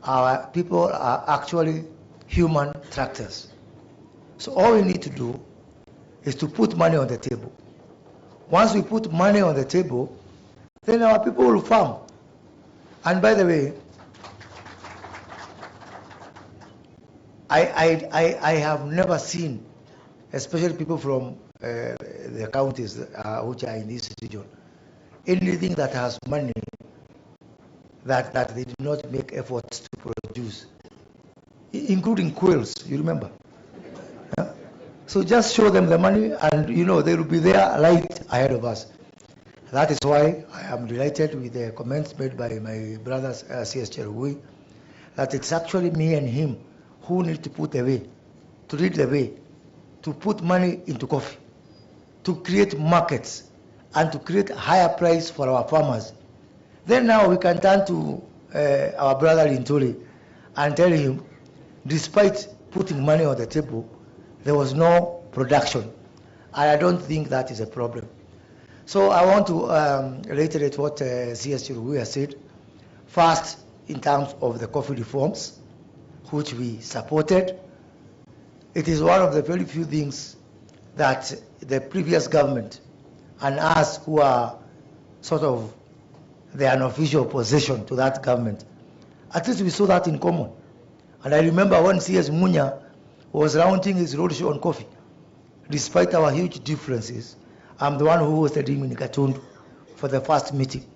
our people are actually human tractors. So all we need to do is to put money on the table. Once we put money on the table, then our people will farm. And by the way, I have never seen, especially people from the counties which are in this region, anything that has money that they do not make efforts to produce, including quails, you remember? Yeah? So just show them the money and they will be there right ahead of us. That is why I am delighted with the comments made by my brother CS Cherugui, that it's actually me and him who need to put away, to lead the way, to put money into coffee, to create markets, and to create a higher price for our farmers. Then now we can turn to our brother Linturi and tell him, despite putting money on the table, there was no production. And I don't think that is a problem. So I want to reiterate what CS Chirugui has said. First, in terms of the coffee reforms, which we supported, it is one of the very few things that the previous government and us who are sort of the unofficial opposition to that government, at least we saw that in common. And I remember when CS Munya was launching his roadshow on coffee, despite our huge differences, I'm the one who hosted him in Gatundu for the first meeting.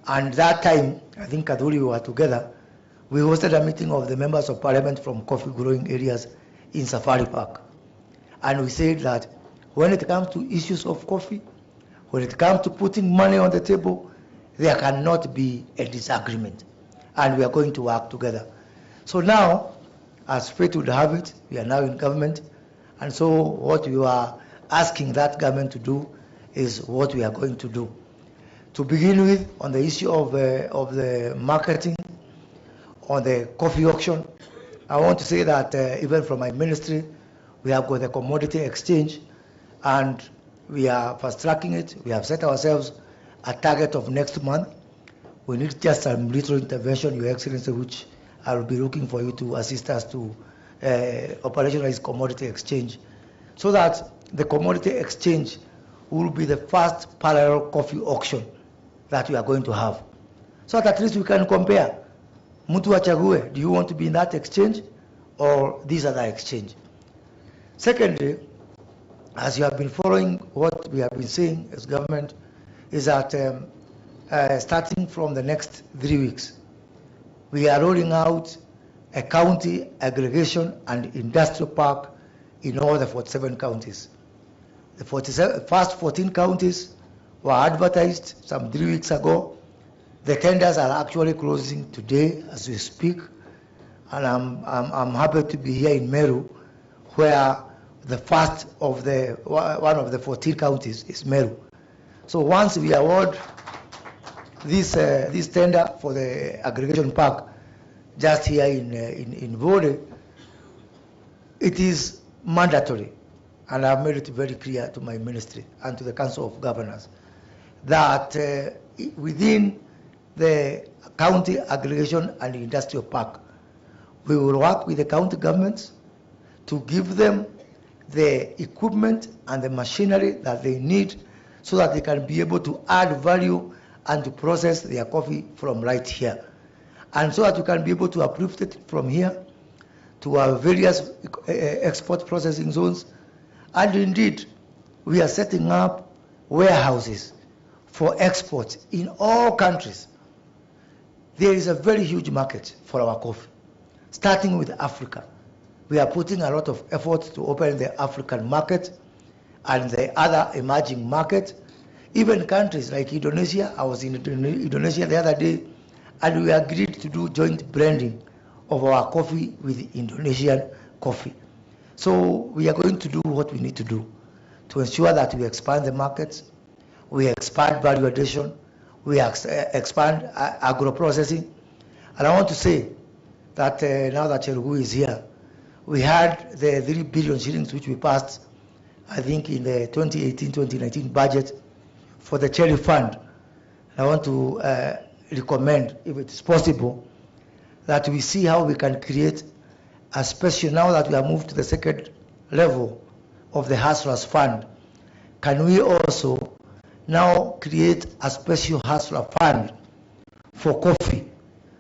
And that time, I think Kaduri we were together, we hosted a meeting of the members of parliament from coffee growing areas in Safari Park. And we said that when it comes to issues of coffee, when it comes to putting money on the table, there cannot be a disagreement. And we are going to work together. So now, as fate would have it, we are now in government. And so what we are asking that government to do is what we are going to do. To begin with, on the issue of the marketing, on the coffee auction, I want to say that even from my ministry, we have got a commodity exchange and we are fast tracking it. We have set ourselves a target of next month. We need just some little intervention, Your Excellency, which I will be looking for you to assist us to operationalize commodity exchange, so that the commodity exchange will be the first parallel coffee auction that we are going to have. So that at least we can compare. Mtu achague, do you want to be in that exchange or this other exchange? Secondly, as you have been following what we have been saying as government, is that starting from the next 3 weeks, we are rolling out a county aggregation and industrial park in all the 47 counties. The first 14 counties were advertised some 3 weeks ago. The tenders are actually closing today as we speak, and I'm happy to be here in Meru, where the first of the one of the 14 counties is Meru. So once we award this tender for the aggregation park just here in Vode, it is mandatory, and I've made it very clear to my ministry and to the Council of Governors that within the county aggregation and industrial park, we will work with the county governments to give them the equipment and the machinery that they need so that they can be able to add value and to process their coffee from right here. And so that you can be able to uplift it from here to our various export processing zones. And indeed, we are setting up warehouses for exports in all countries. There is a very huge market for our coffee, starting with Africa. We are putting a lot of effort to open the African market and the other emerging market. Even countries like Indonesia, I was in Indonesia the other day, and we agreed to do joint blending of our coffee with Indonesian coffee. So we are going to do what we need to do to ensure that we expand the markets, we expand value addition, we expand agro-processing. And I want to say that now that Cherugui is here, we had the 3 billion shillings which we passed, I think, in the 2018-2019 budget for the Cherry Fund. I want to recommend, if it is possible, that we see how we can create a special, now that we have moved to the second level of the Hustlers Fund, can we also now create a special Hustler Fund for coffee,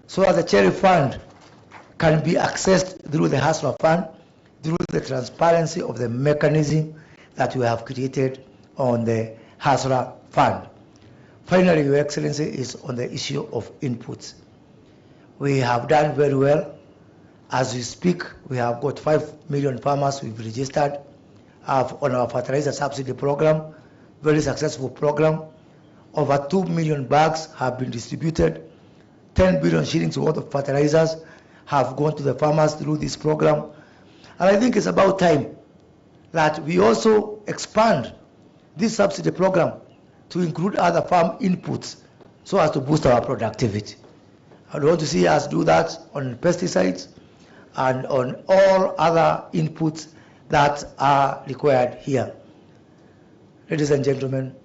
so that the cherry fund can be accessed through the Hustler Fund, through the transparency of the mechanism that we have created on the Hustler Fund. Finally, Your Excellency, is on the issue of inputs. We have done very well. As we speak, we have got 5 million farmers we've registered on our fertilizer subsidy program, very successful program. Over 2 million bags have been distributed. 10 billion shillings worth of fertilizers have gone to the farmers through this program. And I think it's about time that we also expand this subsidy program to include other farm inputs so as to boost our productivity. I want to see us do that on pesticides and on all other inputs that are required here. Ladies and gentlemen,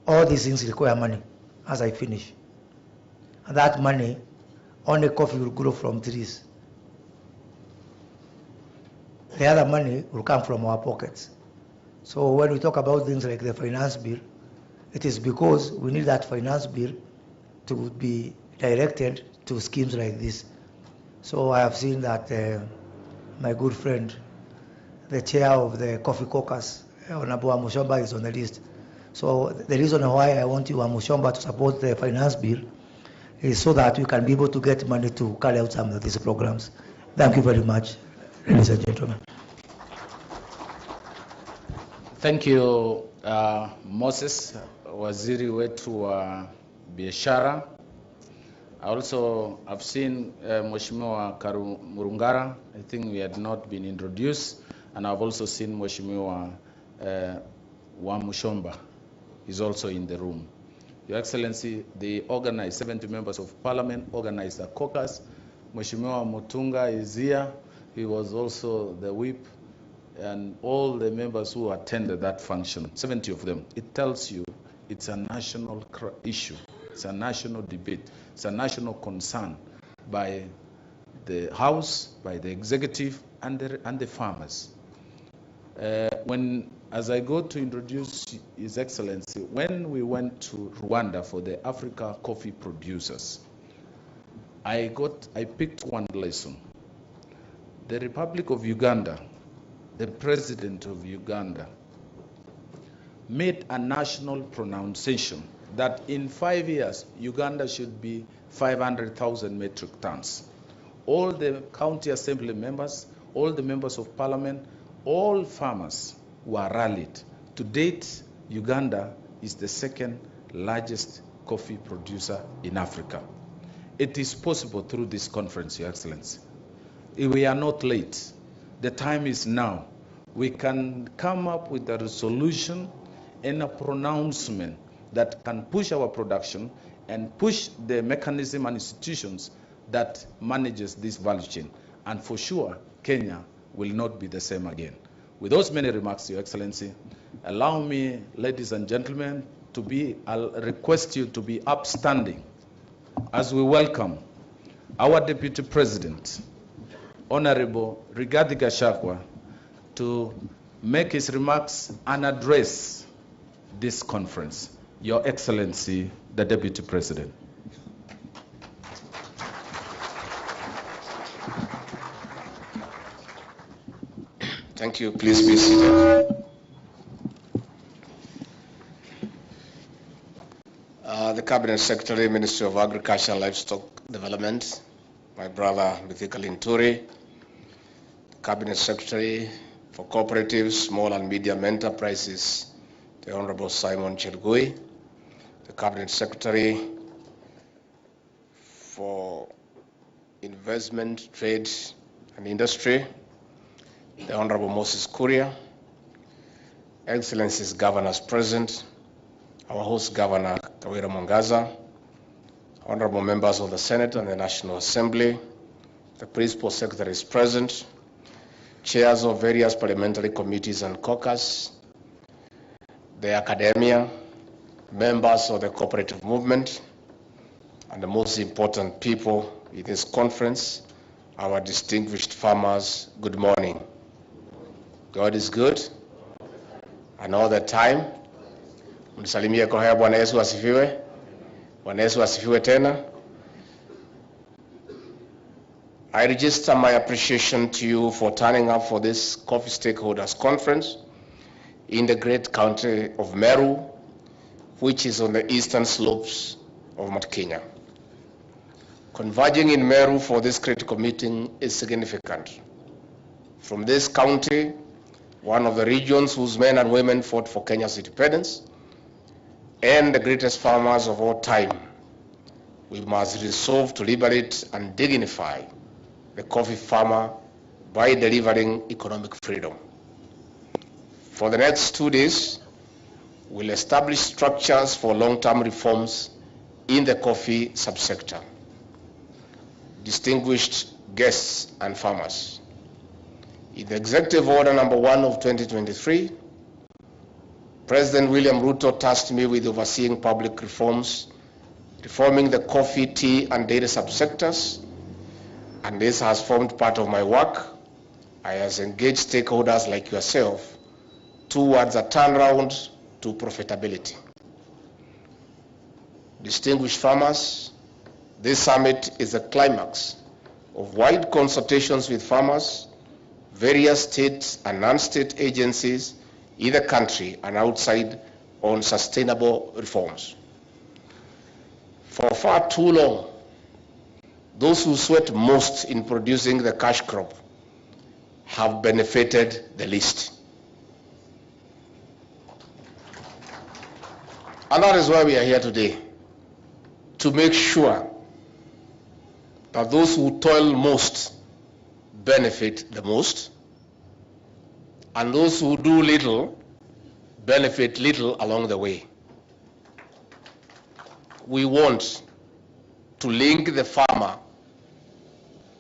all these things require money as I finish. And that money, only coffee will grow from trees. The other money will come from our pockets. So when we talk about things like the finance bill, it is because we need that finance bill to be directed to schemes like this. So I have seen that my good friend, the chair of the Coffee Caucus, Honorable Amushomba, is on the list. So the reason why I want you, Amushomba, to support the finance bill is so that we can be able to get money to carry out some of these programs. Thank you very much, ladies and gentlemen. Thank you, Moses, waziri wetu wa biashara. I also have seen Mheshimiwa Karu Murungara. I think we had not been introduced. And I've also seen Mheshimiwa Wamushomba. He's also in the room. Your Excellency, they organized, 70 members of parliament organized a caucus. Mheshimiwa Mutunga is here. He was also the whip, and all the members who attended that function, 70 of them. It tells you it's a national issue. It's a national debate. It's a national concern by the House, by the executive, and the farmers. As I go to introduce His Excellency, when we went to Rwanda for the Africa Coffee Producers, I picked one lesson. The Republic of Uganda, the President of Uganda, made a national pronunciation that in 5 years, Uganda should be 500,000 metric tons. All the county assembly members, all the members of parliament, all farmers were rallied. To date, Uganda is the second largest coffee producer in Africa. It is possible through this conference, Your Excellency. We are not late. The time is now. We can come up with a resolution and a pronouncement that can push our production and push the mechanism and institutions that manages this value chain. And for sure, Kenya will not be the same again. With those many remarks, Your Excellency, allow me, ladies and gentlemen, I'll request you to be upstanding as we welcome our Deputy President, Honorable Rigathi Gachagua, to make his remarks and address this conference. Your Excellency, the Deputy President. Thank you. Please be seated. The Cabinet Secretary, Ministry of Agriculture and Livestock Development, my brother Mithika Linturi, Cabinet Secretary for Cooperatives, Small and Medium Enterprises, the Honorable Simon Chelgui, the Cabinet Secretary for Investment, Trade and Industry, the Honorable Moses Kuria, Excellencies Governors present, our host Governor Kawira Mwangaza, Honorable Members of the Senate and the National Assembly, the Principal Secretaries present, Chairs of various parliamentary committees and caucus, the academia, members of the cooperative movement, and the most important people with this conference, our distinguished farmers, good morning. God is good, and all the time. Mnisalimie kwa haya. Bwana Yesu asifiwe. Bwana Yesu asifiwe tena. I register my appreciation to you for turning up for this Coffee Stakeholders Conference in the great country of Meru, which is on the eastern slopes of Mount Kenya. Converging in Meru for this critical meeting is significant. From this county, one of the regions whose men and women fought for Kenya's independence, and the greatest farmers of all time, we must resolve to liberate and dignify the coffee farmer by delivering economic freedom. For the next 2 days, we'll establish structures for long-term reforms in the coffee subsector. Distinguished guests and farmers, in the Executive Order number 1 of 2023, President William Ruto tasked me with overseeing public reforms, reforming the coffee, tea, and dairy subsectors, and this has formed part of my work. I have engaged stakeholders like yourself towards a turnaround to profitability. Distinguished farmers, this summit is a climax of wide consultations with farmers, various state and non-state agencies in the country and outside on sustainable reforms. For far too long, those who sweat most in producing the cash crop have benefited the least. And that is why we are here today, to make sure that those who toil most benefit the most, and those who do little benefit little along the way. We want to link the farmer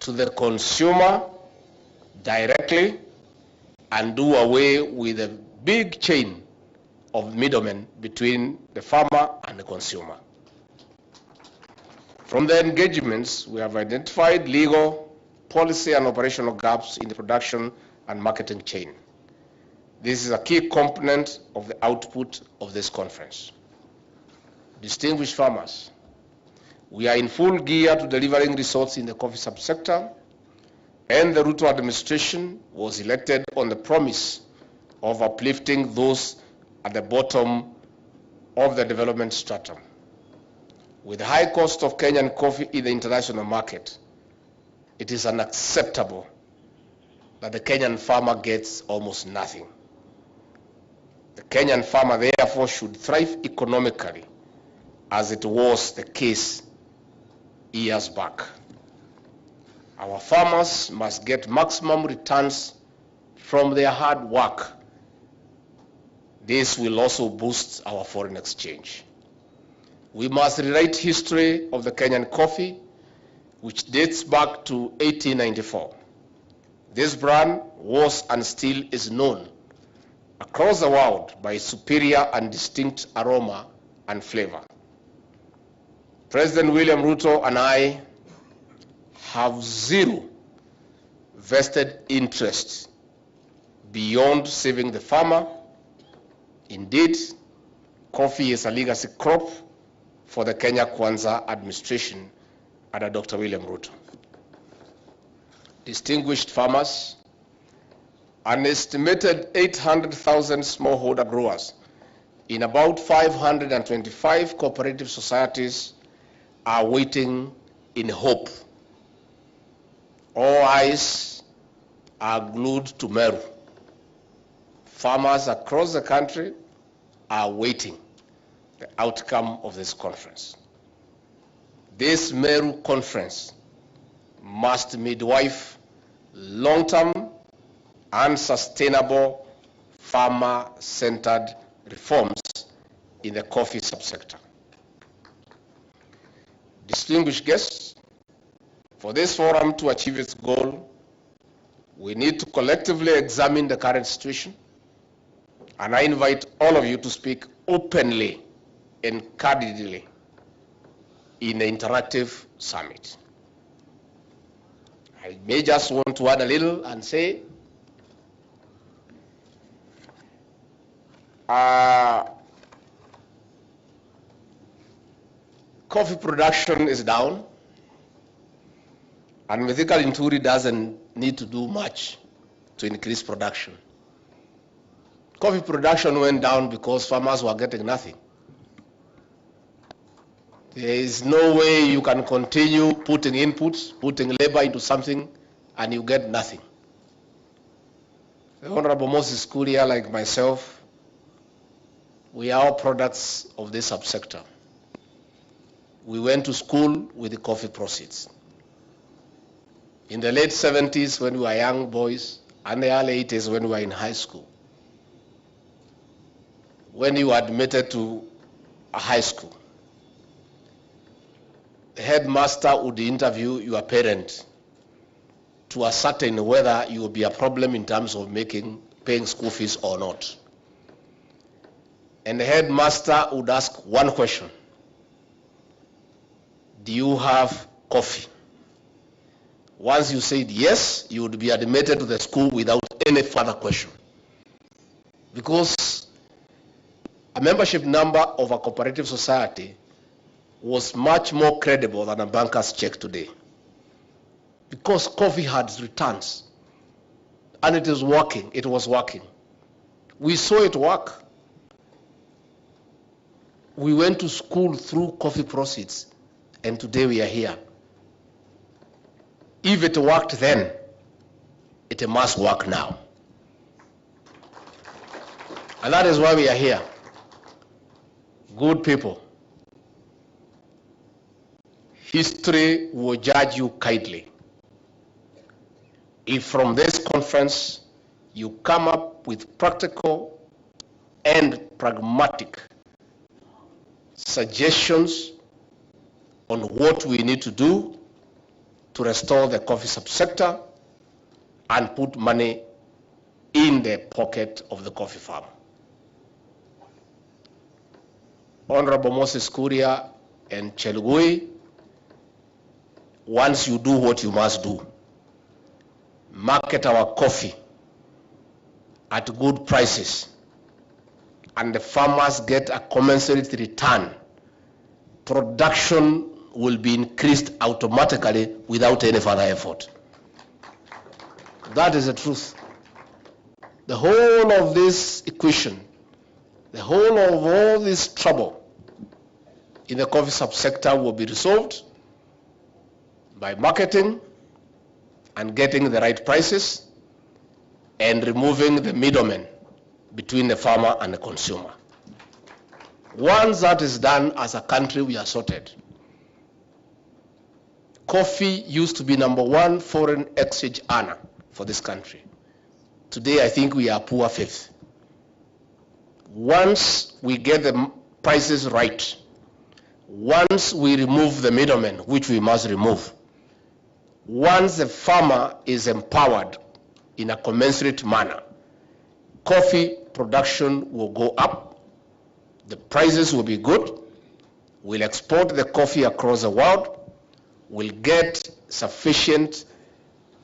to the consumer directly and do away with a big chain of middlemen between the farmer and the consumer. From the engagements, we have identified legal, policy, and operational gaps in the production and marketing chain. This is a key component of the output of this conference. Distinguished farmers, we are in full gear to delivering results in the coffee subsector, and the Ruto administration was elected on the promise of uplifting those at the bottom of the development stratum. With the high cost of Kenyan coffee in the international market, it is unacceptable that the Kenyan farmer gets almost nothing. The Kenyan farmer therefore should thrive economically, as it was the case years back. Our farmers must get maximum returns from their hard work. This will also boost our foreign exchange. We must rewrite history of the Kenyan coffee, which dates back to 1894. This brand was and still is known across the world by its superior and distinct aroma and flavor. President William Ruto and I have zero vested interest beyond saving the farmer. Indeed, coffee is a legacy crop for the Kenya Kwanza administration under Dr. William Ruto. Distinguished farmers, an estimated 800,000 smallholder growers in about 525 cooperative societies are waiting in hope. All eyes are glued to Meru. Farmers across the country are waiting the outcome of this conference. This Meru conference must midwife long-term and sustainable farmer-centered reforms in the coffee subsector. Distinguished guests, for this forum to achieve its goal, we need to collectively examine the current situation, and I invite all of you to speak openly and candidly in the interactive summit. I may just want to add a little and say, coffee production is down, and Mythical Inturi doesn't need to do much to increase production. Coffee production went down because farmers were getting nothing. There is no way you can continue putting inputs, putting labor into something, and you get nothing. The Honorable Moses Kuria, like myself, we are all products of this subsector. We went to school with the coffee proceeds. In the late 70s when we were young boys, and the early 80s when we were in high school, when you were admitted to a high school, the headmaster would interview your parent to ascertain whether you will be a problem in terms of paying school fees or not. And the headmaster would ask one question: do you have coffee? Once you said yes, you would be admitted to the school without any further question. Because a membership number of a cooperative society was much more credible than a banker's check today. Because coffee had returns, and it is working, it was working. We saw it work. We went to school through coffee proceeds, and today we are here. If it worked then, it must work now. And that is why we are here. Good people, history will judge you kindly. If from this conference you come up with practical and pragmatic suggestions on what we need to do to restore the coffee subsector and put money in the pocket of the coffee farmer. Honorable Moses Kuria and Chelugui, once you do what you must do, market our coffee at good prices, and the farmers get a commensurate return, production will be increased automatically without any further effort. That is the truth. The whole of this equation, the whole of all this trouble in the coffee subsector will be resolved by marketing and getting the right prices and removing the middlemen between the farmer and the consumer. Once that is done, as a country we are sorted. Coffee used to be #1 foreign exchange earner for this country. Today I think we are poor fifth. Once we get the prices right, once we remove the middlemen, which we must remove, once the farmer is empowered in a commensurate manner, coffee production will go up, the prices will be good, we'll export the coffee across the world, we'll get sufficient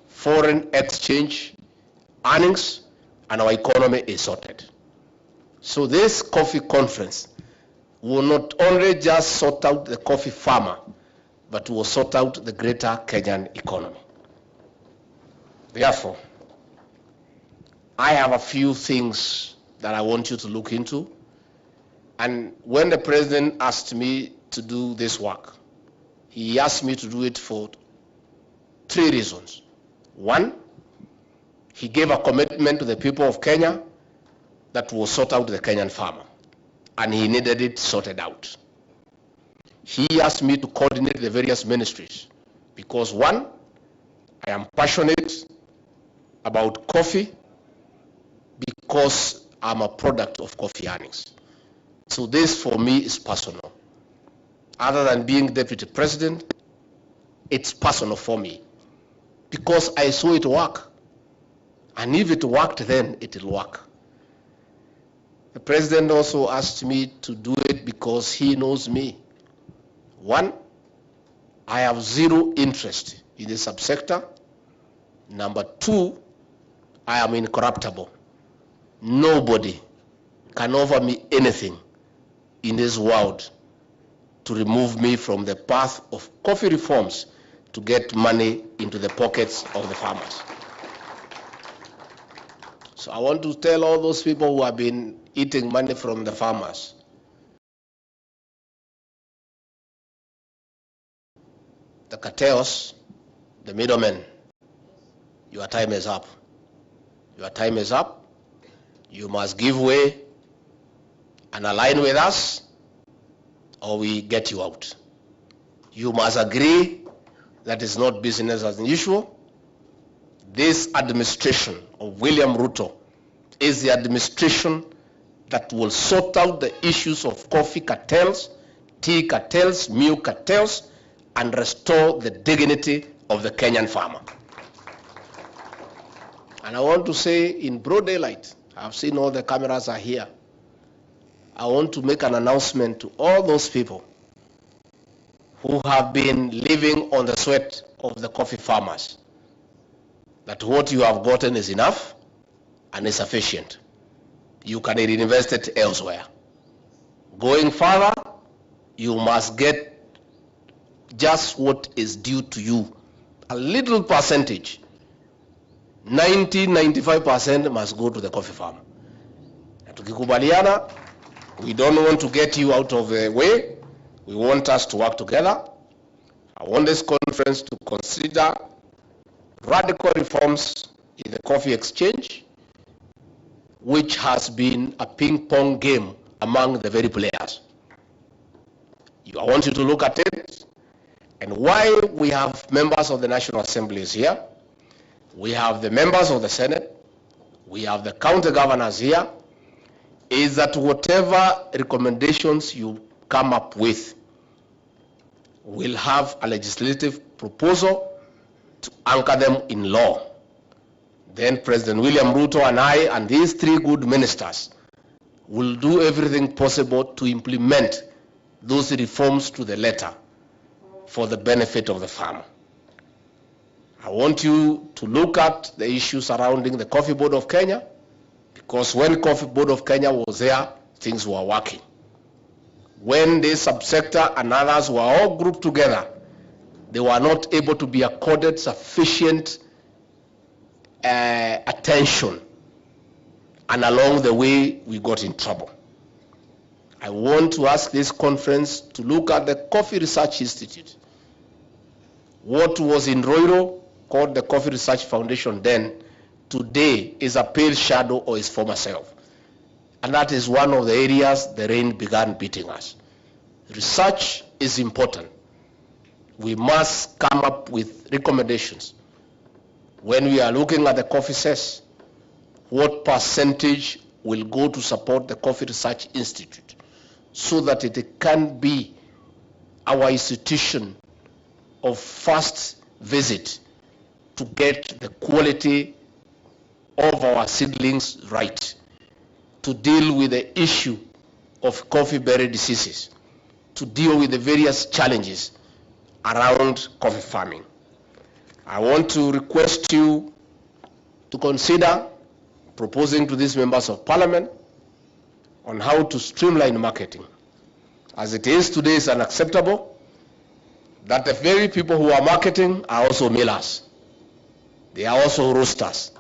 foreign exchange earnings, and our economy is sorted. So this coffee conference will not only just sort out the coffee farmer, but will sort out the greater Kenyan economy. Therefore, I have a few things that I want you to look into. And when the president asked me to do this work, he asked me to do it for 3 reasons. 1, he gave a commitment to the people of Kenya that will sort out the Kenyan farmer, and he needed it sorted out. He asked me to coordinate the various ministries because 1, I am passionate about coffee because I'm a product of coffee earnings. So this for me is personal. Other than being deputy president, it's personal for me because I saw it work. And if it worked then, it will work. The president also asked me to do it because he knows me. 1, I have zero interest in the subsector. Number 2, I am incorruptible. Nobody can offer me anything in this world to remove me from the path of coffee reforms to get money into the pockets of the farmers. So I want to tell all those people who have been eating money from the farmers, the cartels, the middlemen, your time is up. Your time is up. You must give way and align with us, or we get you out. You must agree that is not business as usual. This administration of William Ruto is the administration that will sort out the issues of coffee cartels, tea cartels, milk cartels, and restore the dignity of the Kenyan farmer. And I want to say in broad daylight, I've seen all the cameras are here. I want to make an announcement to all those people who have been living on the sweat of the coffee farmers, that what you have gotten is enough and is sufficient. You can reinvest it elsewhere. Going further, you must get just what is due to you. A little percentage, 90-95% must go to the coffee farmer. Tukikubaliana, we don't want to get you out of the way. We want us to work together. I want this conference to consider radical reforms in the coffee exchange, which has been a ping-pong game among the very players. I want you to look at it, and why we have members of the National Assembly here, we have the members of the Senate, we have the county governors here, is that whatever recommendations you come up with, we'll have a legislative proposal to anchor them in law. Then President William Ruto and I and these 3 good ministers will do everything possible to implement those reforms to the letter for the benefit of the farmer. I want you to look at the issues surrounding the Coffee Board of Kenya, because when Coffee Board of Kenya was there, things were working. When this subsector and others were all grouped together, they were not able to be accorded sufficient attention, and along the way we got in trouble. I want to ask this conference to look at the Coffee Research Institute. What was in Roiro, called the Coffee Research Foundation then, today is a pale shadow of its former self. And that is one of the areas the rain began beating us. Research is important. We must come up with recommendations. When we are looking at the coffee cess, what percentage will go to support the Coffee Research Institute so that it can be our institution of first visit to get the quality of our seedlings right, to deal with the issue of coffee berry diseases, to deal with the various challenges around coffee farming. I want to request you to consider proposing to these members of parliament on how to streamline marketing. As it is today, it's unacceptable that the very people who are marketing are also millers. They are also roasters.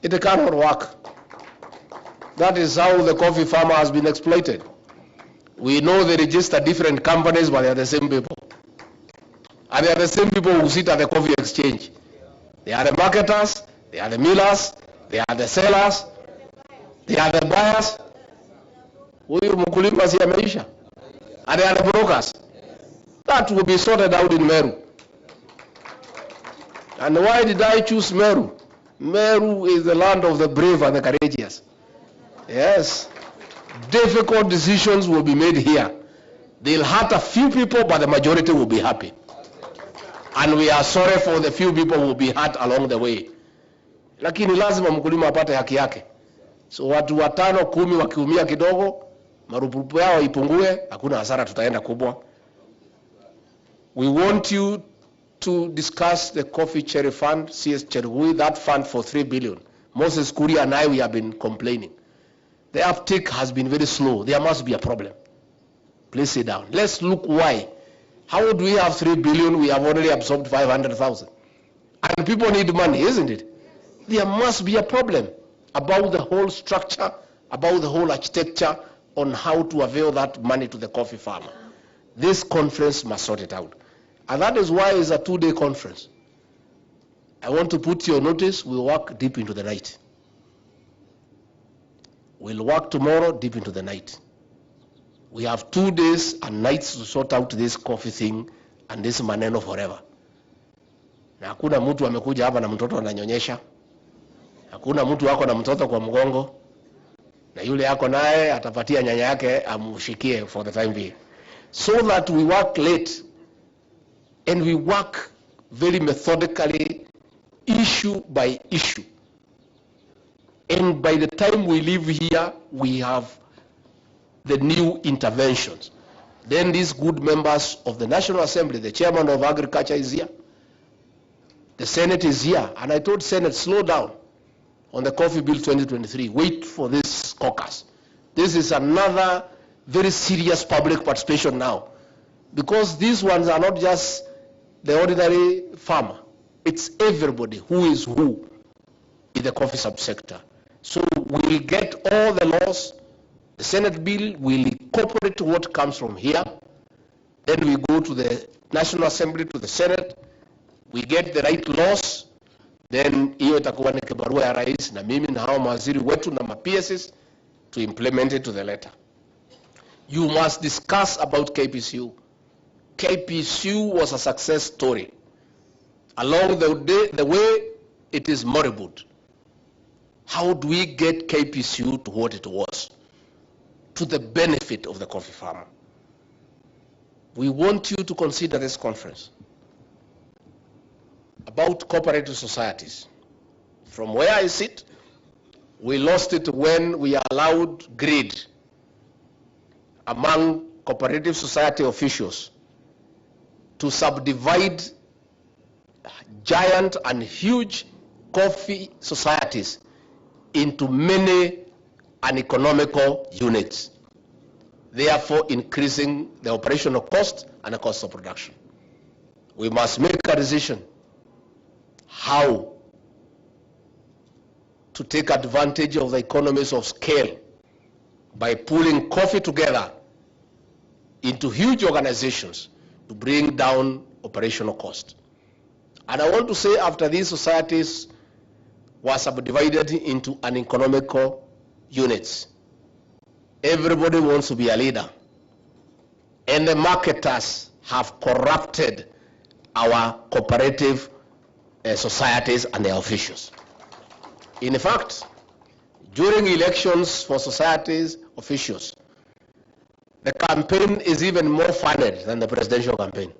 It cannot work. That is how the coffee farmer has been exploited. We know they register different companies, but they are the same people. And they are the same people who sit at the coffee exchange. They are the marketers, they are the millers, they are the sellers, they are the buyers. Huyu mkulima si ameisha. And they are the brokers. That will be sorted out in Meru. And why did I choose Meru? Meru is the land of the brave and the courageous. Yes. Difficult decisions will be made here. They'll hurt a few people, but the majority will be happy. And we are sorry for the few people who will be hurt along the way. Lakini lazima mkulima apate haki yake. So watu 5, 10 wakiumia kidogo, marupurupu yao ipungue, hakuna hasara, tutaenda kubwa. We want you to discuss the coffee cherry fund, CS Cherugui, that fund for 3 billion. Moses Kuria and I, we have been complaining. The uptake has been very slow. There must be a problem. Please sit down. Let's look why. How do we have 3 billion? We have already absorbed 500,000. And people need money, isn't it? There must be a problem about the whole structure, about the whole architecture on how to avail that money to the coffee farmer. This conference must sort it out. And that is why it's a 2-day conference. I want to put your notice, we'll work deep into the night. We'll work tomorrow deep into the night. We have 2 days and nights to sort out this coffee thing and this maneno forever. Na hakuna mtu amekuja hapa na mtoto ananyonyesha. Hakuna mtu wako na mtoto kwa mgongo. Na yule yako naye atapatia nyanya yake amshikie for the time being. So that we work late and we work very methodically, issue by issue. And by the time we leave here, we have the new interventions. Then these good members of the National Assembly, the chairman of Agriculture is here. The Senate is here. And I told Senate, slow down on the Coffee Bill 2023. Wait for this caucus. This is another very serious public participation now. Because these ones are not just the ordinary farmer. It's everybody who is who in the coffee subsector. So we'll get all the laws. The Senate bill will incorporate what comes from here. Then we go to the National Assembly, to the Senate. We get the right laws. Then hiyo itakuwa ni kibarua ya rais na mimi na hao mawaziri wetu na ma-PSs to implement it to the letter. You must discuss about KPCU. KPCU was a success story. Along the way, it is moribund. How do we get KPCU to what it was? To the benefit of the coffee farmer. We want you to consider this conference about cooperative societies. From where I sit, we lost it when we allowed greed among cooperative society officials to subdivide giant and huge coffee societies into many uneconomical units, therefore increasing the operational cost and the cost of production. We must make a decision how to take advantage of the economies of scale by pulling coffee together into huge organizations to bring down operational cost. And I want to say, after these societies were subdivided into uneconomical units, everybody wants to be a leader. And the marketers have corrupted our cooperative societies and their officials. In fact, during elections for societies officials, the campaign is even more funded than the presidential campaign.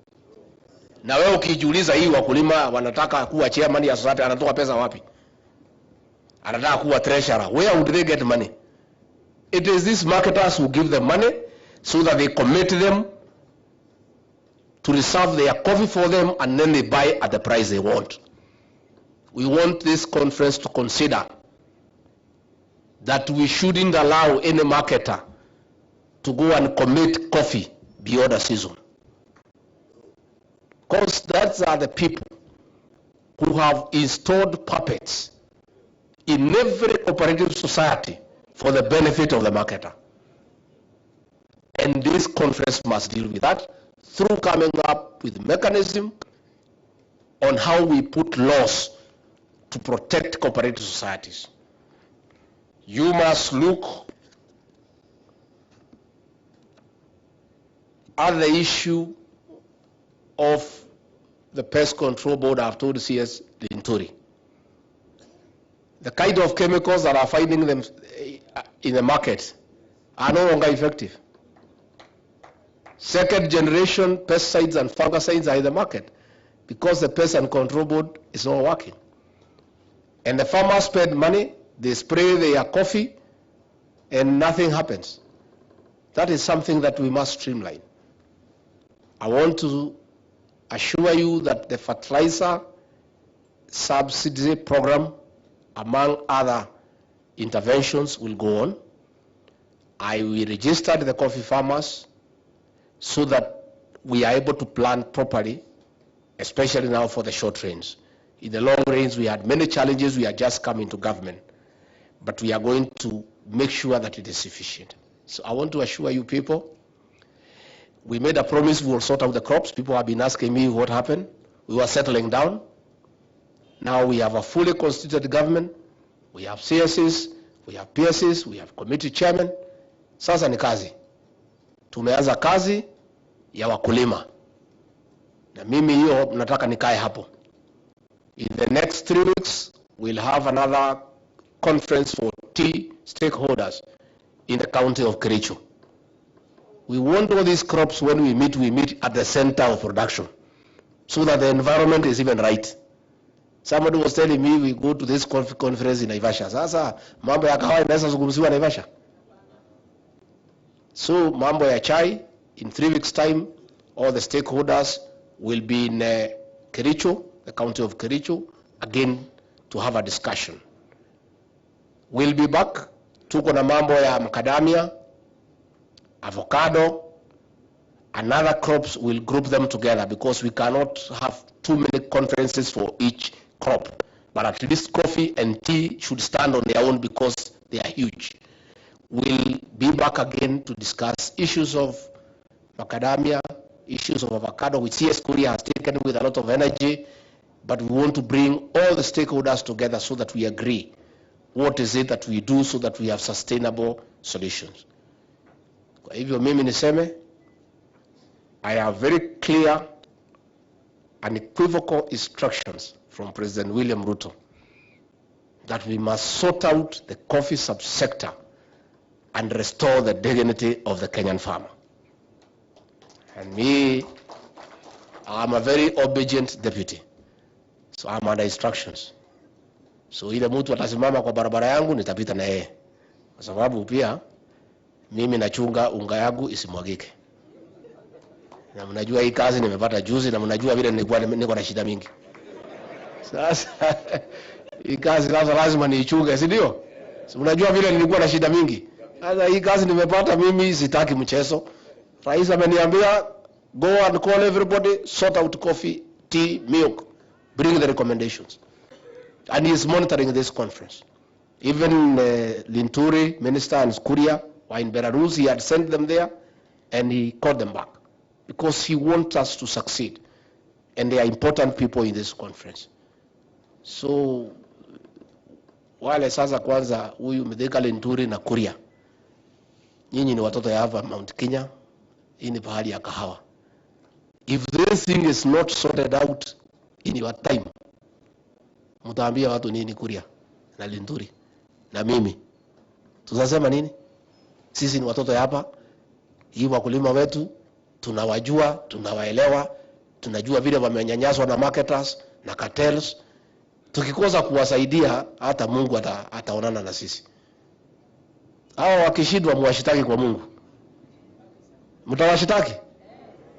Na wewe ukijiuliza hii wakulima wanataka kuwa chairman ya society, anatoa pesa wapi? Anataka kuwa treasurer. Where would they get money? It is these marketers who give them money so that they commit them to reserve their coffee for them, and then they buy at the price they want. We want this conference to consider that we shouldn't allow any marketer to go and commit coffee beyond a season. Because those are the people who have installed puppets in every cooperative society for the benefit of the marketer. And this conference must deal with that through coming up with mechanism on how we put laws to protect cooperative societies. You must look at the issue of the Pest Control Board. I've told CS Linturi. The kind of chemicals that are finding them in the market are no longer effective. Second generation pesticides and fungicides are in the market because the Pest and Control Board is not working. And the farmers spend money, they spray their coffee, and nothing happens. That is something that we must streamline. I want to assure you that the fertilizer subsidy program, among other interventions, will go on. I will register the coffee farmers so that we are able to plan properly, especially now for the short range. In the long range, we had many challenges. We are just coming to government, but we are going to make sure that it is sufficient. So I want to assure you people, we made a promise we will sort out the crops. People have been asking me what happened. We were settling down. Now we have a fully constituted government. We have CSs, we have PSs, we have committee chairman. Sasa ni kazi. Tumeanza kazi ya wakulima. Na mimi hiyo nataka nikae hapo. In the next 3 weeks, we'll have another conference for tea stakeholders in the county of Kericho. We want all these crops, when we meet at the center of production, so that the environment is even right. Somebody was telling me we go to this conference in Naivasha. Sasa mambo ya kahawa inaweza zungumziwa Naivasha. So mambo ya chai, in 3 weeks time, all the stakeholders will be in Kericho, the county of Kericho, again to have a discussion. We'll be back. Tuko na mambo ya macadamia, avocado, and other crops. We'll group them together because we cannot have too many conferences for each crop. But at least coffee and tea should stand on their own because they are huge. We'll be back again to discuss issues of macadamia, issues of avocado, which CS Korea has taken with a lot of energy, but we want to bring all the stakeholders together so that we agree what is it that we do so that we have sustainable solutions. Kwa hivyo mimi niseme, I have very clear and equivocal instructions from President William Ruto that we must sort out the coffee subsector and restore the dignity of the Kenyan farmer. And me, I'm a very obedient deputy, so I'm under instructions. So ile mtu atasimama kwa barabara yangu nitapita na yeye, kwa sababu pia mimi nachunga unga yangu isimwagike. Na mnajua hii kazi nimepata juzi, na mnajua vile niko na shida mingi. Sasa hii kazi lazima niichunge, si ndio? So mnajua vile nilikuwa na shida mingi. Sasa hii kazi nimepata mimi, sitaki mchezo. Rais ameniambia go and call everybody, sort out coffee, tea, milk, bring the recommendations. And he is monitoring this conference. Even Linturi, Minister, and Kuria were in Belarus. He had sent them there and he called them back because he wants us to succeed. And they are important people in this conference. So, wale sasa kwanza huyu Mdeka, Linturi na Kuria, nyinyi ni watoto ya hapa Mount Kenya, hii ni pahali ya kahawa. If this thing is not sorted out in your time, mtaambia watu nini Kuria na Linturi na mimi? Tutasema nini? Sisi ni watoto hapa, hii wakulima wetu tunawajua, tunawaelewa, tunajua vile wamenyanyaswa na marketers na cartels. Tukikosa kuwasaidia, hata Mungu ataonana na sisi. Hao wakishindwa muwashitaki kwa Mungu. Mtawashitaki?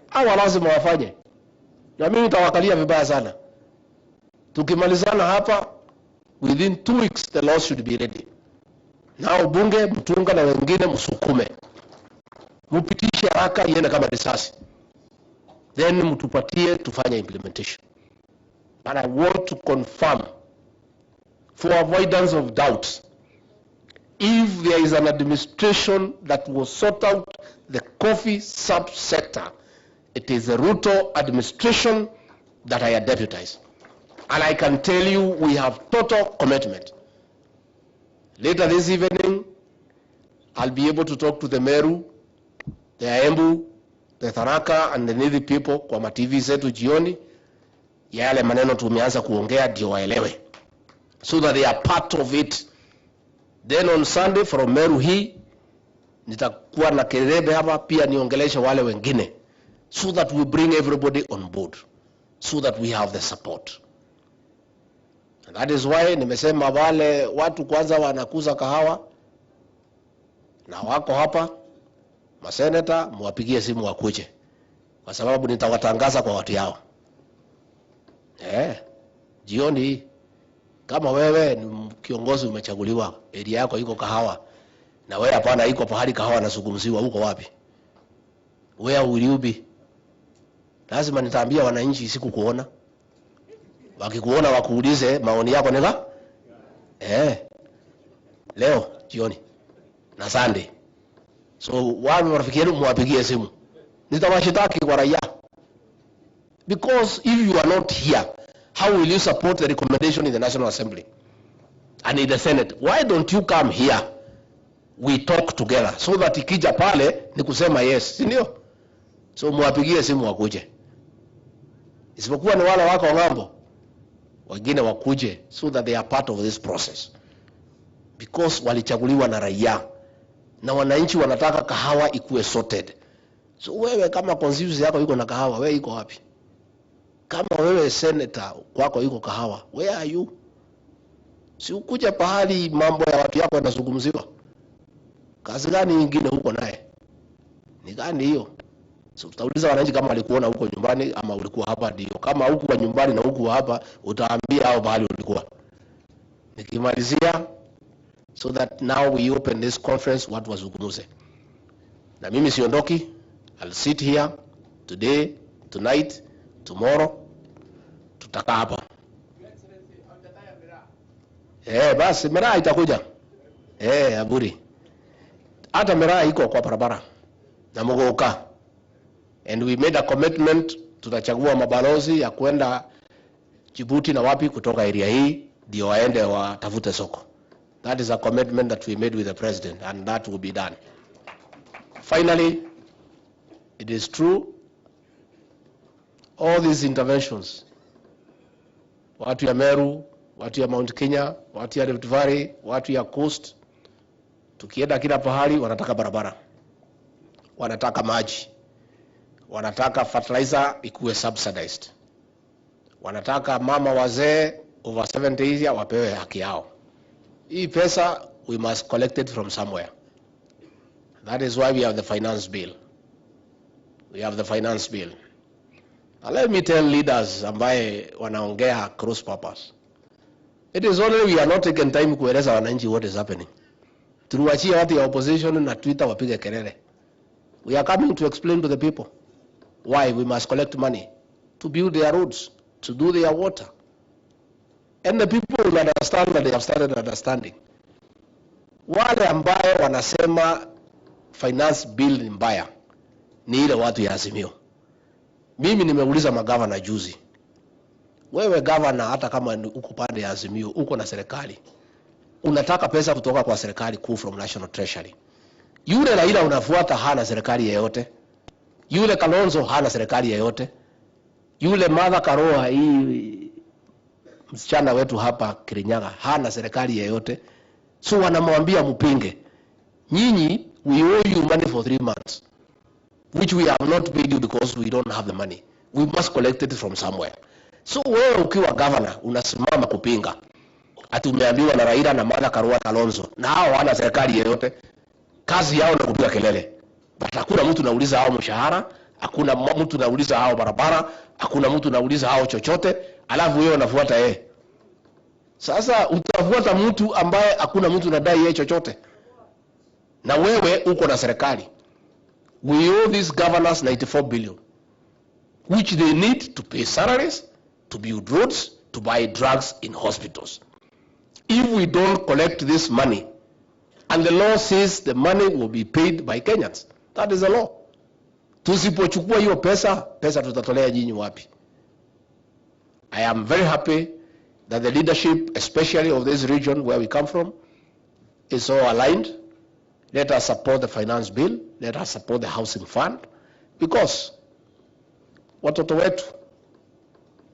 Hao lazima wafanye. Na mimi nitawakalia vibaya sana. Tukimalizana hapa, within 2 weeks the law should be ready. Nao bunge, mtunga na wengine msukume. Mupitishe haraka iende kama risasi. Then mtupatie tufanye implementation. But I want to confirm, for avoidance of doubt, if there is an administration that will sort out the coffee subsector, it is the Ruto administration that I deputize. And I can tell you we have total commitment. Later this evening, I'll be able to talk to the Meru, the Embu, the Tharaka, and the Nithi people kwa ma TV zetu jioni. Yale maneno tumeanza kuongea ndio waelewe, so that they are part of it. Then on Sunday from Meru hii nitakuwa na kelele hapa pia niongelesha wale wengine, so that we bring everybody on board, so that we have the support. And that is why nimesema wale watu kwanza wanakuza kahawa na wako hapa, maseneta muwapigie simu wakuje, kwa sababu nitawatangaza kwa watu yao. Jioni kama wewe ni kiongozi umechaguliwa, area yako iko Kahawa, na wewe hapana iko pahali Kahawa nasungumziwa, uko wapi? Where will you be? Lazima nitaambia wananchi siku kuona. Wakikuona wakuulize maoni yako nega? Leo jioni na Sunday. So wao marafiki yenu mwapigie simu. Nitawashitaki kwa raia. Because if you are not here, how will you support the recommendation in the National Assembly and in the Senate? Why don't you come here? We talk together so that ikija pale ni kusema yes, si ndio? So mwapigie simu wakuje. Isipokuwa ni wale wako ngambo, wengine wakuje so that they are part of this process. Because walichaguliwa na raia na wananchi wanataka Kahawa ikuwe sorted. So wewe kama constituency yako iko na Kahawa, wewe iko wapi? Kama wewe senator kwako iko Kahawa, where are you? Si ukuja pahali mambo ya watu yako yanazungumziwa. Kazi gani nyingine huko naye? Ni gani hiyo? So tutauliza wananchi kama walikuona huko nyumbani ama ulikuwa hapa ndio. Kama huko kwa nyumbani na huko hapa, utaambia hao bahali ulikuwa. Nikimalizia, so that now we open this conference, watu wazungumze. Na mimi siondoki. I'll sit here today, tonight, tomorrow. Tutakaa hapa. Basi Meru itakuja. Aburi. Hata Meru iko kwa barabara na Mugoka. And we made a commitment, tutachagua mabalozi ya kwenda Djibouti na wapi kutoka area hii ndio waende watafute soko. That is a commitment that we made with the president, and that will be done. Finally, it is true, all these interventions, watu ya Meru, watu ya Mount Kenya, watu ya Rift Valley, watu ya Coast, tukienda kila pahali wanataka barabara, wanataka maji, wanataka fertilizer ikuwe subsidized, wanataka mama wazee over 70 years wapewe haki yao. Hii pesa we must collect it from somewhere. That is why we have the finance bill. We have the finance bill. Now let me tell leaders ambaye wanaongea cross purpose. It is only we are not taking time kueleza wananchi what is happening. Turuachia watu ya opposition na Twitter wapige kelele. We are coming to explain to the people why we must collect money to build their roads, to do their water. And the people will understand that they have started understanding. Wale ambaye wanasema finance bill ni mbaya ni ile watu ya Azimio. Mimi nimeuliza magavana juzi. Wewe governor, hata kama uko pande ya Azimio, uko na serikali, unataka pesa kutoka kwa serikali kuu from National Treasury. Yule Raila unafuata hana serikali yeyote. Yule Kalonzo hana serikali yeyote. Yule Martha Karua, hii msichana wetu hapa Kirinyaga, hana serikali yeyote. So wanamwambia mpinge. Nyinyi, we owe you money for 3 months, which we have not paid you because we don't have the money. We must collect it from somewhere. So wewe ukiwa governor unasimama kupinga. Ati umeambiwa na Raila na Martha Karua Kalonzo, na hao hawana serikali yeyote. Kazi yao ni kupiga kelele. But hakuna mtu anauliza hao mshahara, hakuna mtu anauliza hao barabara, hakuna mtu anauliza hao chochote, alafu wewe unafuata yeye. Sasa utafuata mtu ambaye hakuna mtu anadai yeye chochote. Na wewe uko na serikali. We owe these governors 94 billion, which they need to pay salaries, to build roads, to buy drugs in hospitals. If we don't collect this money, and the law says the money will be paid by Kenyans, that is the law. Tusipochukua hiyo pesa tutatolea nyinyi wapi? I am very happy that the leadership, especially of this region where we come from, is so aligned. Let us support the finance bill. Let us support the housing fund, because watoto wetu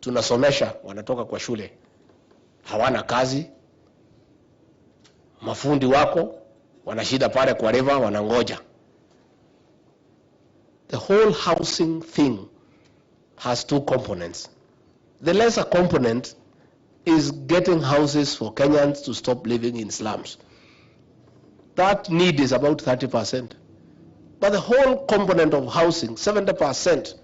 tunasomesha, wanatoka kwa shule hawana kazi. Mafundi wako wanashida pale kwa river wanangoja. The whole housing thing has two components. The lesser component is getting houses for Kenyans to stop living in slums. That need is about 30%. But the whole component of housing, 70%,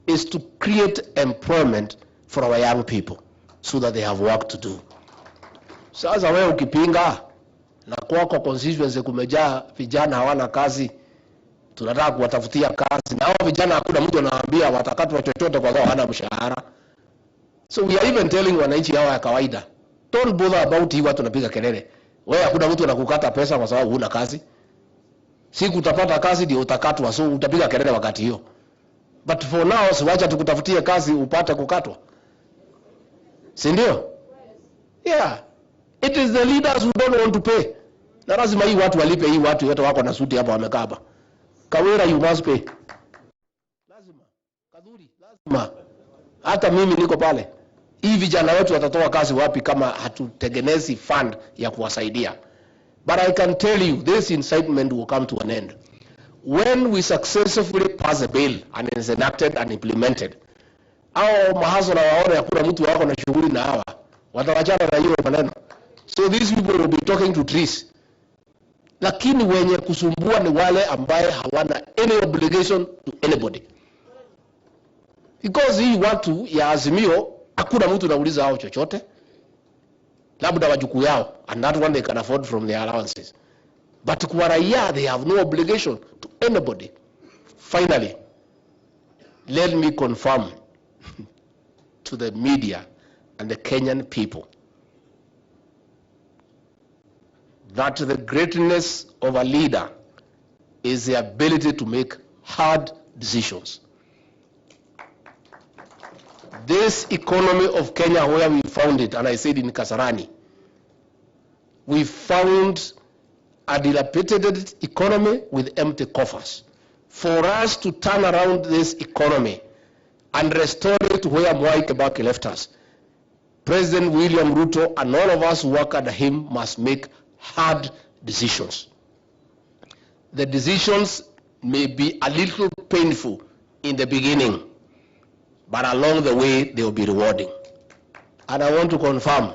is to create employment for our young people so that they have work to do. Sasa wewe ukipinga na kwako constituency kumejaa vijana hawana kazi, tunataka kuwatafutia kazi, na hao vijana hakuna mtu anawaambia watakatwa chochote kwa sababu hawana mshahara. So we are even telling wananchi hawa ya kawaida, don't bother about hii watu wanapiga kelele. Wewe hakuna mtu anakukata pesa kwa sababu huna kazi. Siku utapata kazi ndio utakatwa, so utapiga kelele wakati hiyo. But for now, siwacha tukutafutie kazi upate kukatwa. Si ndio? Yeah. It is the leaders who don't want to pay. Na lazima hii watu walipe, hii watu wote wako na suti hapa wamekaa hapa. Kawera, you must pay. Lazima. Kaduri, lazima. Hata mimi niko pale. Hii vijana wetu watatoa kazi wapi kama hatutengenezi fund ya kuwasaidia? But I can tell you, this incitement will come to an end. When we successfully pass a bill and it is enacted and implemented, hao mahazo na waone hakuna mtu wako na shughuli na hawa, watawachana na hiyo maneno. So these people will be talking to trees. Lakini wenye kusumbua ni wale ambaye hawana any obligation to anybody. Because hii watu ya Azimio, hakuna mtu anauliza hao chochote. Labda wajukuu yao, and that one they can afford from their allowances. But kwa raia, they have no obligation to anybody. Finally, let me confirm to the media and the Kenyan people that the greatness of a leader is the ability to make hard decisions. This economy of Kenya, where we found it, and I said in Kasarani, we found a dilapidated economy with empty coffers. For us to turn around this economy and restore it to where Mwai Kibaki left us, President William Ruto and all of us who work under him must make hard decisions. The decisions may be a little painful in the beginning, but along the way they will be rewarding. And I want to confirm,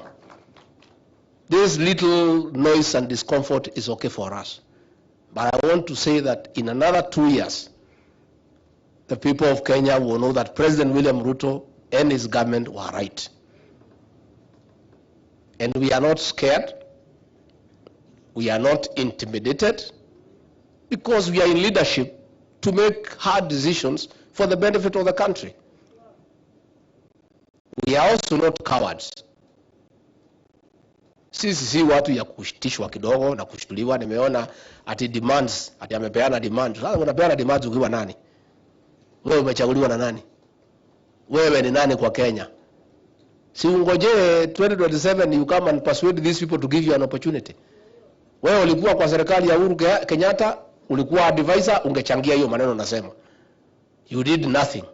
this little noise and discomfort is okay for us. But I want to say that in another 2 years, the people of Kenya will know that President William Ruto and his government were right. And we are not scared. We are not intimidated, because we are in leadership to make hard decisions for the benefit of the country. We are also not cowards. Sisi si watu ya kushitishwa kidogo na kushtuliwa. Nimeona ati demands, ati amepeana demands. Sasa unapeana demands ukiwa nani? Wewe umechaguliwa na nani? Wewe ni nani kwa Kenya? Si ungojee 2027 you come and persuade these people to give you an opportunity. Wewe ulikuwa kwa serikali ya Uhuru Kenyatta, ulikuwa advisor, ungechangia hiyo maneno nasema. You did nothing.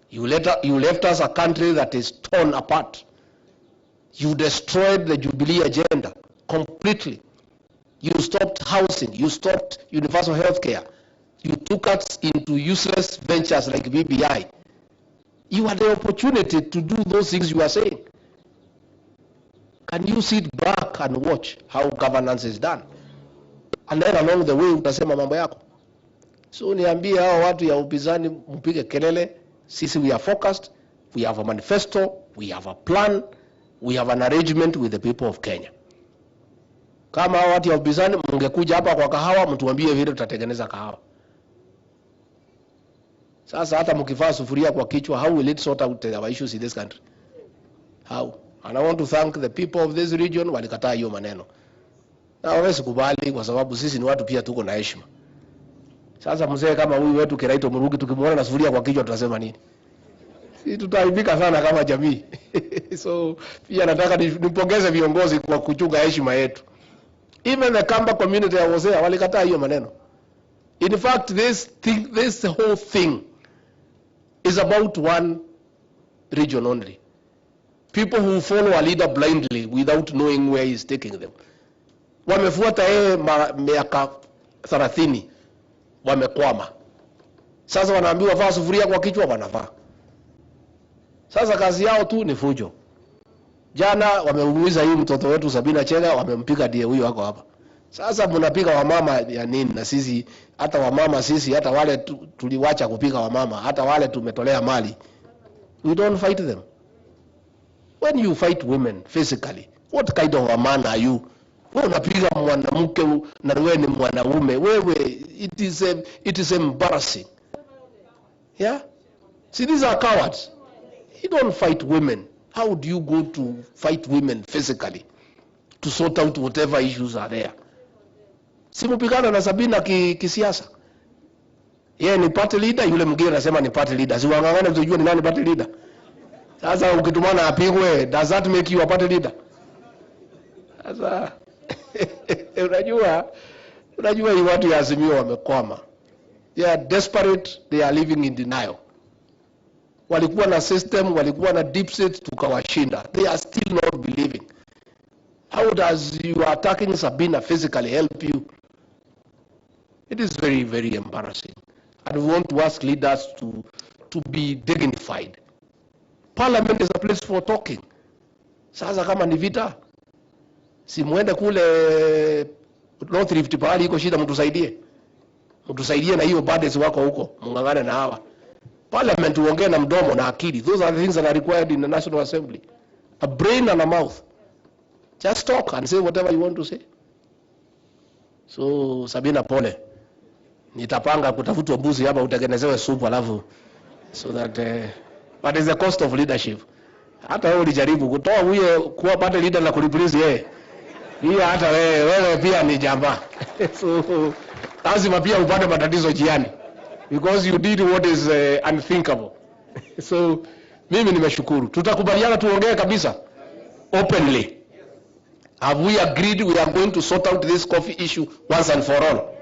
You left us a country that is torn apart. You destroyed the Jubilee agenda completely. You stopped housing. You stopped universal health care. You took us into useless ventures like BBI. You had the opportunity to do those things you are saying. Can you sit back and watch how governance is done? And then along the way utasema mambo yako. So niambie hao watu ya upinzani mpige kelele. Sisi we are focused. We have a manifesto. We have a plan. We have an arrangement with the people of Kenya. Kama hao watu ya upinzani mngekuja hapa kwa kahawa, mtuambie vile tutatengeneza kahawa. Sasa hata mkivaa sufuria kwa kichwa, how will it sort out our issues in this country? How? And I want to thank the people of this region walikataa hiyo maneno. Na hawezi kubali kwa sababu sisi ni watu pia tuko na heshima. Sasa mzee kama huyu wetu Kiraito Murugi tukimwona na sufuria kwa kichwa tutasema nini? Sisi tutaibika sana kama jamii. So pia nataka nipongeze viongozi kwa kuchunga heshima yetu. Even the Kamba community ya Hosea walikataa hiyo maneno. In fact, this whole thing is about one region only. People who follow a leader blindly without knowing where he's taking them. Wamefuata miaka 30 wamekwama. Sasa wanaambiwa vaa sufuria kwa kichwa wanavaa. Sasa kazi yao tu ni fujo. Jana wameuliza hii mtoto wetu Sabina Chega, wamempiga die huyo wako hapa. Sasa mnapiga wamama ya nini? Na sisi hata wamama sisi hata wale tuliwacha kupiga wamama, hata wale tumetolea mali. We don't fight them. When you fight women physically, what kind of a man are you? Wewe unapiga mwanamke na wewe ni mwanaume. Wewe, it is embarrassing. Yeah? See, these are cowards. You don't fight women. How do you go to fight women physically to sort out whatever issues are there? Si mpigana na Sabina kisiasa. Yeye ni party leader, yule mwingine anasema ni party leader. Si wangangane tujue ni nani party leader. Sasa ukitumana apigwe, does that make you a party leader? Sasa unajua hii watu ya Azimio wamekwama. They are desperate, they are living in denial. Walikuwa na system, walikuwa na deep state, tukawashinda. They are still not believing. How does you attacking Sabina physically help you? It is very, very embarrassing. And we want to ask leaders to be dignified. Parliament is a place for talking. Sasa kama ni vita, si muende kule North Rift pahali iko shida, mtusaidie na hiyo burdens wako huko, mungangane na hawa. Parliament uongee na mdomo na akili. Those are the things that are required in the National Assembly. A brain and a mouth. Just talk and say whatever you want to say. So Sabina pole. Nitapanga kutafutwa mbuzi hapa utengenezewe supu alafu so that what is the cost of leadership? Hata wewe ulijaribu kutoa huyo kuwa party leader na kureplace yeye. Hiyo hata wewe pia ni jamba. So lazima pia upate matatizo jiani. Because you did what is unthinkable. So mimi nimeshukuru. Tutakubaliana tuongee kabisa openly. Have we agreed we are going to sort out this coffee issue once and for all?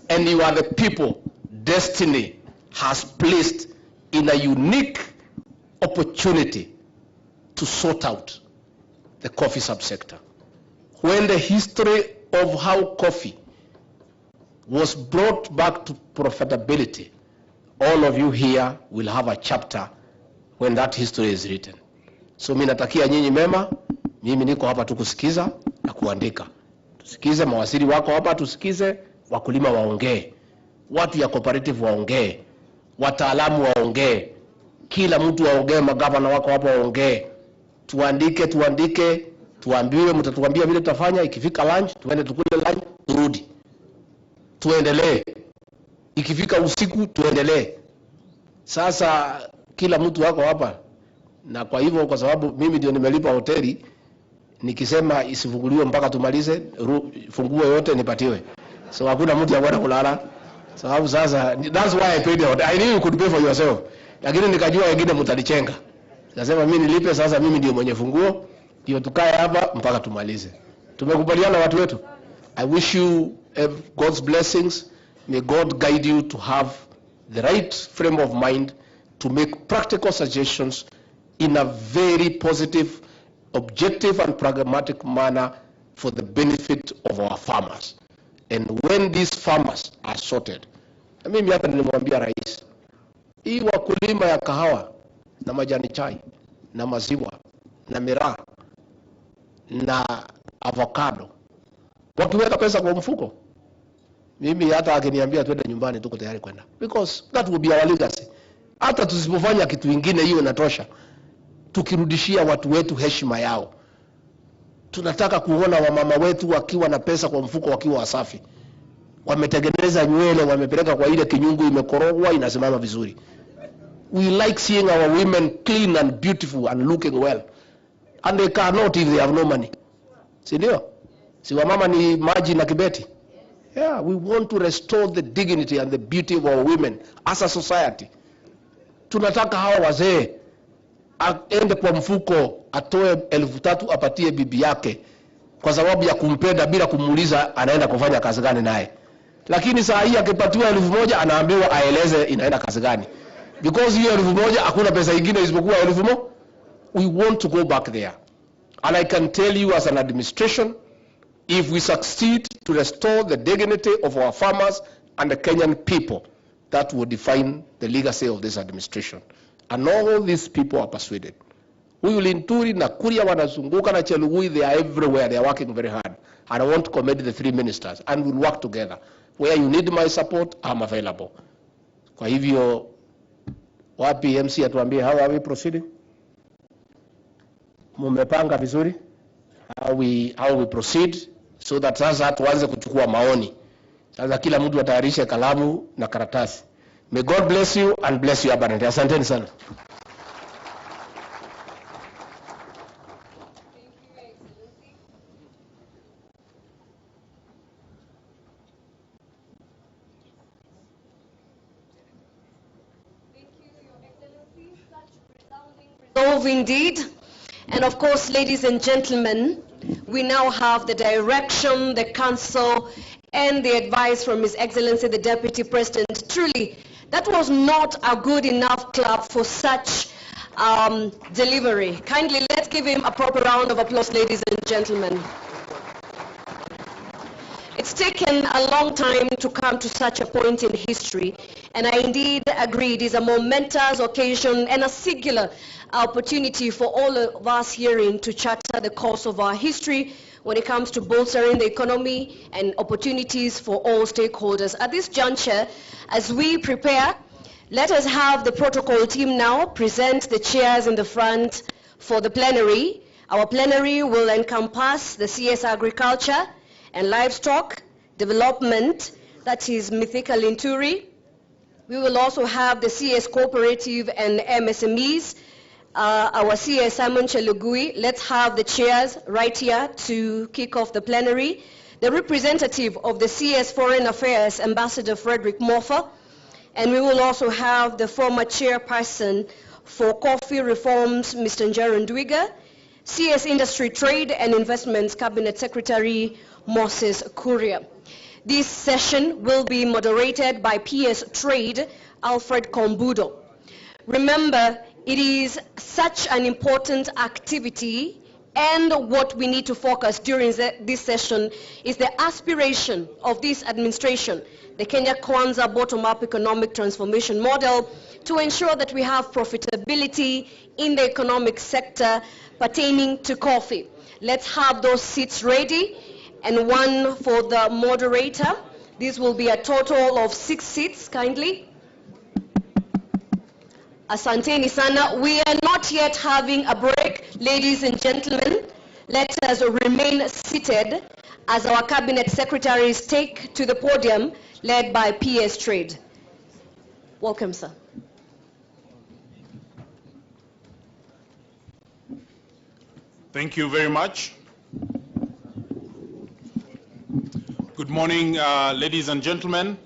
And you are the people destiny has placed in a unique opportunity to sort out the coffee subsector. When the history of how coffee was brought back to profitability, all of you here will have a chapter when that history is written. So mimi natakia nyinyi mema, mimi niko hapa tukusikiza na kuandika. Tusikize mawaziri wako hapa, tusikize wakulima waongee, watu ya cooperative waongee, wataalamu waongee, kila mtu waongee, magavana wako hapa waongee. Tuandike, tuambiwe, mtatuambia vile tutafanya. Ikifika lunch, tuende tukule lunch, turudi. Tuendelee. Ikifika usiku, tuendelee. Sasa kila mtu wako hapa. Na kwa hivyo, kwa sababu mimi ndio nimelipa hoteli, nikisema isifunguliwe mpaka tumalize, funguo yote nipatiwe. So hakuna mtu anakwenda kulala. Sababu sasa, that's why I paid the hotel. I knew you could pay for yourself. Lakini nikajua wengine mtanichenga. Nikasema mimi nilipe, sasa mimi ndio mwenye funguo, ndio tukae hapa mpaka tumalize. Tumekubaliana watu wetu. I wish you God's blessings. May God guide you to have the right frame of mind to make practical suggestions in a very positive, objective and pragmatic manner for the benefit of our farmers. And when these farmers are sorted, mimi hata nilimwambia rais, hii wakulima ya kahawa na majani chai na maziwa na miraa na avocado, wakiweka pesa kwa mfuko, mimi hata akiniambia twende nyumbani tuko tayari kwenda, because that will be our legacy. Hata tusipofanya kitu kingine, hiyo inatosha. Tukirudishia watu wetu heshima yao. Tunataka kuona wamama wetu wakiwa na pesa kwa mfuko, wakiwa wasafi, wametengeneza nywele, wamepeleka kwa ile kinyungu imekorogwa, inasimama vizuri. We like seeing our women clean and beautiful and looking well, and they cannot if they have no money. Si ndio? Si wamama ni maji na kibeti. Yeah, we want to restore the dignity and the beauty of our women as a society. Tunataka hawa wazee aende kwa mfuko atoe 3,000 apatie bibi yake kwa sababu ya kumpenda bila kumuuliza anaenda kufanya kazi gani naye. Lakini saa hii akipatiwa 1,000 anaambiwa aeleze inaenda kazi gani. Because hiyo 1,000 hakuna pesa nyingine isipokuwa 1,000. We want to go back there. And I can tell you as an administration, if we succeed to restore the dignity of our farmers and the Kenyan people, that will define the legacy of this administration. And all these people are persuaded. Huyu Linturi na Kuria wanazunguka na Chelugui, they are everywhere, they are working very hard. And I want to commend the 3 ministers, and we'll work together. Where you need my support, I'm available. Kwa hivyo, wapi MC atuambie, how are we proceeding? mumepanga vizuri how we proceed, so that sasa tuanze kuchukua maoni. Sasa kila mtu atayarishe kalamu na karatasi. May God bless you and bless you abundantly. Asanteni sana. Indeed. And of course, ladies and gentlemen, we now have the direction, the counsel, and the advice from His Excellency the Deputy President. Truly, that was not a good enough clap for such delivery. Kindly, let's give him a proper round of applause, ladies and gentlemen. It's taken a long time to come to such a point in history, and I indeed agree it is a momentous occasion and a singular opportunity for all of us herein to charter the course of our history when it comes to bolstering the economy and opportunities for all stakeholders. At this juncture, as we prepare, let us have the protocol team now present the chairs in the front for the plenary. Our plenary will encompass the CS Agriculture and Livestock Development, that is Mythical Inturi. We will also have the CS Cooperative and MSMEs, our CS Simon Chelugui. Let's have the chairs right here to kick off the plenary. The representative of the CS Foreign Affairs, Ambassador Frederick Moffa. And we will also have the former chairperson for Coffee Reforms, Mr. Njaron Dwiga, CS Industry Trade and Investments Cabinet Secretary Moses Kuria. This session will be moderated by PS Trade Alfred Kombudo. Remember, it is such an important activity, and what we need to focus during this session is the aspiration of this administration, the Kenya Kwanza bottom-up economic transformation model, to ensure that we have profitability in the economic sector pertaining to coffee. Let's have those seats ready, and one for the moderator. This will be a total of 6 seats, kindly. Asanteni sana. We are not yet having a break, ladies and gentlemen. Let us remain seated as our cabinet secretaries take to the podium, led by PS Trade. Welcome, sir. Thank you very much. Good morning, ladies and gentlemen.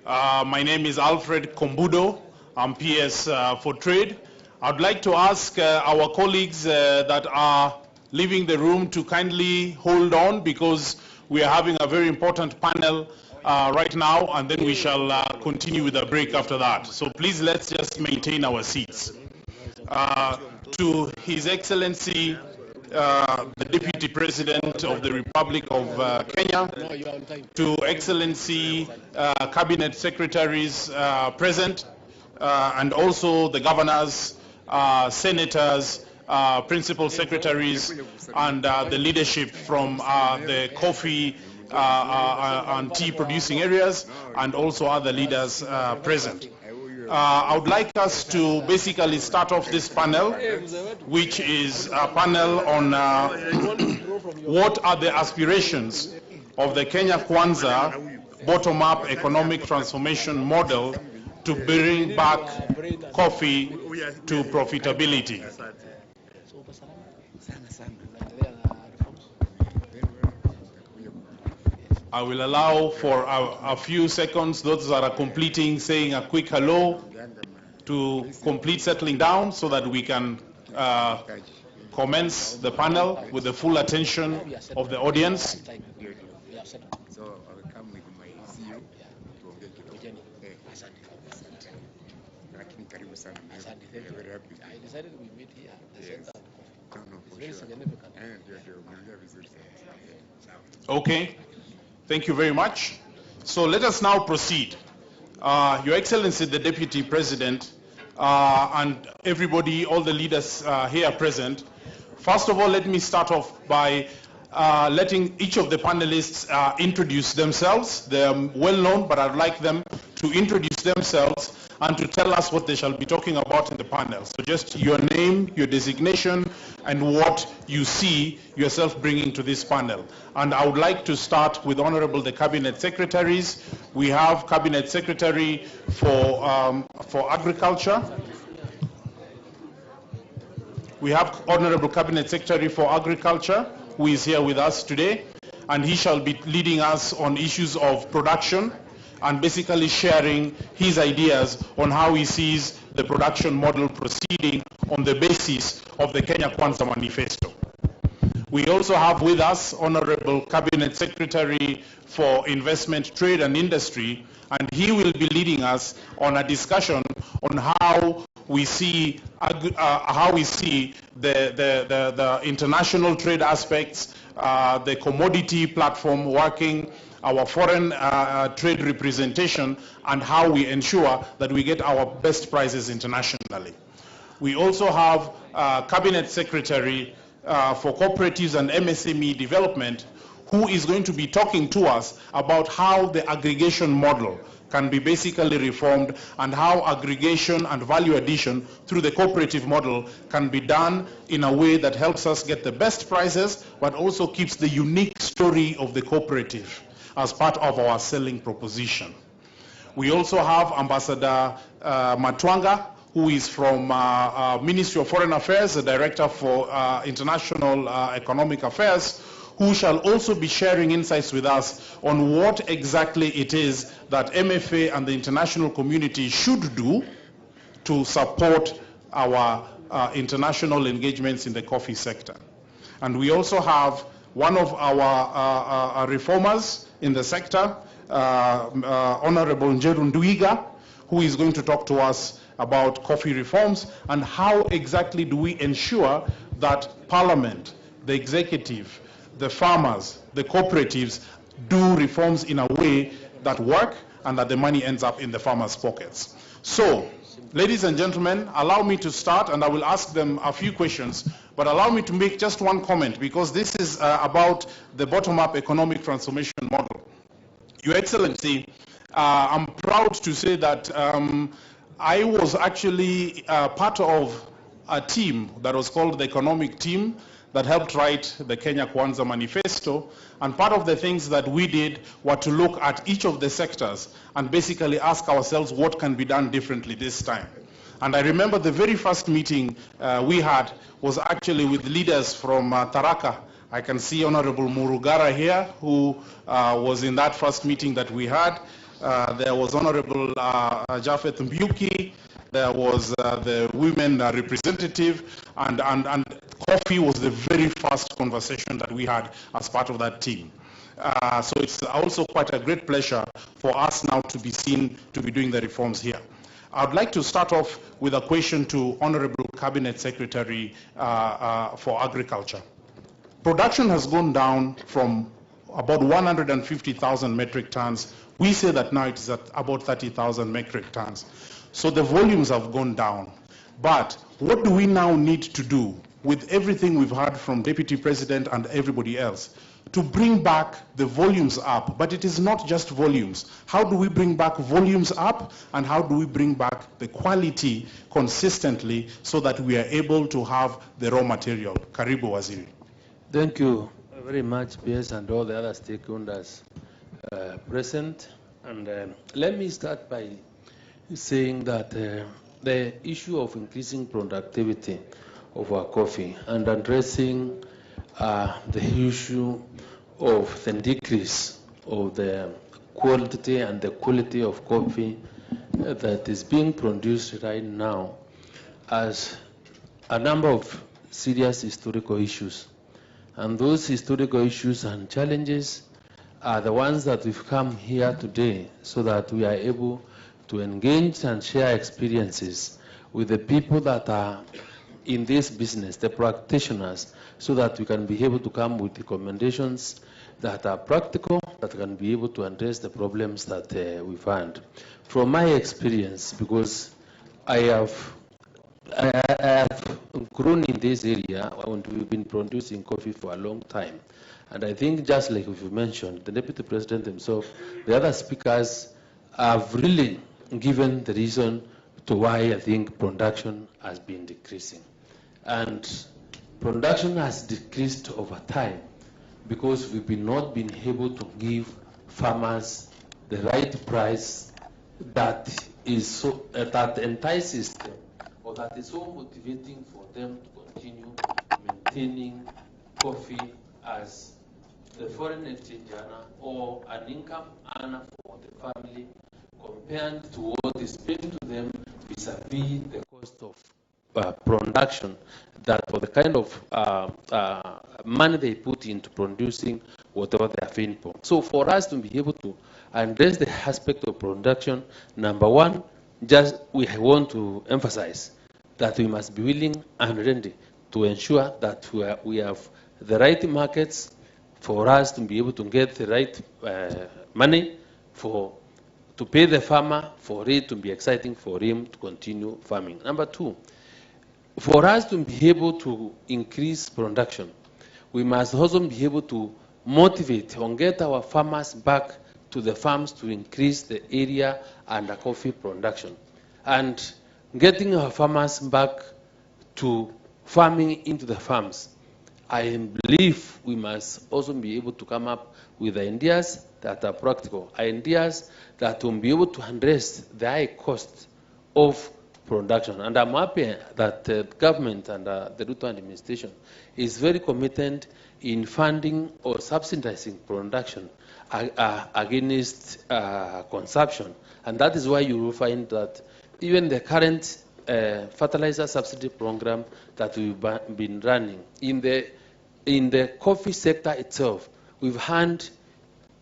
My name is Alfred Kombudo. I'm PS for Trade. I'd like to ask our colleagues that are leaving the room to kindly hold on, because we are having a very important panel right now, and then we shall continue with a break after that. So please, let's just maintain our seats. To His Excellency the Deputy President of the Republic of Kenya, to Excellency Cabinet Secretaries present, and also the governors, senators, principal secretaries, and the leadership from the coffee and tea producing areas, and also other leaders present. I would like us to basically start off this panel, which is a panel on what are the aspirations of the Kenya Kwanza bottom-up economic transformation model to bring back coffee to profitability. I will allow for a few seconds those that are completing, saying a quick hello, to complete settling down, so that we can commence the panel with the full attention of the audience. So I'll come with my CEO to engage. Very happy. I decided we meet here. Yes. It's very significant. Okay. Thank you very much. So let us now proceed. Your Excellency, the Deputy President, and everybody, all the leaders here present. First of all, let me start off by letting each of the panelists introduce themselves. They are well known, but I'd like them to introduce themselves and to tell us what they shall be talking about in the panel. So just your name, your designation, and what you see yourself bringing to this panel. And I would like to start with Honorable the Cabinet Secretaries. We have Cabinet Secretary for Agriculture. We have Honorable Cabinet Secretary for Agriculture, who is here with us today, and he shall be leading us on issues of production and basically sharing his ideas on how he sees the production model proceeding on the basis of the Kenya Kwanza Manifesto. We also have with us Honorable Cabinet Secretary for Investment, Trade and Industry, and he will be leading us on a discussion on how we see the international trade aspects, the commodity platform working, our foreign trade representation, and how we ensure that we get our best prices internationally. We also have Cabinet Secretary for Cooperatives and MSME Development, who is going to be talking to us about how the aggregation model can be basically reformed and how aggregation and value addition through the cooperative model can be done in a way that helps us get the best prices, but also keeps the unique story of the cooperative as part of our selling proposition. We also have Ambassador Matwanga, who is from Ministry of Foreign Affairs, the Director for International Economic Affairs, who shall also be sharing insights with us on what exactly it is that MFA and the international community should do to support our international engagements in the coffee sector. And we also have one of our reformers in the sector, Honorable Njeru Nduiga, who is going to talk to us about coffee reforms and how exactly do we ensure that Parliament, the executive, the farmers, the cooperatives do reforms in a way that work and that the money ends up in the farmers' pockets. So, ladies and gentlemen, allow me to start, and I will ask them a few questions, but allow me to make just one comment, because this is about the bottom-up economic transformation model. Your Excellency, I'm proud to say that I was actually part of a team that was called the Economic Team that helped write the Kenya Kwanza Manifesto, and part of the things that we did were to look at each of the sectors and basically ask ourselves what can be done differently this time. And I remember the very first meeting we had was actually with leaders from Tharaka. I can see Honorable Murugara here, who was in that first meeting that we had. There was Honorable Jafet Mbuki, there was the women representative, and coffee was the very first conversation that we had as part of that team. So it's also quite a great pleasure for us now to be seen to be doing the reforms here. I'd like to start off with a question to Honorable Cabinet Secretary for Agriculture. Production has gone down from about 150,000 metric tons. We say that now it is at about 30,000 metric tons. So the volumes have gone down. But what do we now need to do with everything we've heard from Deputy President and everybody else to bring back the volumes up? But it is not just volumes. How do we bring back volumes up, and how do we bring back the quality consistently so that we are able to have the raw material? Karibu Waziri. Thank you very much, PS, and all the other stakeholders present. And let me start by saying that the issue of increasing productivity of our coffee and addressing the issue of the decrease of the quantity and the quality of coffee that is being produced right now as a number of serious historical issues. And those historical issues and challenges are the ones that we've come here today so that we are able to engage and share experiences with the people that are in this business, the practitioners, so that we can be able to come with recommendations that are practical, that can be able to address the problems that we've had. From my experience, because I have grown in this area and we've been producing coffee for a long time. And I think just like you mentioned, the Deputy President himself, the other speakers have really given the reason to why I think production has been decreasing. And production has decreased over time because we've not been able to give farmers the right price that is so that entices them, or that is so motivating for them to continue maintaining coffee as the foreign exchange earner or an income earner for the family, compared to what is paid to them vis-a-vis the cost of production, that for the kind of money they put into producing whatever they are paying for. So for us to be able to address the aspect of production, number one, just we want to emphasize that we must be willing and ready to ensure that we have the right markets for us to be able to get the right money to pay the farmer for it to be exciting for him to continue farming. Number two, for us to be able to increase production, we must also be able to motivate and get our farmers back to the farms to increase the area and the coffee production. And getting our farmers back to farming into the farms, I believe we must also be able to come up with ideas that are practical, ideas that will be able to address the high cost of production. And I'm happy that the government and the Ruto administration is very committed in funding or subsidizing production against consumption. And that is why you will find that even the current fertilizer subsidy program that we've been running, in the coffee sector itself, we've had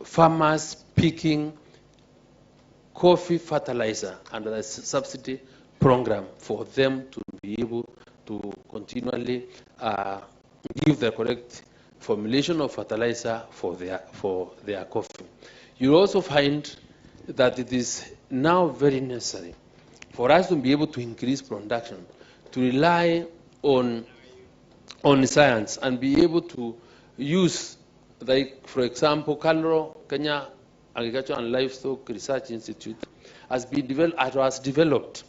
farmers picking coffee fertilizer under the subsidy program for them to be able to continually give the correct formulation of fertilizer for their coffee. You also find that it is now very necessary for us to be able to increase production, to rely on science and be able to use, like, for example, Kenya Agriculture and Livestock Research Institute has developed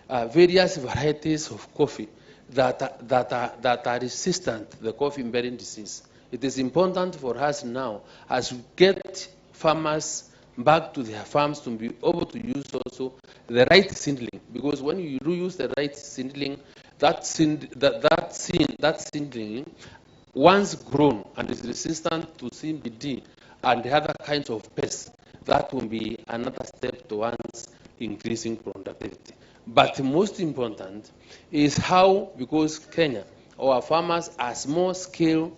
various varieties of coffee that are resistant to the coffee-bearing disease. It is important for us now, as we get farmers back to their farms, to be able to use also the right seedling, because when you do use the right seedling, that seedling, once grown and is resistant to CBD and the other kinds of pests, that will be another step towards increasing productivity. But most important is how, because Kenya, our farmers are small scale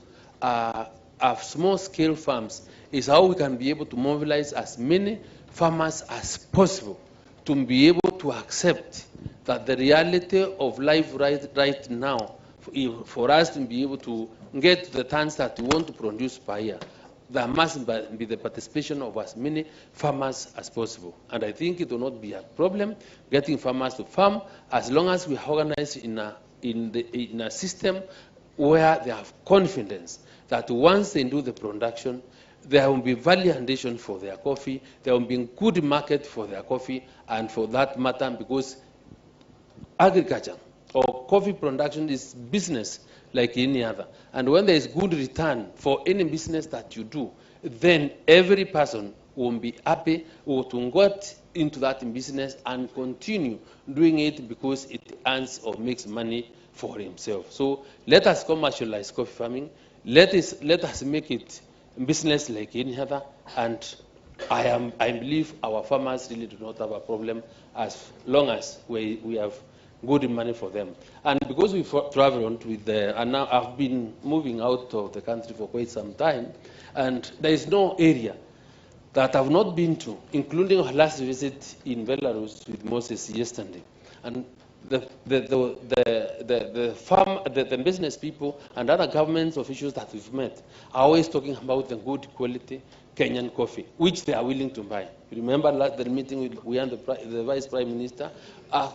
farms, is how we can be able to mobilize as many farmers as possible to be able to accept that the reality of life right now, for us to be able to get to the tons that we want to produce per year, there must be the participation of as many farmers as possible. And I think it will not be a problem getting farmers to farm, as long as we organize in a system where they have confidence that once they do the production, there will be value addition for their coffee, there will be good market for their coffee, and for that matter, because agriculture or coffee production is business like any other. And when there is good return for any business that you do, then every person will be happy to get into that business and continue doing it because it earns or makes money for himself. So let us commercialize coffee farming. Let us make it business like any other. And I believe our farmers really do not have a problem as long as we have good money for them. And because we travel on with and now I've been moving out of the country for quite some time, and there is no area that I've not been to, including our last visit in Belarus with Moses yesterday. And the business people and other government officials that we've met are always talking about the good quality Kenyan coffee, which they are willing to buy. Remember the meeting we had the Vice Prime Minister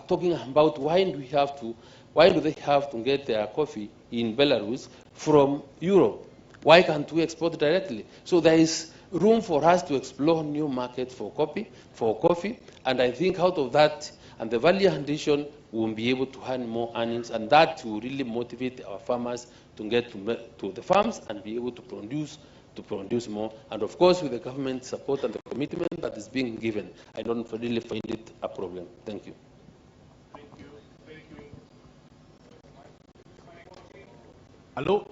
talking about why do they have to get their coffee in Belarus from Europe? Why can't we export directly? So there is room for us to explore new markets for coffee, and I think out of that and the value addition, we will be able to earn more earnings, and that will really motivate our farmers to get to the farms and be able to produce more. And of course, with the government support and the commitment that is being given, I don't really find it a problem. Thank you. Thank you. Thank you. Hello.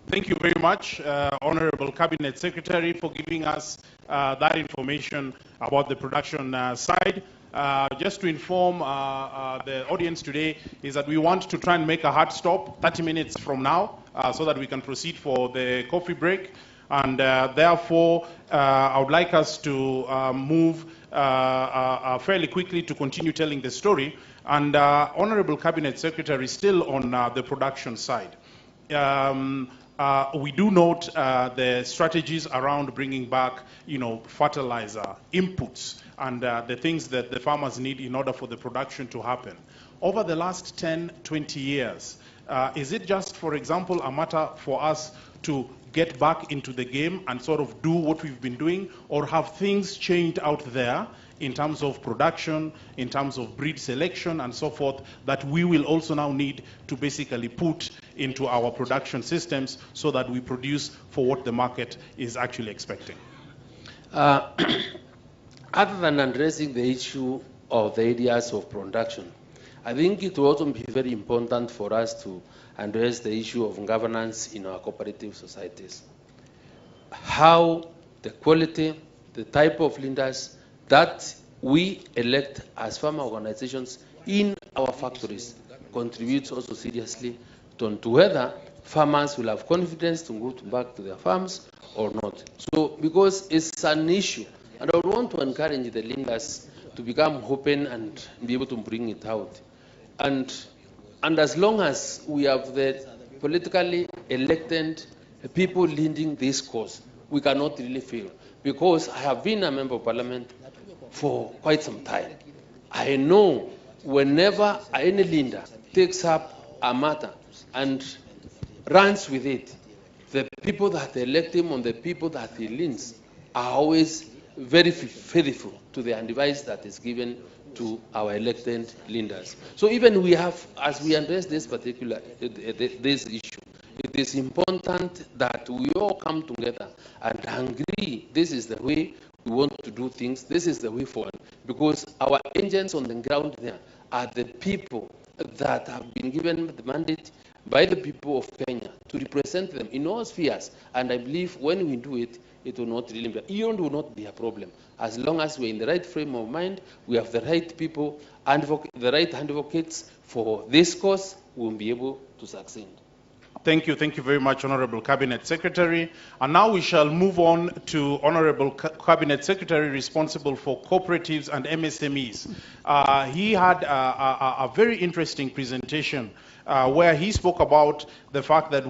Thank you very much, Honorable Cabinet Secretary, for giving us that information about the production side. Just to inform the audience today is that we want to try and make a hard stop 30 minutes from now so that we can proceed for the coffee break. And therefore, I would like us to move fairly quickly to continue telling the story. And Honorable Cabinet Secretary, still on the production side. We do note the strategies around bringing back, fertilizer, inputs, and the things that the farmers need in order for the production to happen. Over the last 10, 20 years, is it just, for example, a matter for us to get back into the game and sort of do what we've been doing, or have things changed out there in terms of production, in terms of breed selection and so forth, that we will also now need to basically put into our production systems so that we produce for what the market is actually expecting? Other than addressing the issue of the areas of production, I think it will also be very important for us to address the issue of governance in our cooperative societies. How the quality, the type of leaders that we elect as farmer organizations in our factories contributes also seriously to whether farmers will have confidence to go back to their farms or not. So, because it's an issue, and I would want to encourage the leaders to become open and be able to bring it out. And as long as we have the politically elected people leading this cause, we cannot really fail. Because I have been a member of parliament for quite some time. I know whenever any leader takes up a matter and runs with it, the people that elect him and the people that he leads are always very faithful to the advice that is given to our elected leaders. So even we have, as we address this particular this issue, it is important that we all come together and agree this is the way we want to do things, this is the way forward, because our agents on the ground there are the people that have been given the mandate by the people of Kenya to represent them in all spheres. And I believe when we do it, it will not really be, it will not be a problem. As long as we're in the right frame of mind, we have the right people, the right advocates for this cause, we'll be able to succeed. Thank you very much, Honorable Cabinet Secretary. And now we shall move on to Honorable Cabinet Secretary responsible for cooperatives and MSMEs. He had a very interesting presentation where he spoke about the fact that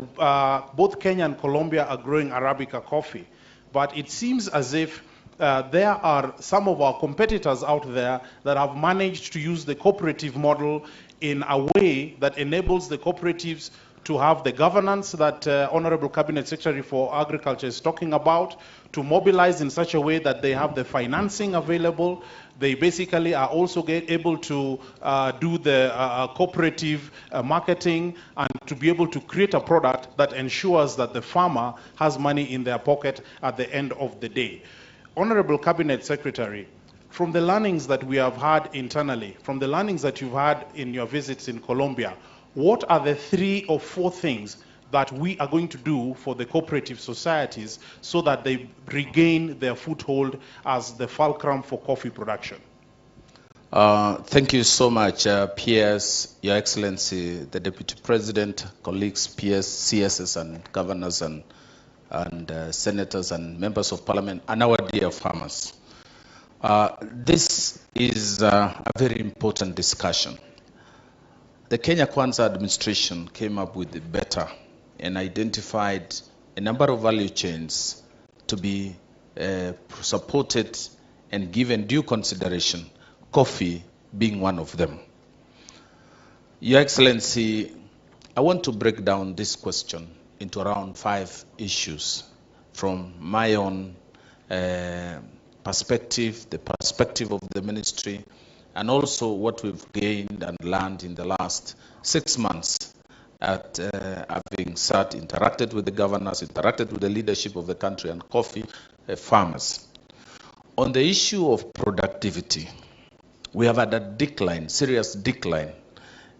both Kenya and Colombia are growing Arabica coffee. But it seems as if there are some of our competitors out there that have managed to use the cooperative model in a way that enables the cooperatives to have the governance that Honorable Cabinet Secretary for Agriculture is talking about, to mobilize in such a way that they have the financing available. They basically are also able to do the cooperative marketing and to be able to create a product that ensures that the farmer has money in their pocket at the end of the day. Honorable Cabinet Secretary, from the learnings that we have had internally, from the learnings that you've had in your visits in Colombia, what are the 3 or 4 things that we are going to do for the cooperative societies so that they regain their foothold as the fulcrum for coffee production? Thank you so much, PS, Your Excellency, the Deputy President, colleagues, PS, CSs, and governors, and senators, and members of parliament, and our dear farmers. This is a very important discussion. The Kenya Kwanza administration came up with the better and identified a number of value chains to be supported and given due consideration, coffee being one of them. Your Excellency, I want to break down this question into around 5 issues from my own perspective, the perspective of the ministry, and also what we've gained and learned in the last 6 months at having interacted with the governors, interacted with the leadership of the country and coffee farmers. On the issue of productivity, we have had a decline, serious decline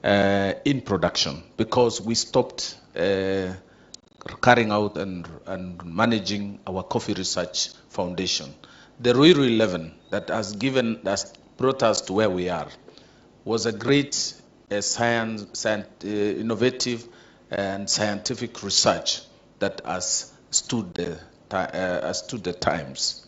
in production because we stopped carrying out and managing our coffee research foundation. The Ruiru 11 that has brought us to where we are was a great innovative and scientific research that has stood the times.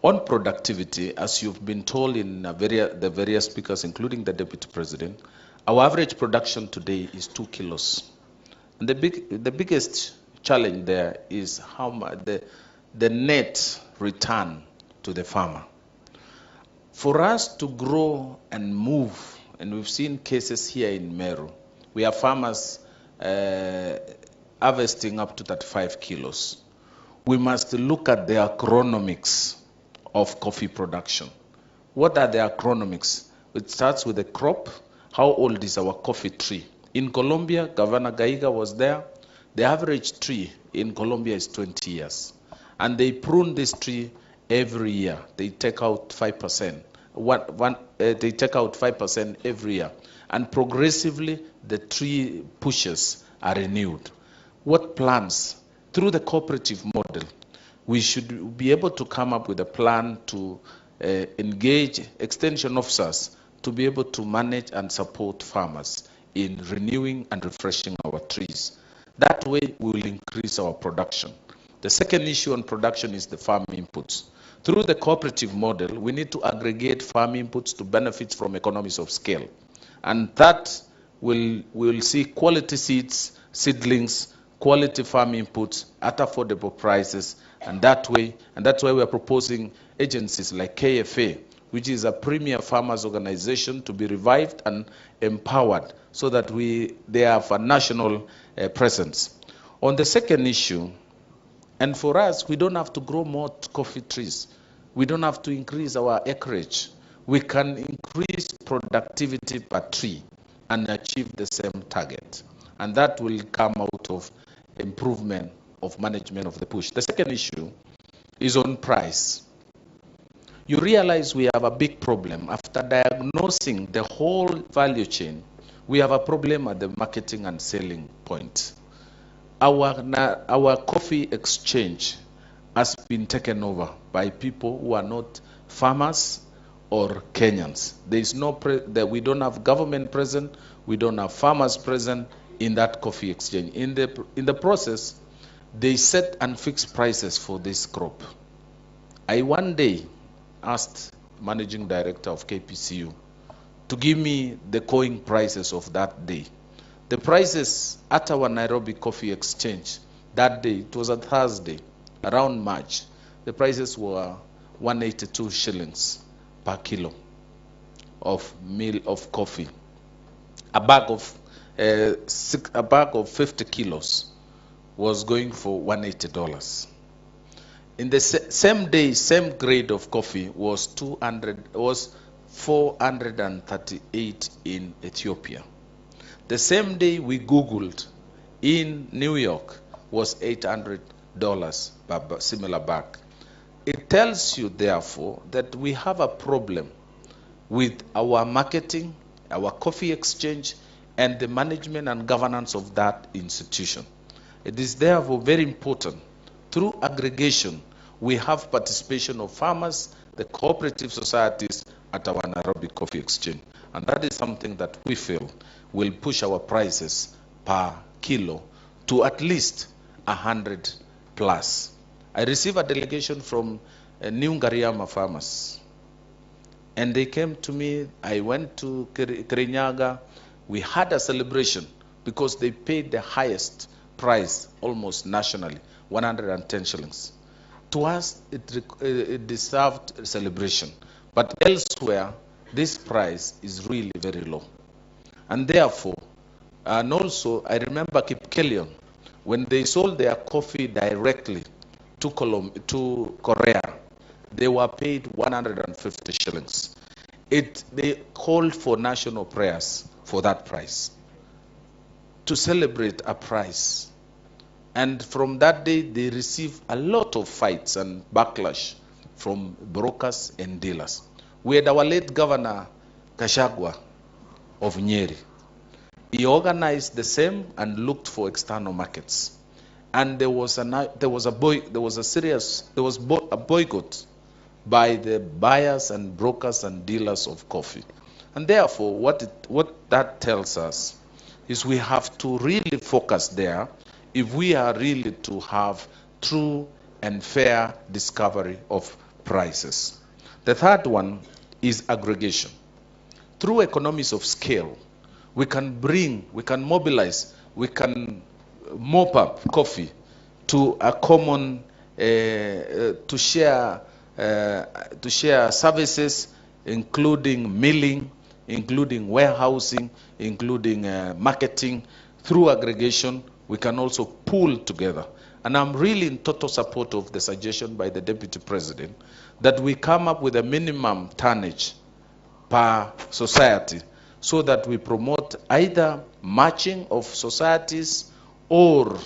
On productivity, as you've been told in the various speakers, including the Deputy President, our average production today is 2 kilos. And the biggest challenge there is how much the net return to the farmer. For us to grow and move, and we've seen cases here in Meru, we have farmers harvesting up to 35 kilos. We must look at the agronomics of coffee production. What are the agronomics? It starts with the crop. How old is our coffee tree? In Colombia, Governor Gachagua was there. The average tree in Colombia is 20 years. And they prune this tree every year. They take out 5%. They take out 5% every year. And progressively, the tree pushes are renewed. What plans? Through the cooperative model, we should be able to come up with a plan to engage extension officers to be able to manage and support farmers in renewing and refreshing our trees. That way, we will increase our production. The second issue on production is the farm inputs. Through the cooperative model, we need to aggregate farm inputs to benefit from economies of scale. And that will see quality seeds, seedlings, quality farm inputs at affordable prices. And that's why we are proposing agencies like KFA, which is a premier farmers organization, to be revived and empowered so that they have a national presence. On the second issue, and for us, we don't have to grow more coffee trees. We don't have to increase our acreage. We can increase productivity per tree and achieve the same target. And that will come out of improvement of management of the bush. The second issue is on price. You realize we have a big problem. After diagnosing the whole value chain, we have a problem at the marketing and selling point. Our coffee exchange has been taken over by people who are not farmers or Kenyans. There is we don't have government present, we don't have farmers present in that coffee exchange. In the process, they set and fix prices for this crop. I one day asked managing director of KPCU to give me the coin prices of that day. The prices at our Nairobi Coffee Exchange that day, it was a Thursday, around March, the prices were 182 shillings per kilo of meal of coffee. A bag of 50 kilos was going for $180. In the same day, same grade of coffee was 438 in Ethiopia. The same day we Googled in New York was $800 per similar bag. It tells you, therefore, that we have a problem with our marketing, our coffee exchange, and the management and governance of that institution. It is therefore very important. Through aggregation, we have participation of farmers, the cooperative societies at our Nairobi Coffee Exchange. And that is something that we feel will push our prices per kilo to at least 100 plus. I received a delegation from New Ngariama farmers. And they came to me. I went to Kirinyaga. We had a celebration because they paid the highest price almost nationally, 110 shillings. To us, it deserved a celebration. But elsewhere, this price is really very low. And therefore, and also I remember Kipkelion, when they sold their coffee directly to Korea, they were paid 150 shillings. They called for national prayers for that price, to celebrate a price. And from that day, they received a lot of fights and backlash from brokers and dealers. We had our late governor, Gachagua of Nyeri. He organized the same and looked for external markets. And there was a boycott by the buyers and brokers and dealers of coffee. And therefore, what that tells us is we have to really focus there if we are really to have true and fair discovery of prices. The third one is aggregation. Through economies of scale, we can mobilize, we can mop up coffee to a common, to share services, including milling, including warehousing, including marketing. Through aggregation, we can also pool together. And I'm really in total support of the suggestion by the Deputy President that we come up with a minimum tonnage per society, so that we promote either matching of societies or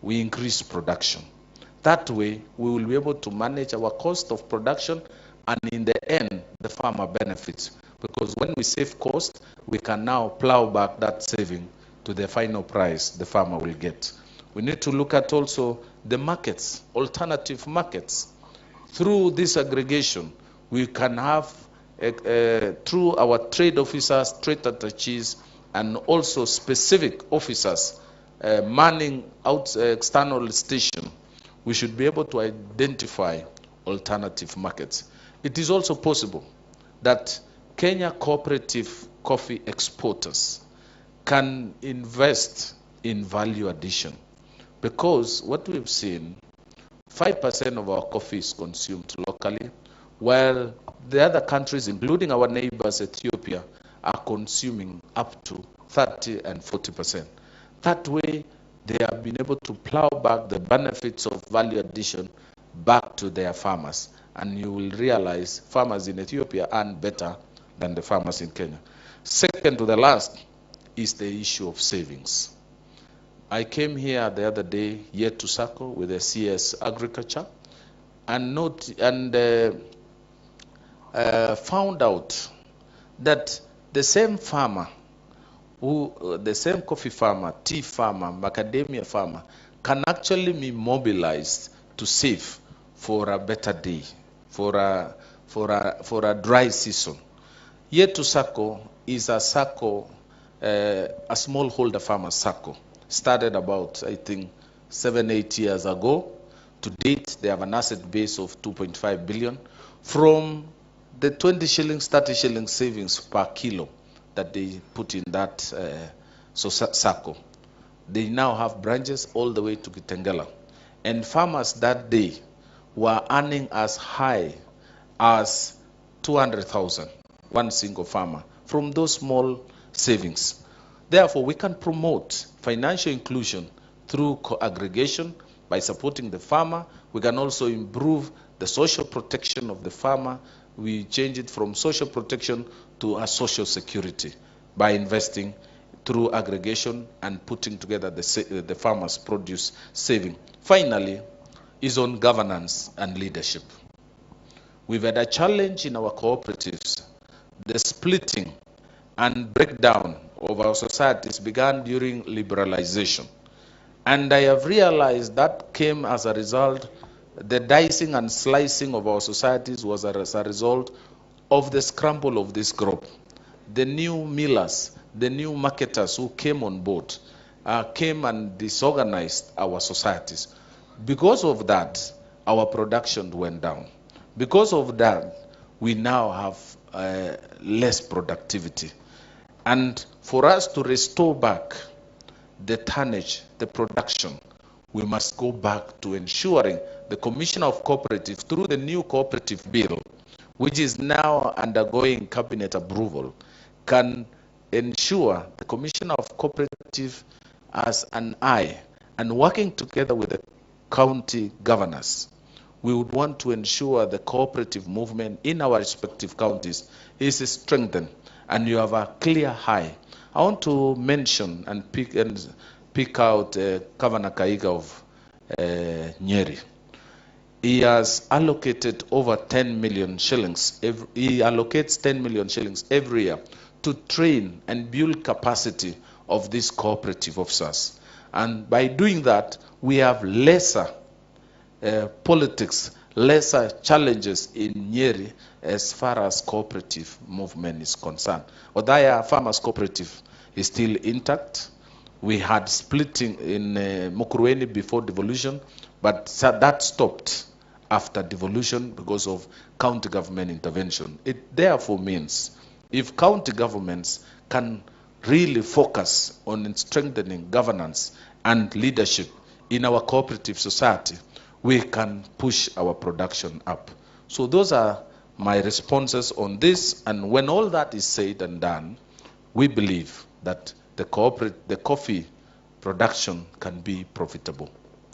we increase production. That way, we will be able to manage our cost of production, and in the end, the farmer benefits. Because when we save cost, we can now plow back that saving to the final price the farmer will get. We need to look at also the markets, alternative markets. Through this aggregation, we can have, through our trade officers, trade attaches, and also specific officers manning out external station, we should be able to identify alternative markets. It is also possible that Kenya cooperative coffee exporters can invest in value addition, because what we've seen, 5% of our coffee is consumed locally, while the other countries, including our neighbors, Ethiopia, are consuming up to 30 and 40%. That way, they have been able to plow back the benefits of value addition back to their farmers. And you will realize farmers in Ethiopia earn better than the farmers in Kenya. Second to the last is the issue of savings. I came here the other day, yet to SACCO, with the CS Agriculture, and found out that the same farmer, the same coffee farmer, tea farmer, macadamia farmer, can actually be mobilized to save for a better day, for a dry season. Yet to SACCO is a SACCO, a smallholder farmer SACCO. Started about, I think, 7-8 years ago. To date, they have an asset base of 2.5 billion. From the 20 shillings, 30 shillings savings per kilo that they put in that SACCO, they now have branches all the way to Kitengela. And farmers that day were earning as high as 200,000, one single farmer, from those small savings. Therefore, we can promote financial inclusion through co-aggregation by supporting the farmer. We can also improve the social protection of the farmer. We change it from social protection to a social security by investing through aggregation and putting together the farmers' produce saving. Finally, is on governance and leadership. We've had a challenge in our cooperatives. The splitting and breakdown of our societies began during liberalization. And I have realized that came as a result, the dicing and slicing of our societies was as a result of the scramble of this group. The new millers, the new marketers who came on board, came and disorganized our societies. Because of that, our production went down. Because of that, we now have less productivity. And for us to restore back the tonnage, the production, we must go back to ensuring the Commissioner of Cooperative, through the new cooperative bill, which is now undergoing cabinet approval, can ensure the Commissioner of Cooperative as an eye, and working together with the county governors, we would want to ensure the cooperative movement in our respective counties is strengthened, and you have a clear eye. I want to mention and pick out Governor Kaiga of Nyeri. He has allocated over 10 million shillings. He allocates 10 million shillings every year to train and build capacity of these cooperative officers. And by doing that, we have lesser politics, lesser challenges in Nyeri as far as cooperative movement is concerned. Odaya Farmers Cooperative is still intact. We had splitting in Mukurweni before devolution, but that stopped after devolution because of county government intervention. It therefore means if county governments can really focus on strengthening governance and leadership in our cooperative society, we can push our production up. So those are my responses on this, and when all that is said and done, we believe that the coffee production can be profitable.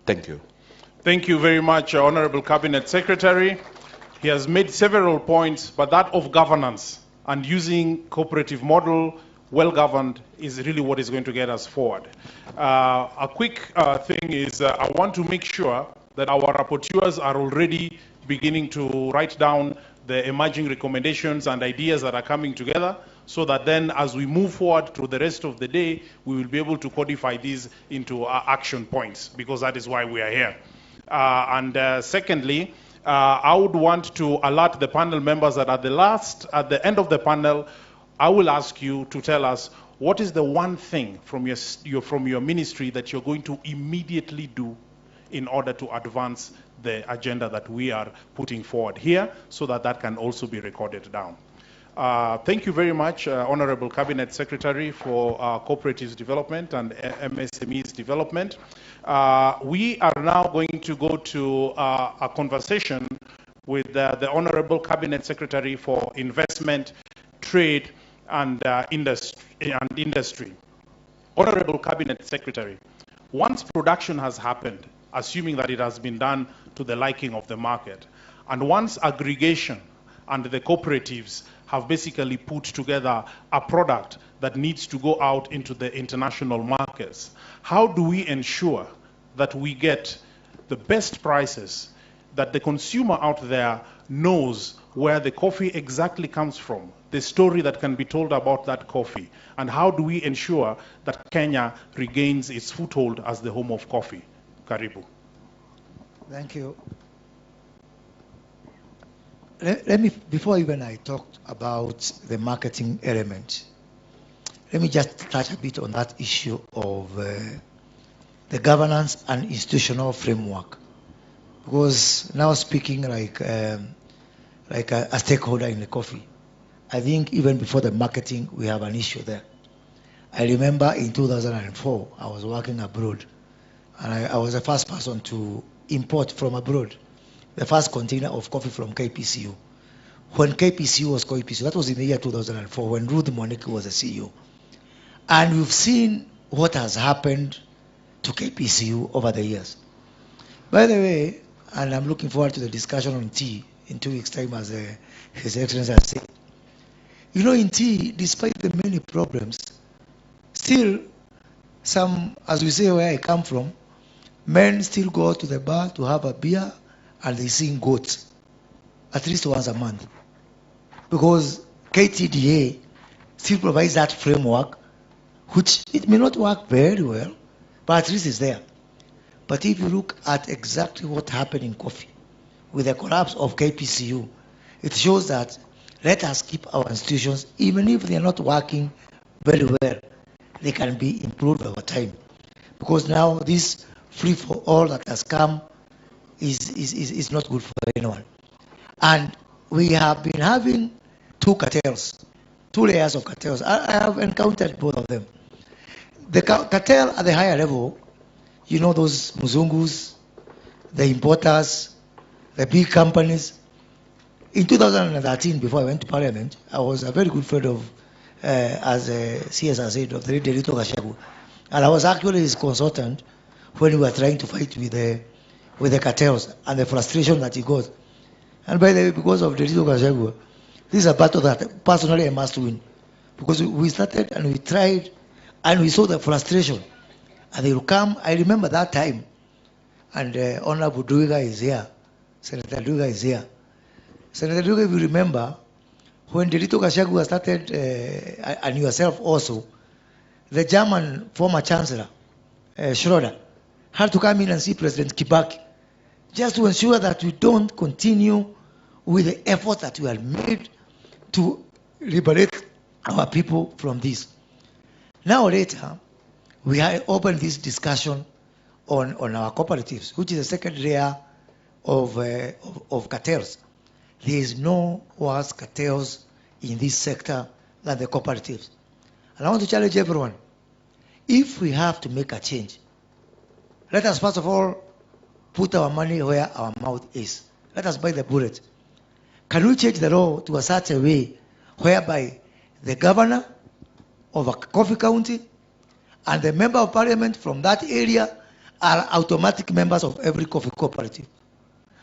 Thank you. Thank you very much, Honorable Cabinet Secretary. He has made several points, but that of governance and using cooperative model, well-governed, is really what is going to get us forward. A quick thing is I want to make sure that our rapporteurs are already beginning to write down the emerging recommendations and ideas that are coming together, so that then as we move forward through the rest of the day, we will be able to codify these into action points, because that is why we are here. Secondly, I would want to alert the panel members that at the end of the panel, I will ask you to tell us what is the one thing from your ministry that you're going to immediately do in order to advance the agenda that we are putting forward here, so that that can also be recorded down. Thank you very much, Honorable Cabinet Secretary, for Cooperatives Development and MSMEs Development. We are now going to go to a conversation with the Honorable Cabinet Secretary for Investment, Trade, and Industry. Honorable Cabinet Secretary, once production has happened, assuming that it has been done to the liking of the market, and once aggregation and the cooperatives have basically put together a product that needs to go out into the international markets, how do we ensure that we get the best prices, that the consumer out there knows where the coffee exactly comes from, the story that can be told about that coffee, and how do we ensure that Kenya regains its foothold as the home of coffee? Karibu. Thank you. Let me, before even I talked about the marketing element, let me just touch a bit on that issue of the governance and institutional framework. Because now speaking like a stakeholder in the coffee, I think even before the marketing, we have an issue there. I remember in 2004, I was working abroad, and I was the first person to import from abroad the first container of coffee from KPCU. When KPCU was KPCU, that was in the year 2004, when Ruth Moniki was the CEO. And we've seen what has happened to KPCU over the years. By the way, and I'm looking forward to the discussion on tea in 2 weeks' time, as His Excellency has said. You know, in tea, despite the many problems, still some, as we say where I come from, men still go to the bar to have a beer and they sing goats at least once a month. Because KTDA still provides that framework, which it may not work very well, but at least it's there. But if you look at exactly what happened in coffee with the collapse of KPCU, it shows that let us keep our institutions, even if they are not working very well, they can be improved over time. Because now this free for all that has come is not good for anyone. And we have been having two layers of cartels. I have encountered both of them. The cartel at the higher level, you know, those Muzungus, the importers, the big companies. In 2013, before I went to Parliament, I was a very good friend of, as CSR said, of the late Gachagua. And I was actually his consultant when we were trying to fight with with the cartels and the frustration that he got. And by the way, because of Derito Gachagua, this is a battle that personally I must win. Because we started and we tried and we saw the frustration. And they will come. I remember that time. And Honorable Duiga is here. Senator Duiga is here. Senator Duiga, if you remember, when Derito Gachagua started, and yourself also, the German former Chancellor, Schroeder, had to come in and see President Kibaki, just to ensure that we don't continue with the effort that we have made to liberate our people from this. Now later, we have opened this discussion on our cooperatives, which is the second layer of cartels. There is no worse cartels in this sector than the cooperatives. And I want to challenge everyone, if we have to make a change, let us first of all put our money where our mouth is. Let us buy the bullet. Can we change the law to a such a way whereby the governor of a coffee county and the member of parliament from that area are automatic members of every coffee cooperative?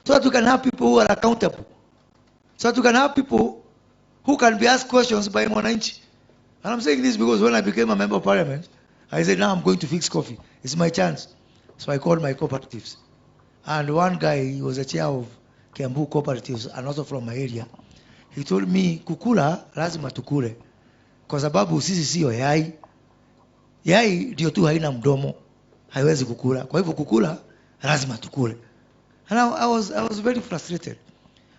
So that we can have people who are accountable. So that we can have people who can be asked questions by Mwananchi. And I'm saying this because when I became a member of parliament, I said, now I'm going to fix coffee. It's my chance. So I called my cooperatives. And one guy, he was a chair of Kiambu cooperatives and also from my area. He told me, kukula lazima tukule. Kwa sababu sisi sio yai. Yai ndio tu haina mdomo. Haiwezi kukula. Kwa hivyo kukula lazima tukule. And I was very frustrated.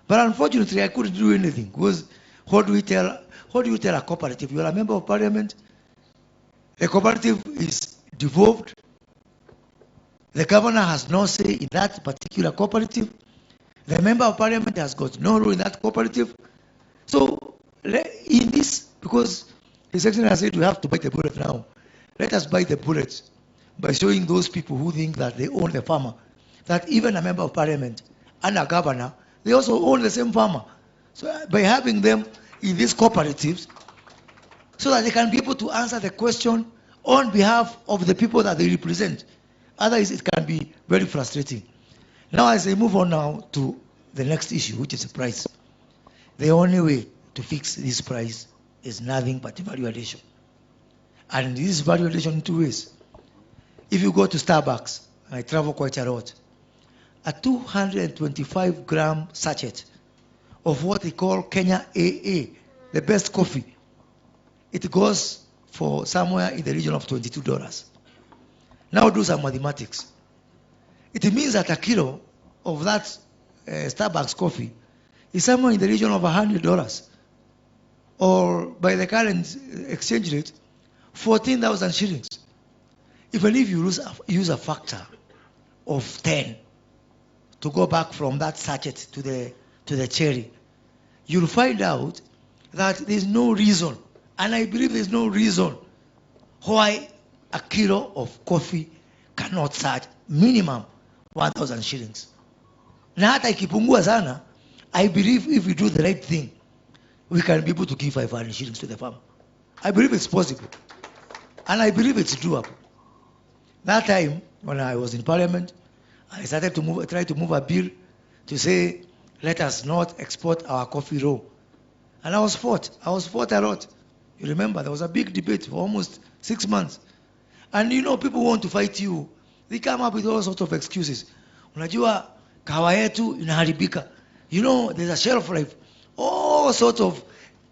But unfortunately, I couldn't do anything. Because what do you tell a cooperative? You are a member of parliament. The cooperative is devolved. The governor has no say in that particular cooperative. The member of parliament has got no role in that cooperative. So, in this, because His Excellency has said we have to bite the bullet now, let us bite the bullet by showing those people who think that they own the farmer, that even a member of parliament and a governor, they also own the same farmer. So, by having them in these cooperatives, so that they can be able to answer the question on behalf of the people that they represent. Otherwise, it can be very frustrating. Now, as I move on now to the next issue, which is the price. The only way to fix this price is nothing but value addition. And this is value addition in two ways. If you go to Starbucks, and I travel quite a lot, a 225-gram sachet of what they call Kenya AA, the best coffee, it goes for somewhere in the region of $22. Now do some mathematics. It means that a kilo of that Starbucks coffee is somewhere in the region of $100, or by the current exchange rate, 14,000 shillings. Even if you use a factor of 10 to go back from that sachet to the cherry, you'll find out that there's no reason, and I believe there's no reason why a kilo of coffee cannot charge minimum 1,000 shillings. Na hata ikipungua sana, I believe if we do the right thing, we can be able to give 500 shillings to the farmer. I believe it's possible. And I believe it's doable. That time, when I was in parliament, I started to try to move a bill to say, let us not export our coffee raw. And I was fought a lot. You remember, there was a big debate for almost 6 months. And you know, people want to fight you. They come up with all sorts of excuses. Unajua, kahawa yetu inaharibika. You know, there's a shelf life. All sorts of,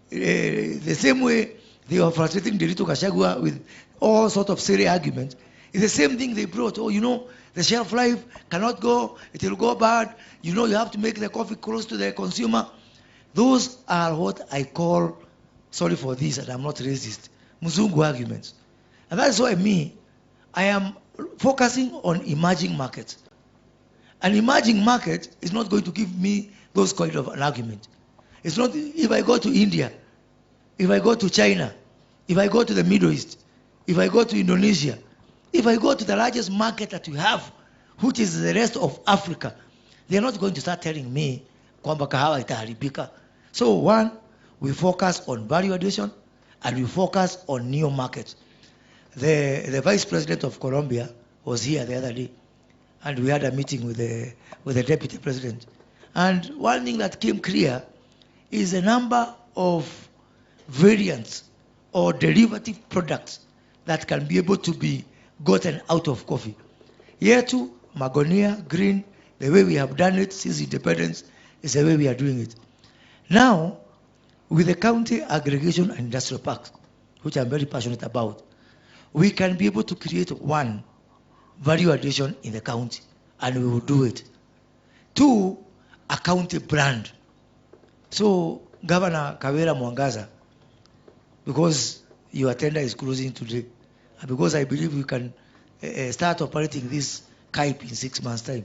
the same way they were frustrating Derito Gachagua with all sorts of silly arguments. It's the same thing they brought. Oh, you know, the shelf life cannot go, it will go bad. You know, you have to make the coffee close to the consumer. Those are what I call, sorry for this, and I'm not racist, Muzungu arguments. And that's why I am focusing on emerging markets. An emerging market is not going to give me those kind of an argument. It's not, if I go to India, if I go to China, if I go to the Middle East, if I go to Indonesia, if I go to the largest market that we have, which is the rest of Africa, they're not going to start telling me kwamba kahawa itaharibika. So one, we focus on value addition and we focus on new markets. The Vice President of Colombia was here the other day, and we had a meeting with the deputy president. And one thing that came clear is the number of variants or derivative products that can be able to be gotten out of coffee. Here too, Magonia, green, the way we have done it since independence is the way we are doing it. Now, with the county aggregation and industrial parks, which I'm very passionate about, we can be able to create one, value addition in the county, and we will do it. Two, a county brand. So, Governor Kawira Mwangaza, because your tender is closing today, and because I believe we can start operating this KIPE in 6 months' time,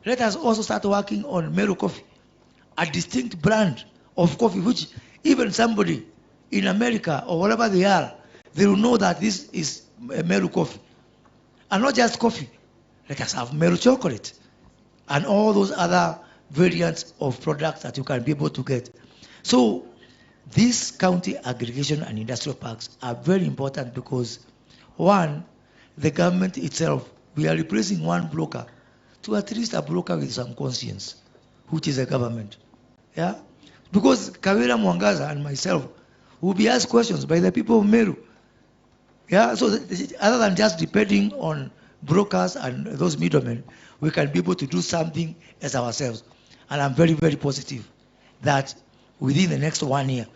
let us also start working on Meru coffee, a distinct brand of coffee, which even somebody in America or wherever they are, they will know that this is Meru coffee. And not just coffee. Let us have Meru chocolate and all those other variants of products that you can be able to get. So these county aggregation and industrial parks are very important because, one, the government itself, we are replacing one broker to at least a broker with some conscience, which is the government. Yeah? Because Kawira Mwangaza and myself will be asked questions by the people of Meru. Yeah? So other than just depending on brokers and those middlemen, we can be able to do something as ourselves. And I'm very, very positive that within the next 1 year,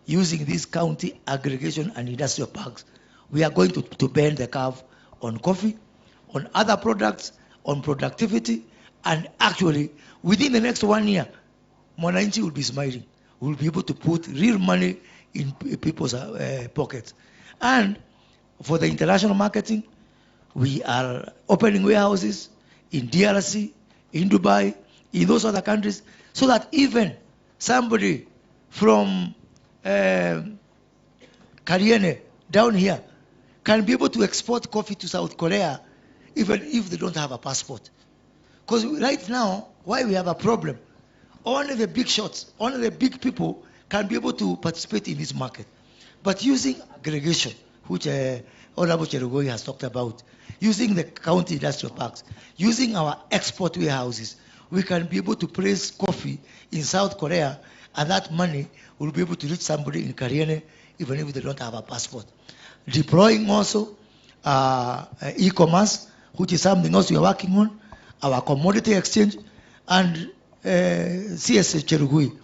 using these county aggregation and industrial parks, we are going to bend the curve on coffee, on other products, on productivity, and actually, within the next 1 year, Mwananchi will be smiling. We'll be able to put real money in people's pockets. And for the international marketing, we are opening warehouses in DRC, in Dubai, in those other countries, so that even somebody from Kariene down here can be able to export coffee to South Korea, even if they don't have a passport. Because right now, why we have a problem, only the big shots, only the big people can be able to participate in this market. But using aggregation, which Honorable Cherugoi has talked about, using the county industrial parks, using our export warehouses, we can be able to place coffee in South Korea, and that money will be able to reach somebody in Kariene, even if they don't have a passport. Deploying also e-commerce, which is something else we are working on, our commodity exchange, and CS Cherugui,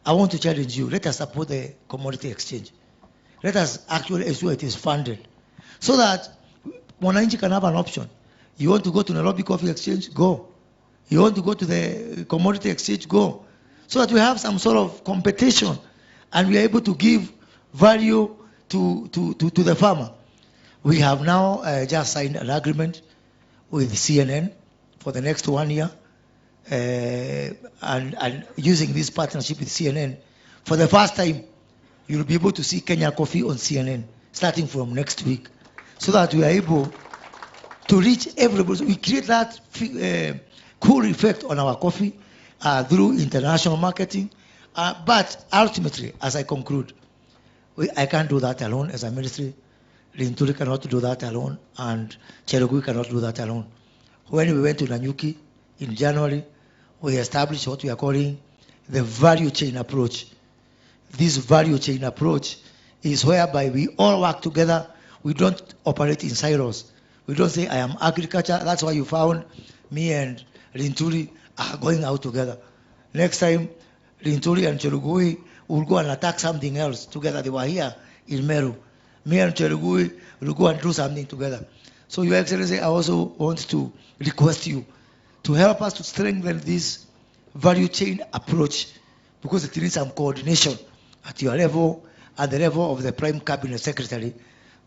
I want to challenge you, let us support the commodity exchange. Let us actually ensure it is funded, so that Mwananchi can have an option. You want to go to Nairobi Coffee Exchange? Go. You want to go to the commodity exchange? Go. So that we have some sort of competition and we are able to give value to the farmer. We have now just signed an agreement with CNN for the next 1 year, and using this partnership with CNN, for the first time, you'll be able to see Kenya coffee on CNN starting from next week, so that we are able to reach everybody. We create that cool effect on our coffee through international marketing. But ultimately, as I conclude, I can't do that alone as a ministry. Linturi cannot do that alone, and Cherugui cannot do that alone. When we went to Nanyuki in January, we established what we are calling the value chain approach. This value chain approach is whereby we all work together. We don't operate in silos. We don't say, I am agriculture. That's why you found me and Linturi are going out together. Next time, Linturi and Cherugui will go and attack something else together. They were here in Meru. Me and Cherugui will go and do something together. So, Your Excellency, I also want to request you to help us to strengthen this value chain approach, because it needs some coordination at your level, at the level of the Prime Cabinet Secretary,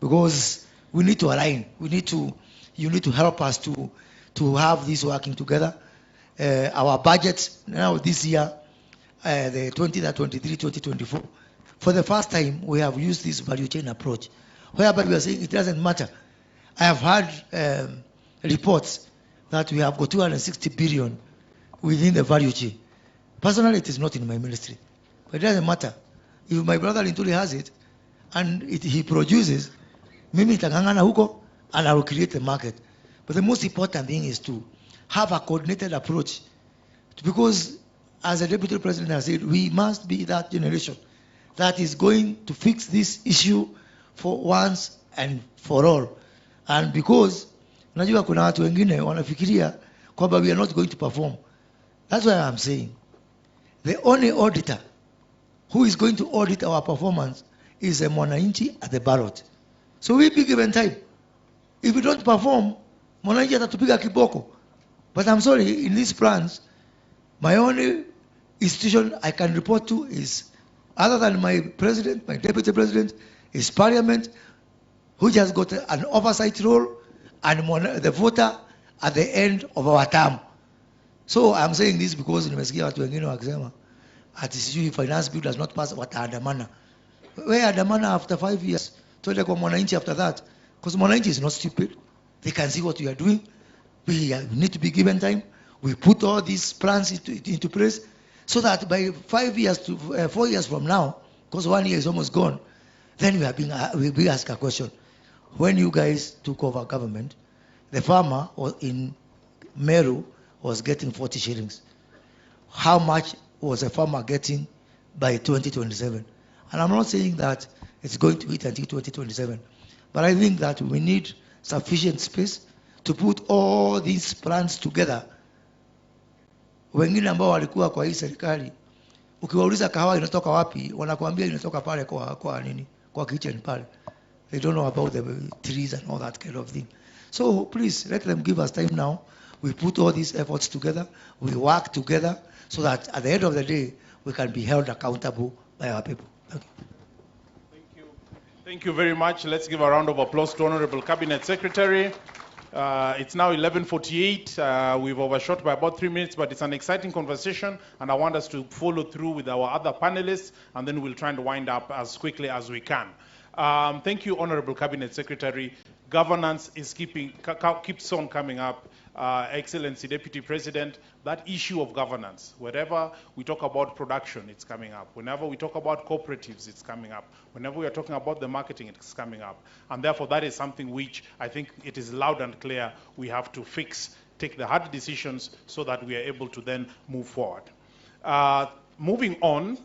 because we need to align. You need to help us to have this working together. Our budget now this year, the 2023-2024, for the first time we have used this value chain approach, whereby we are saying it doesn't matter. I have heard reports that we have got 260 billion within the value chain. Personally, it is not in my ministry, but it doesn't matter. If my brother Linturi has it and he produces, mimi nitangangana huko and I will create a market. But the most important thing is to have a coordinated approach. Because, as the Deputy President has said, we must be that generation that is going to fix this issue for once and for all. And because, najua kuna watu wengine wanafikiria kwamba we are not going to perform. That's why I'm saying, the only auditor who is going to audit our performance is a mwananchi at the ballot. So we be given time. If we don't perform, mwananchi atatupiga kiboko. But I'm sorry, in these plans, my only institution I can report to is, other than my president, my deputy president, is parliament, who just got an oversight role, and the voter at the end of our term. So I'm saying this because nimesikia watu wengine wakisema ati sijui finance bill does not pass, wataandamana. Where andamana after 5 years? Tuende kwa mwananchi after that. Because mwananchi is not stupid. They can see what we are doing. We need to be given time. We put all these plans into place so that by 5 years to 4 years from now, because 1 year is almost gone, then we'll be asked a question. When you guys took over government, the farmer in Meru was getting 40 shillings. How much was a farmer getting by 2027? And I'm not saying that it's going to hit until 2027, but I think that we need sufficient space to put all these plans together. Wengine ambao walikuwa kwa hii serikali, ukiwauliza kahawa inatoka wapi, wanakuambia inatoka pale kwa nini, kwa kitchen pale. They don't know about the trees and all that kind of thing. So please let them give us time now. We put all these efforts together, we work together, so that at the end of the day, we can be held accountable by our people. Thank you. Thank you very much. Let's give a round of applause to Honorable Cabinet Secretary. It's now 11:48. We've overshot by about 3 minutes, but it's an exciting conversation, and I want us to follow through with our other panelists, and then we'll try and wind up as quickly as we can. Thank you, Honorable Cabinet Secretary. Governance is keeps on coming up. Excellency Deputy President, that issue of governance, wherever we talk about production, it's coming up. Whenever we talk about cooperatives, it's coming up. Whenever we are talking about the marketing, it's coming up. And therefore, that is something which I think it is loud and clear we have to fix, take the hard decisions so that we are able to then move forward. Moving on,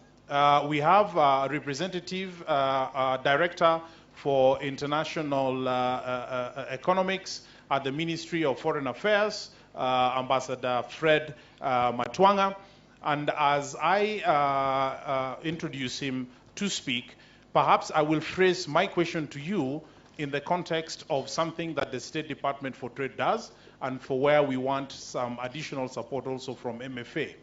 we have a representative director for international economics at the Ministry of Foreign Affairs, Ambassador Fred Matwanga. And as I introduce him to speak, perhaps I will phrase my question to you in the context of something that the State Department for Trade does, and for where we want some additional support also from MFA.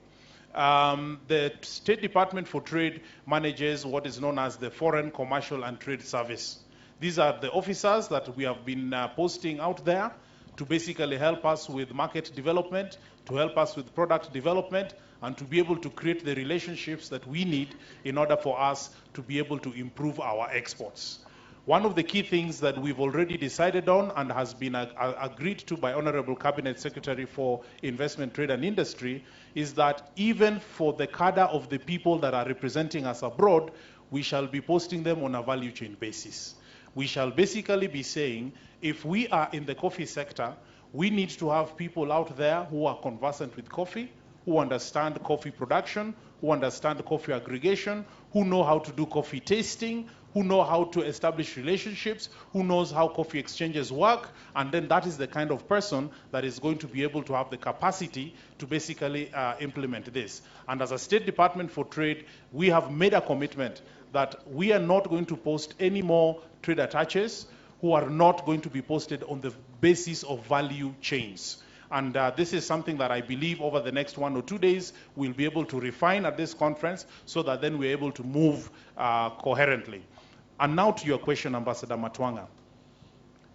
The State Department for Trade manages what is known as the Foreign Commercial and Trade Service. These are the officers that we have been posting out there to basically help us with market development, to help us with product development, and to be able to create the relationships that we need in order for us to be able to improve our exports. One of the key things that we've already decided on and has been agreed to by Honorable Cabinet Secretary for Investment, Trade and Industry is that even for the cadre of the people that are representing us abroad, we shall be posting them on a value chain basis. We shall basically be saying, if we are in the coffee sector, we need to have people out there who are conversant with coffee, who understand coffee production, who understand coffee aggregation, who know how to do coffee tasting, who know how to establish relationships, who knows how coffee exchanges work, and then that is the kind of person that is going to be able to have the capacity to basically implement this. And as a State Department for Trade, we have made a commitment that we are not going to post any more trade attaches who are not going to be posted on the basis of value chains. And this is something that I believe over the next 1 or 2 days we'll be able to refine at this conference so that then we're able to move coherently. And now to your question, Ambassador Matwanga.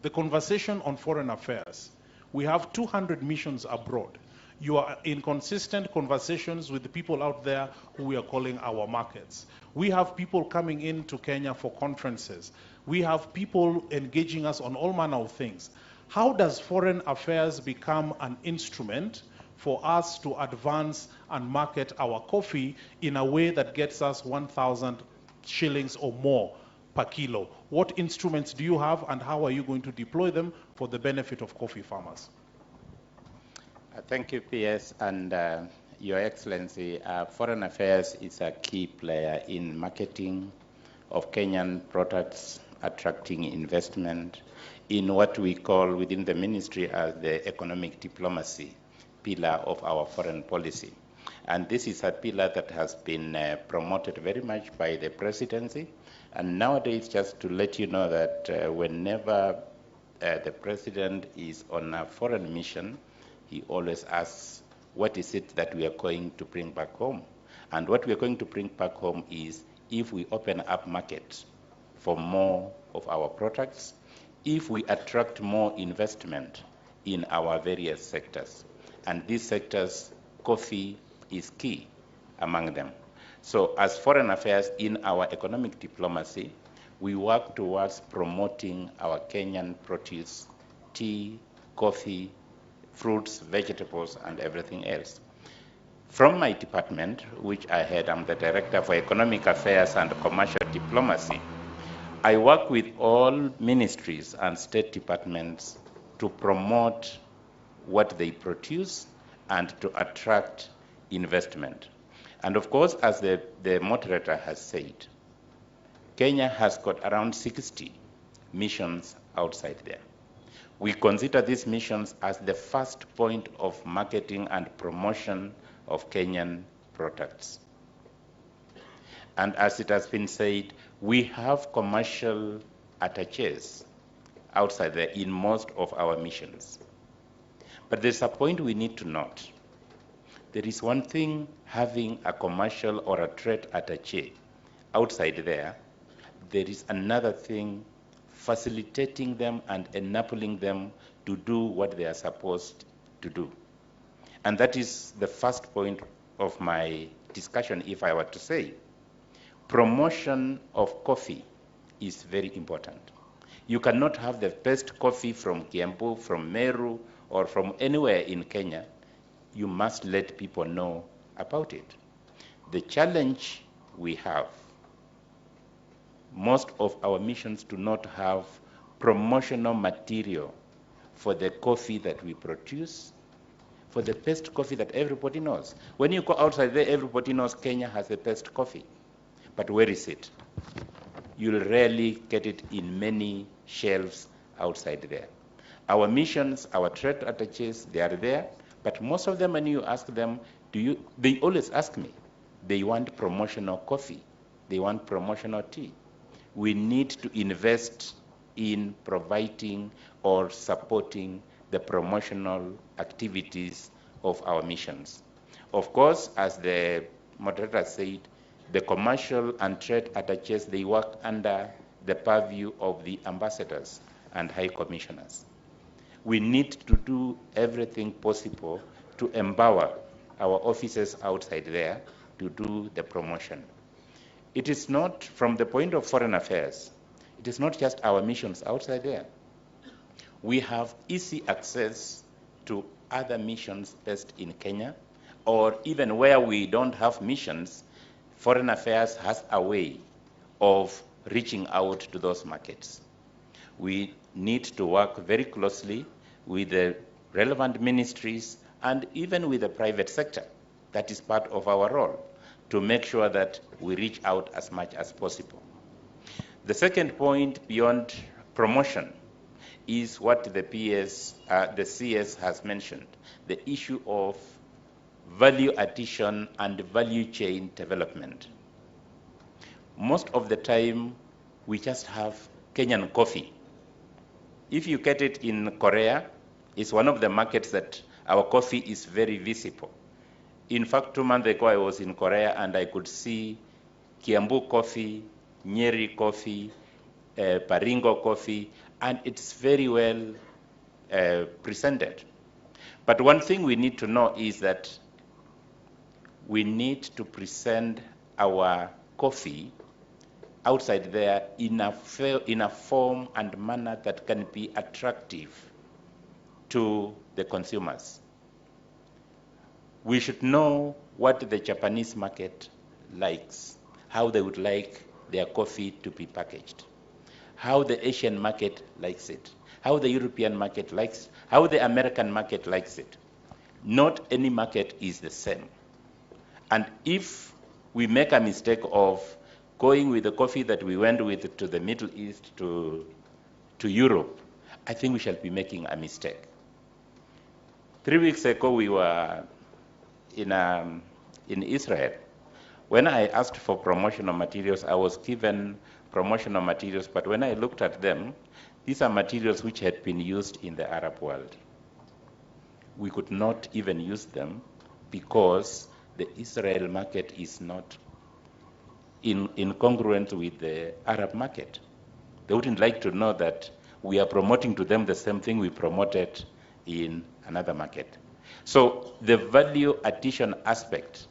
The conversation on foreign affairs. We have 200 missions abroad. You are in consistent conversations with the people out there who we are calling our markets. We have people coming into Kenya for conferences. We have people engaging us on all manner of things. How does foreign affairs become an instrument for us to advance and market our coffee in a way that gets us 1,000 shillings or more per kilo? What instruments do you have, and how are you going to deploy them for the benefit of coffee farmers? Thank you, PS, and Your Excellency. Foreign affairs is a key player in marketing of Kenyan products, attracting investment in what we call within the ministry as the economic diplomacy pillar of our foreign policy. And this is a pillar that has been promoted very much by the presidency. And nowadays, just to let you know that whenever the president is on a foreign mission, he always asks, what is it that we are going to bring back home? And what we are going to bring back home is if we open up markets for more of our products, if we attract more investment in our various sectors. And these sectors, coffee is key among them. So as foreign affairs in our economic diplomacy, we work towards promoting our Kenyan produce, tea, coffee, fruits, vegetables, and everything else. From my department, which I head, I'm the Director for Economic Affairs and Commercial Diplomacy, I work with all ministries and state departments to promote what they produce and to attract investment. And of course, as the moderator has said, Kenya has got around 60 missions outside there. We consider these missions as the first point of marketing and promotion of Kenyan products. And as it has been said, we have commercial attaches outside there in most of our missions. But there's a point we need to note. There is one thing having a commercial or a trade attache outside there. There is another thing facilitating them and enabling them to do what they are supposed to do. And that is the first point of my discussion, if I were to say. Promotion of coffee is very important. You cannot have the best coffee from Kiambu, from Meru, or from anywhere in Kenya. You must let people know about it. The challenge we have, most of our missions do not have promotional material for the coffee that we produce, for the best coffee that everybody knows. When you go outside there, everybody knows Kenya has the best coffee. But where is it? You'll rarely get it in many shelves outside there. Our missions, our trade attaches, they are there, but most of them, when you ask them, they always ask me, they want promotional coffee, they want promotional tea. We need to invest in providing or supporting the promotional activities of our missions. Of course, as the moderator said, the commercial and trade attaches, they work under the purview of the ambassadors and high commissioners. We need to do everything possible to empower our officers outside there to do the promotion. It is not, from the point of foreign affairs, it is not just our missions outside there. We have easy access to other missions based in Kenya, or even where we don't have missions, foreign affairs has a way of reaching out to those markets. We need to work very closely with the relevant ministries and even with the private sector. That is part of our role, to make sure that we reach out as much as possible. The second point beyond promotion is what the CS has mentioned, the issue of value addition and value chain development. Most of the time, we just have Kenyan coffee. If you get it in Korea, it's one of the markets that our coffee is very visible. In fact, 2 months ago, I was in Korea and I could see Kiambu coffee, Nyeri coffee, Baringo coffee, and it's very well presented. But one thing we need to know is that we need to present our coffee outside there in a form and manner that can be attractive to the consumers. We should know what the Japanese market likes, how they would like their coffee to be packaged, how the Asian market likes it, how the European market likes it, how the American market likes it. Not any market is the same. And if we make a mistake of going with the coffee that we went with to the Middle East, to Europe, I think we shall be making a mistake. 3 weeks ago, we were in Israel. When I asked for promotional materials, I was given promotional materials, but when I looked at them, these are materials which had been used in the Arab world. We could not even use them because the Israel market is not incongruent with the Arab market. They wouldn't like to know that we are promoting to them the same thing we promoted in another market. So the value addition aspect,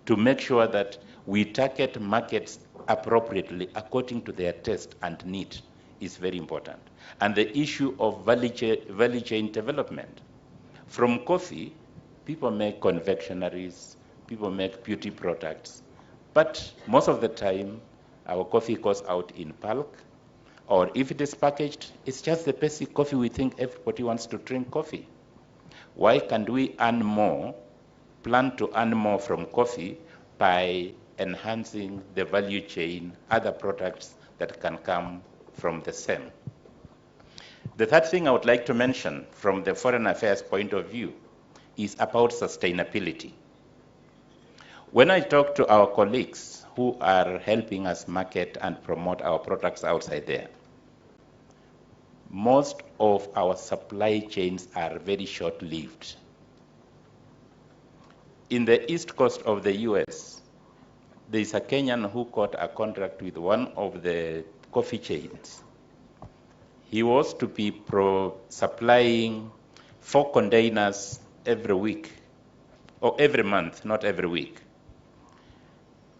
to make sure that we target markets appropriately according to their taste and need, is very important. And the issue of value chain development. From coffee, people make confectionaries, people make beauty products, but most of the time, our coffee goes out in bulk, or if it is packaged, it's just the basic coffee we think everybody wants to drink coffee. Why can't we earn more, plan to earn more from coffee by enhancing the value chain, other products that can come from the same? The third thing I would like to mention from the foreign affairs point of view is about sustainability. When I talk to our colleagues who are helping us market and promote our products outside there, most of our supply chains are very short-lived. In the east coast of the US, there is a Kenyan who got a contract with one of the coffee chains. He was to be supplying 4 containers every week, or every month, not every week.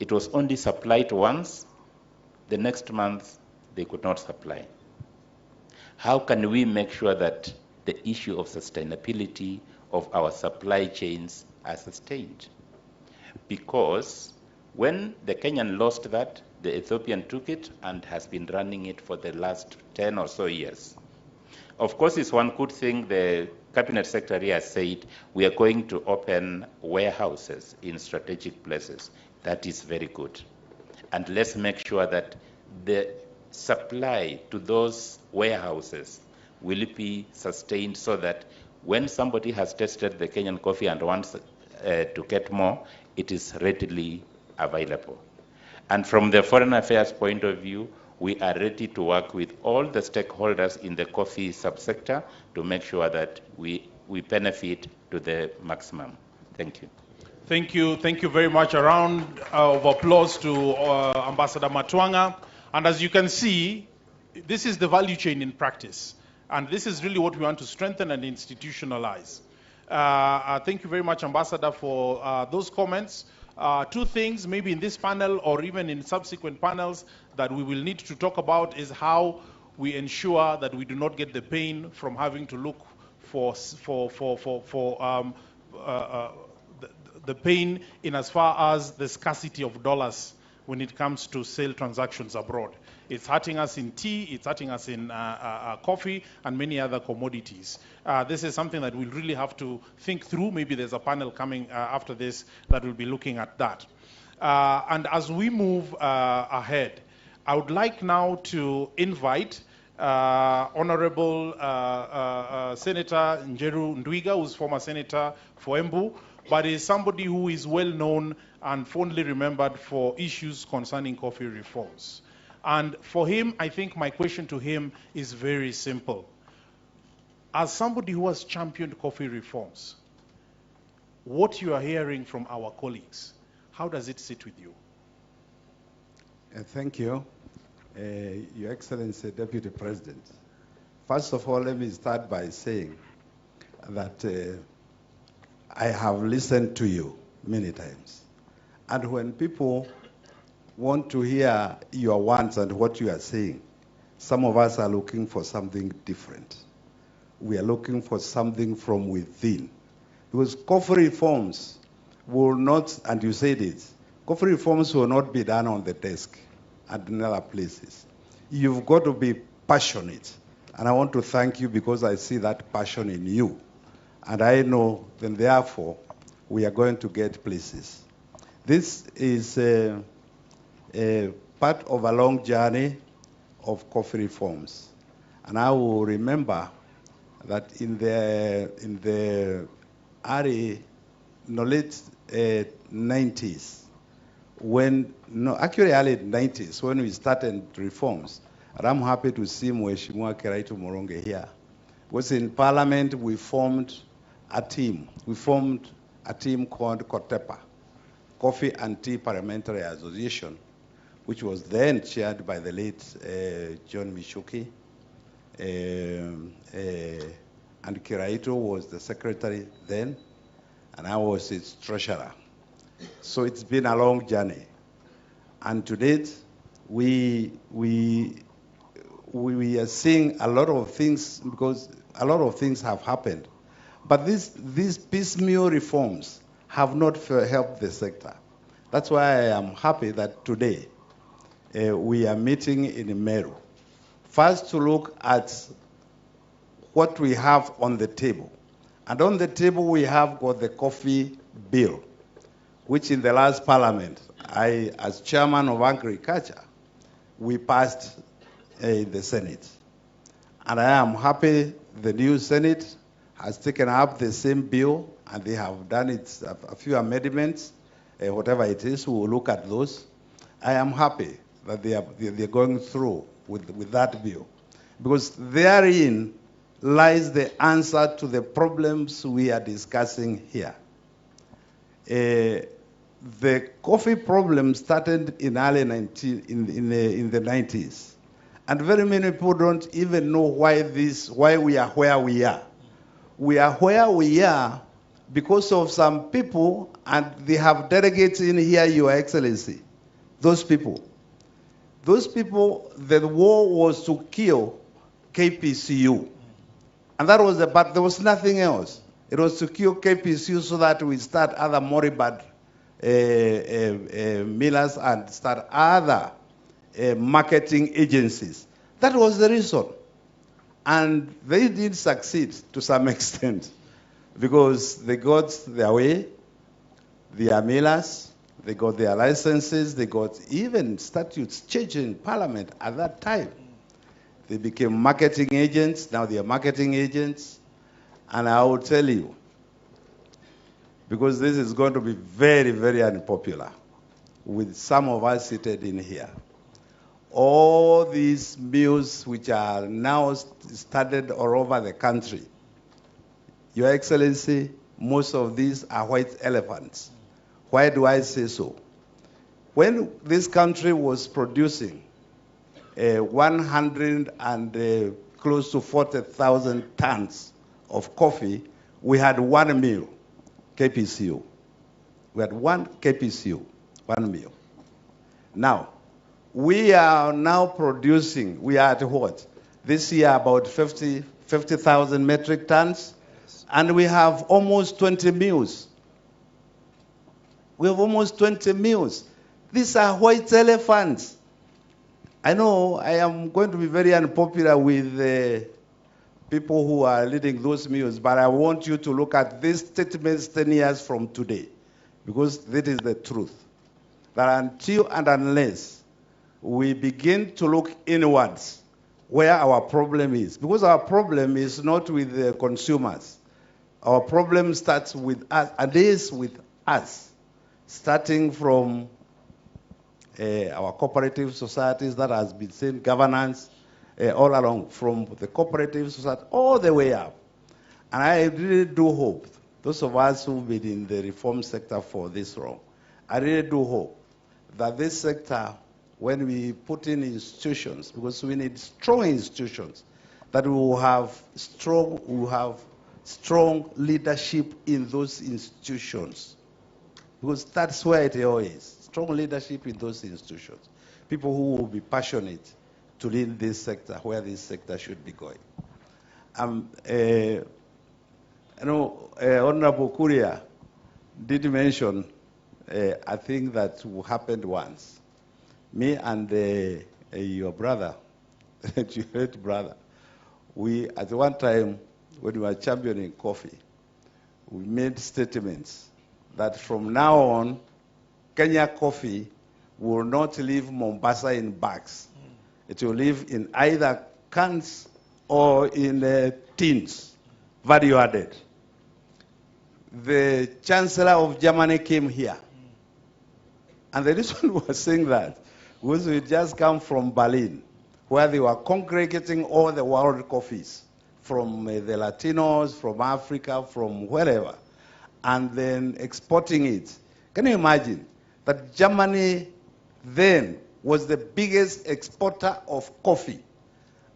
It was only supplied once. The next month, they could not supply. How can we make sure that the issue of sustainability of our supply chains are sustained? Because when the Kenyan lost that, the Ethiopian took it and has been running it for the last 10 or so years. Of course, it's one good thing the Cabinet Secretary has said we are going to open warehouses in strategic places. That is very good. And let's make sure that the supply to those warehouses will be sustained so that when somebody has tasted the Kenyan coffee and wants to get more, it is readily available. And from the foreign affairs point of view, we are ready to work with all the stakeholders in the coffee subsector to make sure that we benefit to the maximum. Thank you. Thank you very much. A round of applause to Ambassador Matwanga. And as you can see, this is the value chain in practice. And this is really what we want to strengthen and institutionalize. Thank you very much, Ambassador, for those comments. 2 things, maybe in this panel or even in subsequent panels, that we will need to talk about is how we ensure that we do not get the pain from having to look for the pain in as far as the scarcity of dollars when it comes to sale transactions abroad. It's hurting us in tea, it's hurting us in coffee and many other commodities. This is something that we'll really have to think through. Maybe there's a panel coming after this that will be looking at that. And as we move ahead, I would like now to invite Honorable Senator Njeru Ndwiga, who's former senator for Embu, but is somebody who is well known and fondly remembered for issues concerning coffee reforms. And for him, I think my question to him is very simple. As somebody who has championed coffee reforms, what you are hearing from our colleagues, how does it sit with you? Thank you, Your Excellency, Deputy President. First of all, let me start by saying that I have listened to you many times. And when people want to hear your wants and what you are saying, some of us are looking for something different. We are looking for something from within. Because coffee reforms will not, and you said it, coffee reforms will not be done on the desk and in other places. You've got to be passionate. And I want to thank you because I see that passion in you. And I know, then therefore, we are going to get places. This is a part of a long journey of coffee reforms. And I will remember that in the early, late 90s, actually early 90s, when we started reforms, and I'm happy to see Mheshimiwa Kiraitu Moronge here. Was in Parliament, we formed a team. We formed a team called COTEPA, Coffee and Tea Parliamentary Association, which was then chaired by the late John Michuki. And Kiraitu was the secretary then, and I was its treasurer. So it's been a long journey. And to date, we are seeing a lot of things, because a lot of things have happened. But these piecemeal reforms have not helped the sector. That's why I am happy that today we are meeting in Meru. First, to look at what we have on the table. And on the table, we have got the coffee bill, which in the last parliament, I, as chairman of agriculture, we passed in the Senate. And I am happy the new Senate has taken up the same bill, and they have done it, a few amendments, whatever it is, we will look at those. I am happy that they are going through with that bill, because therein lies the answer to the problems we are discussing here. The coffee problem started in in the 90s. And very many people don't even know why we are where we are. We are where we are because of some people, and they have delegates in here, Your Excellency. Those people, the war was to kill KPCU. And that was but there was nothing else. It was to kill KPCU so that we start other moribund millers and start other marketing agencies. That was the reason. And they did succeed to some extent, because they got their way, their millers, they got their licenses, they got even statutes changed in Parliament at that time. They became marketing agents, now they are marketing agents. And I will tell you, because this is going to be very, very unpopular with some of us seated in here. All these mills which are now started all over the country, Your Excellency, most of these are white elephants. Why do I say so? When this country was producing 100 and close to 40,000 tons of coffee, we had one mill, KPCU. We had one KPCU, one mill. Now, we are now producing, we are at what? This year about 50,000 metric tons, and we have almost 20 mills. We have almost 20 mills. These are white elephants. I know I am going to be very unpopular with people who are leading those mills, but I want you to look at these statements 10 years from today, because that is the truth. That until and unless we begin to look inwards where our problem is, because our problem is not with the consumers. Our problem starts with us, and is with us, starting from our cooperative societies that has been saying governance all along, from the cooperative society all the way up. And I really do hope, those of us who've been in the reform sector for this long, I really do hope that this sector, when we put in institutions, because we need strong institutions, that we will have strong leadership in those institutions. Because that's where it all is. Strong leadership in those institutions. People who will be passionate to lead this sector, where this sector should be going. Honorable Kuria did mention, I think that happened once. Me and your brother, your brother, we, at one time, when we were championing coffee, we made statements that from now on, Kenya coffee will not leave Mombasa in bags. It will live in either cans or in tins, value added. The Chancellor of Germany came here. And the reason we were saying that was we just come from Berlin, where they were congregating all the world coffees from the Latinos, from Africa, from wherever, and then exporting it. Can you imagine that Germany then was the biggest exporter of coffee?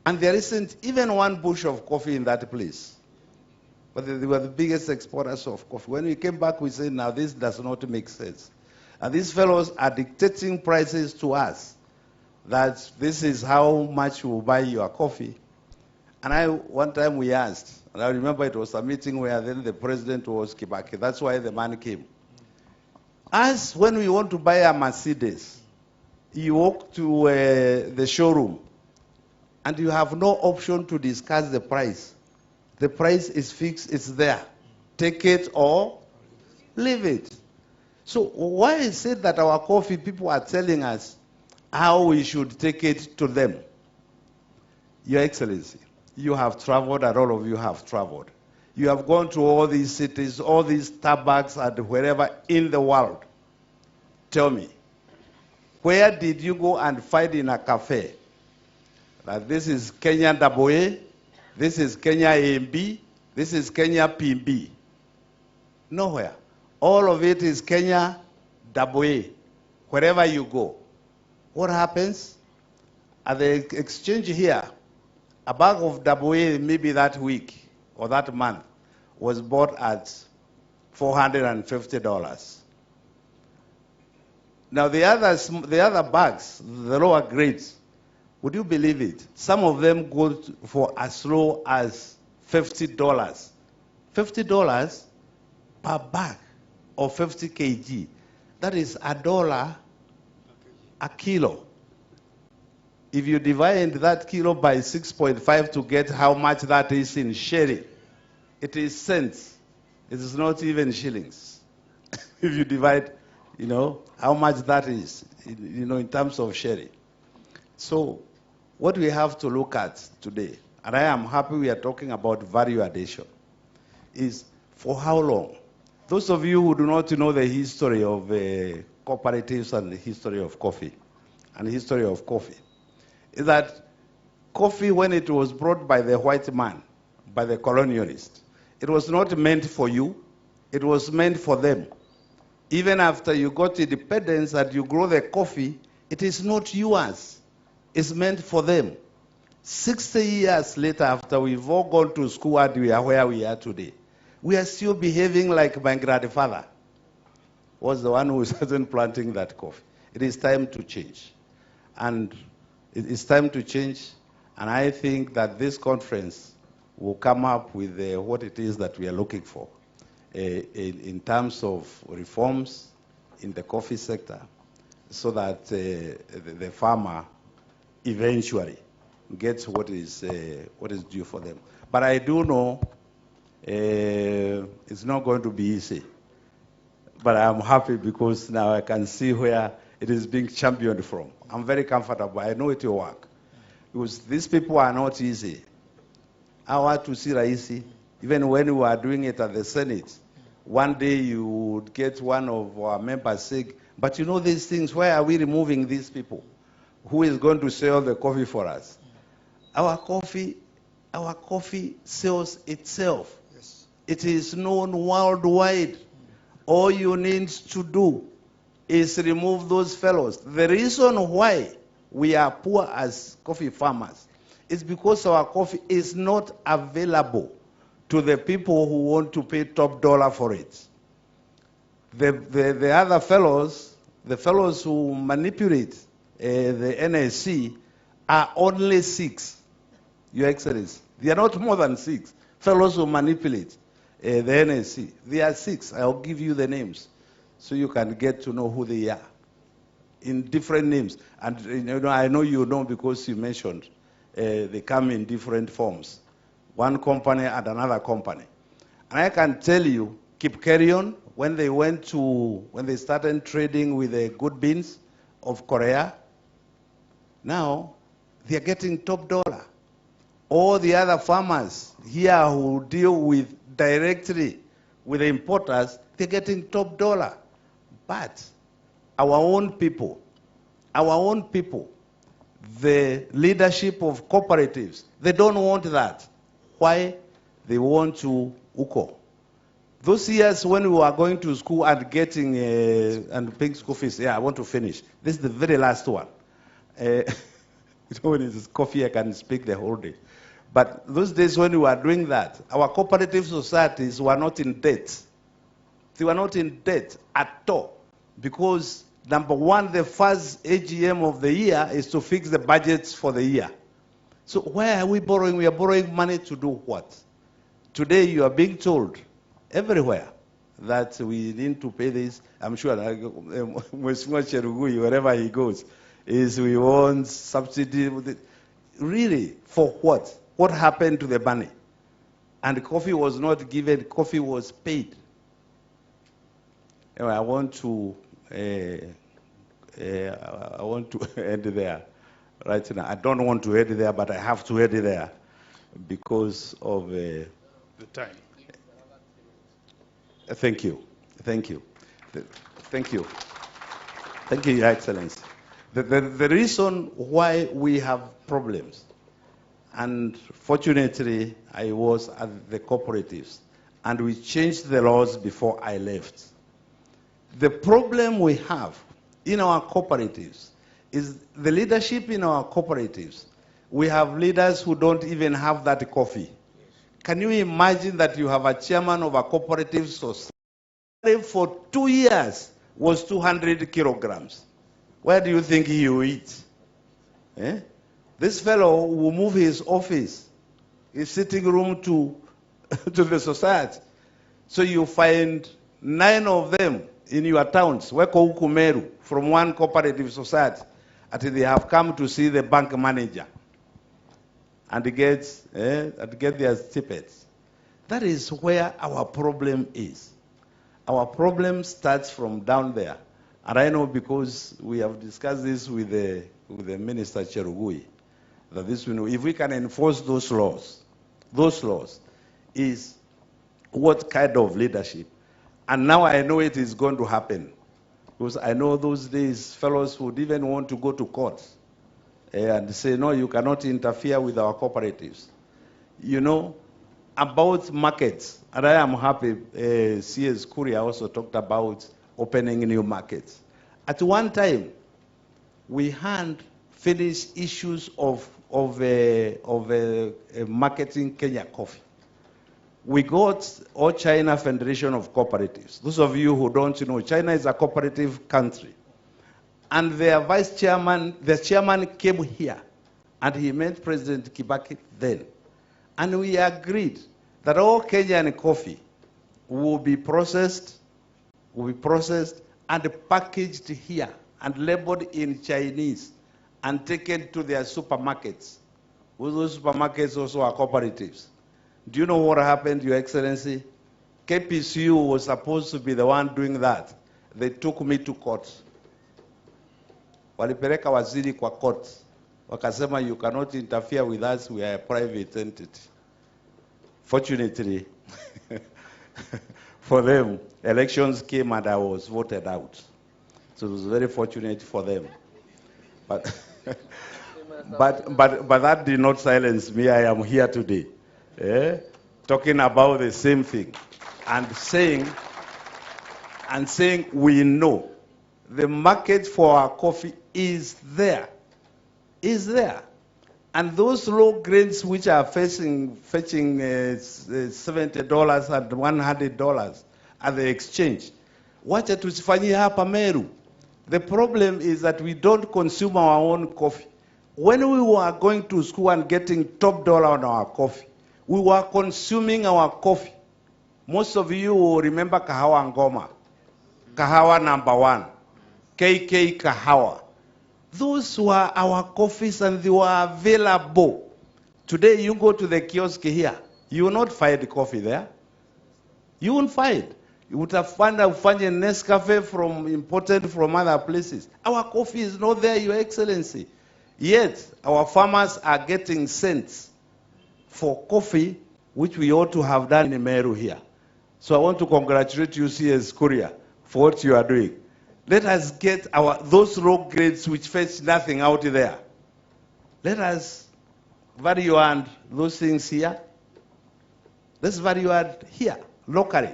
And there isn't even one bush of coffee in that place. But they were the biggest exporters of coffee. When we came back, we said, now this does not make sense. And these fellows are dictating prices to us, that this is how much we'll buy your coffee. And one time we asked, and I remember it was a meeting where then the president was Kibaki. That's why the man came. As when we want to buy a Mercedes, you walk to the showroom, and you have no option to discuss the price. The price is fixed, it's there. Take it or leave it. So why is it that our coffee people are telling us how we should take it to them? Your Excellency, you have traveled, and all of you have traveled. You have gone to all these cities, all these Starbucks and wherever in the world. Tell me, where did you go and find in a cafe that this is Kenyan AA, this is Kenya AMB, this is Kenya PB? Nowhere. All of it is Kenya AA, wherever you go. What happens? At the exchange here, a bag of AA maybe that week or that month was bought at $450. Now the other bags, the lower grades, would you believe it? Some of them go for as low as $50. $50 per bag of 50 kg. That is $1 a kilo. If you divide that kilo by 6.5 to get how much that is in sherry, it is cents. It is not even shillings. If you divide, how much that is, in terms of sherry. So what we have to look at today, and I am happy we are talking about value addition, is for how long? Those of you who do not know the history of cooperatives and the history of coffee, is that coffee, when it was brought by the white man, by the colonialist, it was not meant for you, it was meant for them. Even after you got independence and you grow the coffee, it is not yours, it's meant for them. 60 years later, after we've all gone to school and we are where we are today, we are still behaving like my grandfather was the one who wasn't planting that coffee. It is time to change. And it is time to change, and I think that this conference will come up with what it is that we are looking for in terms of reforms in the coffee sector, so that the farmer eventually gets what is due for them. But I do know it's not going to be easy. But I'm happy because now I can see where it is being championed from. I'm very comfortable. I know it will work. Because these people are not easy. I want to see Raisi, even when we were doing it at the Senate, one day you would get one of our members saying, but these things, why are we removing these people? Who is going to sell the coffee for us? Our coffee sells itself. Yes. It is known worldwide. All you need to do is remove those fellows. The reason why we are poor as coffee farmers is because our coffee is not available to the people who want to pay top dollar for it. The other fellows, the fellows who manipulate the NSC, are only 6, Your Excellency. They are not more than 6 fellows who manipulate the NSC. They are 6. I'll give you the names so you can get to know who they are in different names. And I know you know because you mentioned they come in different forms. One company and another company. And I can tell you keep carry on. When they started trading with the good beans of Korea, now they're getting top dollar. All the other farmers here who deal with directly with the importers, they're getting top dollar. But our own people, the leadership of cooperatives, they don't want that. Why? They want to UCO. Those years when we were going to school and getting and paying school fees, I want to finish. This is the very last one. When it's coffee, I can speak the whole day. But those days when we were doing that, our cooperative societies were not in debt. They were not in debt at all. Because, number one, the first AGM of the year is to fix the budgets for the year. So where are we borrowing? We are borrowing money to do what? Today you are being told everywhere that we need to pay this. I'm sure wherever he goes, is we want subsidy. Really, for what? What happened to the money? And coffee was not given, coffee was paid. Anyway, I want to end there right now. I don't want to end there, but I have to end there because of the time. Thank you. Thank you. Thank you. Thank you, Your Excellency. The reason why we have problems, and fortunately I was at the cooperatives, and we changed the laws before I left. The problem we have in our cooperatives is the leadership in our cooperatives. We have leaders who don't even have that coffee. Can you imagine that you have a chairman of a cooperative society for 2 years was 200 kilograms? Where do you think he will eat? Eh? This fellow will move his office, his sitting room to the society. So you find 9 of them in your towns, Meru, from one cooperative society, until they have come to see the bank manager and get their stipends. That is where our problem is. Our problem starts from down there. And I know because we have discussed this with the Minister Cherugui, that this, if we can enforce those laws is what kind of leadership. And now I know it is going to happen. Because I know those days fellows would even want to go to court and say, no, you cannot interfere with our cooperatives. You know, about markets, and I am happy, CS Kuria also talked about opening new markets. At one time, we had finished issues of marketing Kenya coffee. We got All China Federation of Cooperatives. Those of you who don't know, China is a cooperative country. And their vice chairman, the chairman came here, and he met President Kibaki then. And we agreed that all Kenyan coffee will be processed and packaged here and labeled in Chinese and taken to their supermarkets. Those supermarkets also are cooperatives. Do you know what happened, Your Excellency? KPCU was supposed to be the one doing that. They took me to court. Walipeleka waziri kwa court. Wakasema, you cannot interfere with us, we are a private entity. Fortunately, for them, elections came and I was voted out. So it was very fortunate for them. But, but that did not silence me. I am here today, talking about the same thing and saying we know the market for our coffee is there. And those low grades which are fetching $70 and $100 at the exchange, wacha tusifanyie hapa Meru. The problem is that we don't consume our own coffee. When we were going to school and getting top dollar on our coffee, we were consuming our coffee. Most of you will remember Kahawa Ngoma, Kahawa #1, KK Kahawa. Those were our coffees and they were available. Today you go to the kiosk here, you will not find coffee there. You won't find. Utafanda ufanye Nescafe from imported from other places. Our coffee is not there, Your Excellency. Yet our farmers are getting cents for coffee, which we ought to have done in Meru here. So I want to congratulate you, CS Korea, for what you are doing. Let us get those raw grades which fetch nothing out there. Let us value add those things here. Let's value add here, locally,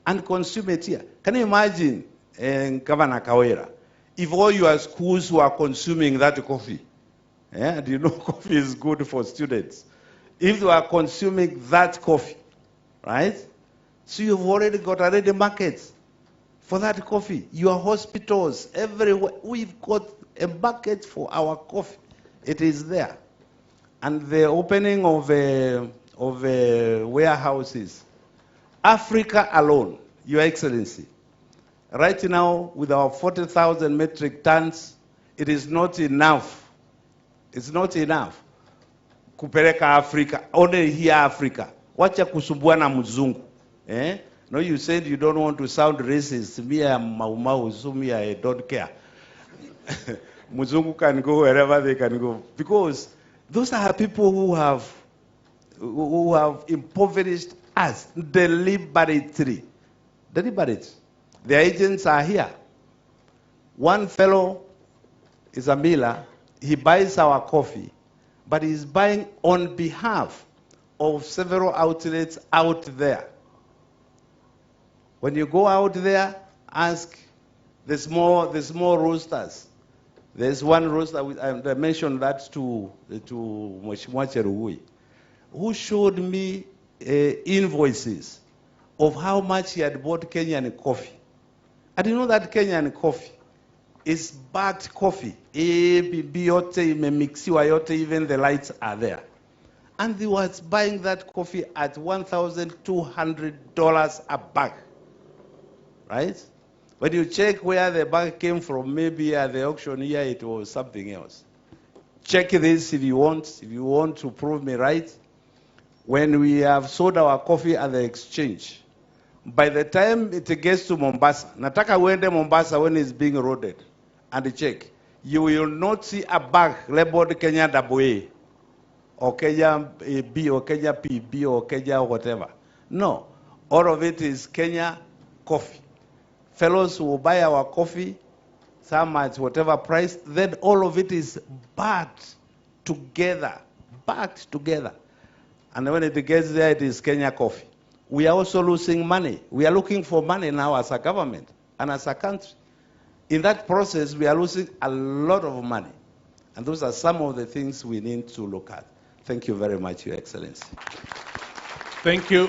and consume it here. Can you imagine, Governor Kawera, if all your schools were consuming that coffee? Yeah, do you know coffee is good for students? If they are consuming that coffee, right? So you've already got a market for that coffee. Your hospitals, everywhere, we've got a market for our coffee. It is there. And the opening of warehouses. Africa alone, Your Excellency, right now with our 40,000 metric tons, it is not enough. It's not enough. Kupeleka Africa, only here Africa. Wacha kusumbua na mzungu. No, you said you don't want to sound racist. Me, I'm Mau, so me, I don't care. Mzungu can go wherever they can go. Because those are people who have impoverished us deliberately. Deliberately. The agents are here. One fellow is a miller. He buys our coffee, but he's buying on behalf of several outlets out there. When you go out there, ask the small roasters. There's one roaster, I mentioned that to Mheshimiwa Cherugui, who showed me invoices of how much he had bought Kenyan coffee. I didn't know that Kenyan coffee is bagged coffee. Even the lights are there. And he was buying that coffee at $1,200 a bag. Right? When you check where the bag came from, maybe at the auction here it was something else. Check this if you want to prove me right. When we have sold our coffee at the exchange, by the time it gets to Mombasa, nataka uende Mombasa when it's being loaded, and check, you will not see a bag labeled Kenya AA, or Kenya B, or Kenya PB, or Kenya whatever. No, all of it is Kenya coffee. Fellows will buy our coffee, some at whatever price, then all of it is bagged together. And when it gets there, it is Kenya coffee. We are also losing money. We are looking for money now as a government and as a country. In that process, we are losing a lot of money. And those are some of the things we need to look at. Thank you very much, Your Excellency. Thank you.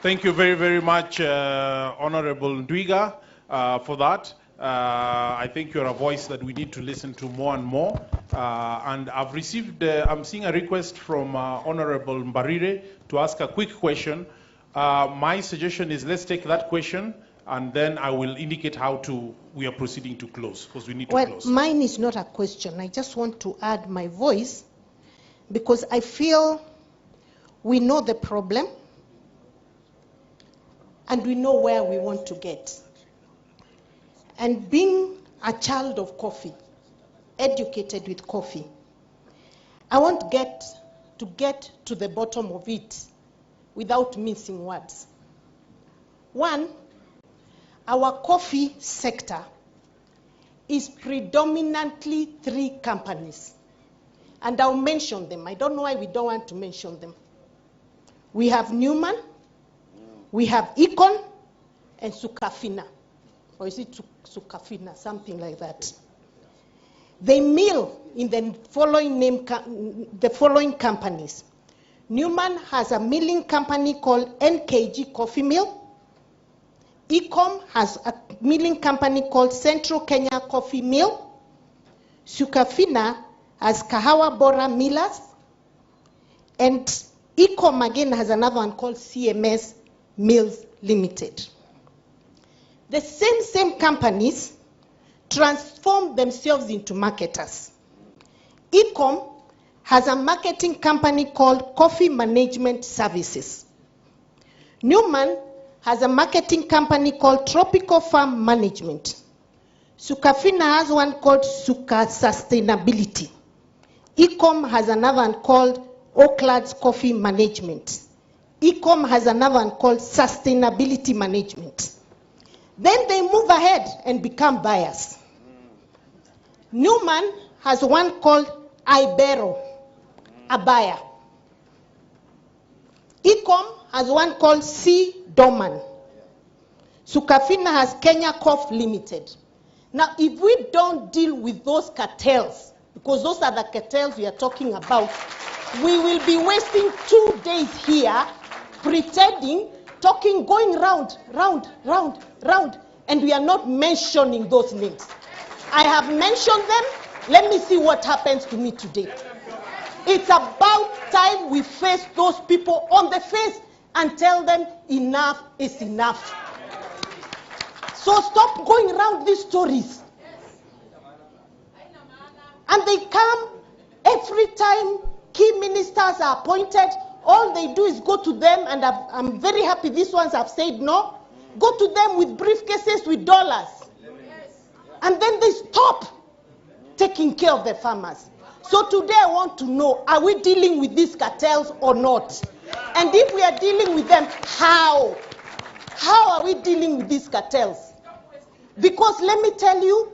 Thank you very, very much, Honorable Ndwiga, for that. I think you're a voice that we need to listen to more and more. And I've received, I'm seeing a request from Honorable Mbarire to ask a quick question. My suggestion is let's take that question and then I will indicate how we are proceeding to close, because we need to close. Mine is not a question. I just want to add my voice because I feel we know the problem and we know where we want to get. And being a child of coffee, educated with coffee, I want to get to the bottom of it without missing words. One, our coffee sector is predominantly 3 companies. And I'll mention them. I don't know why we don't want to mention them. We have Newman, we have Econ, and Sukafina. Or is it Sukafina, something like that. They mill in the following companies. Newman has a milling company called NKG Coffee Mill. Ecom has a milling company called Central Kenya Coffee Mill. Sukafina has Kahawa Bora Millers. And Ecom again has another one called CMS Mills Limited. The same companies transform themselves into marketers. Ecom has a marketing company called Coffee Management Services. Newman has a marketing company called Tropical Farm Management. Sukafina has one called Suka Sustainability. Ecom has another one called Oakland's Coffee Management. Ecom has another one called Sustainability Management. Then they move ahead and become buyers. Newman has one called Ibero, a buyer. Ecom has one called C. Doman. Sukafina has Kenya Coff Limited. Now, if we don't deal with those cartels, because those are the cartels we are talking about, we will be wasting 2 days here pretending, talking, going round, and we are not mentioning those names. I have mentioned them. Let me see what happens to me today. It's about time we face those people on the face and tell them enough is enough. So stop going around these stories. And they come every time key ministers are appointed. All they do is go to them, and I'm very happy these ones have said no. Go to them with briefcases with dollars. And then they stop taking care of the farmers. So today I want to know, are we dealing with these cartels or not? And if we are dealing with them, how? How are we dealing with these cartels? Because let me tell you,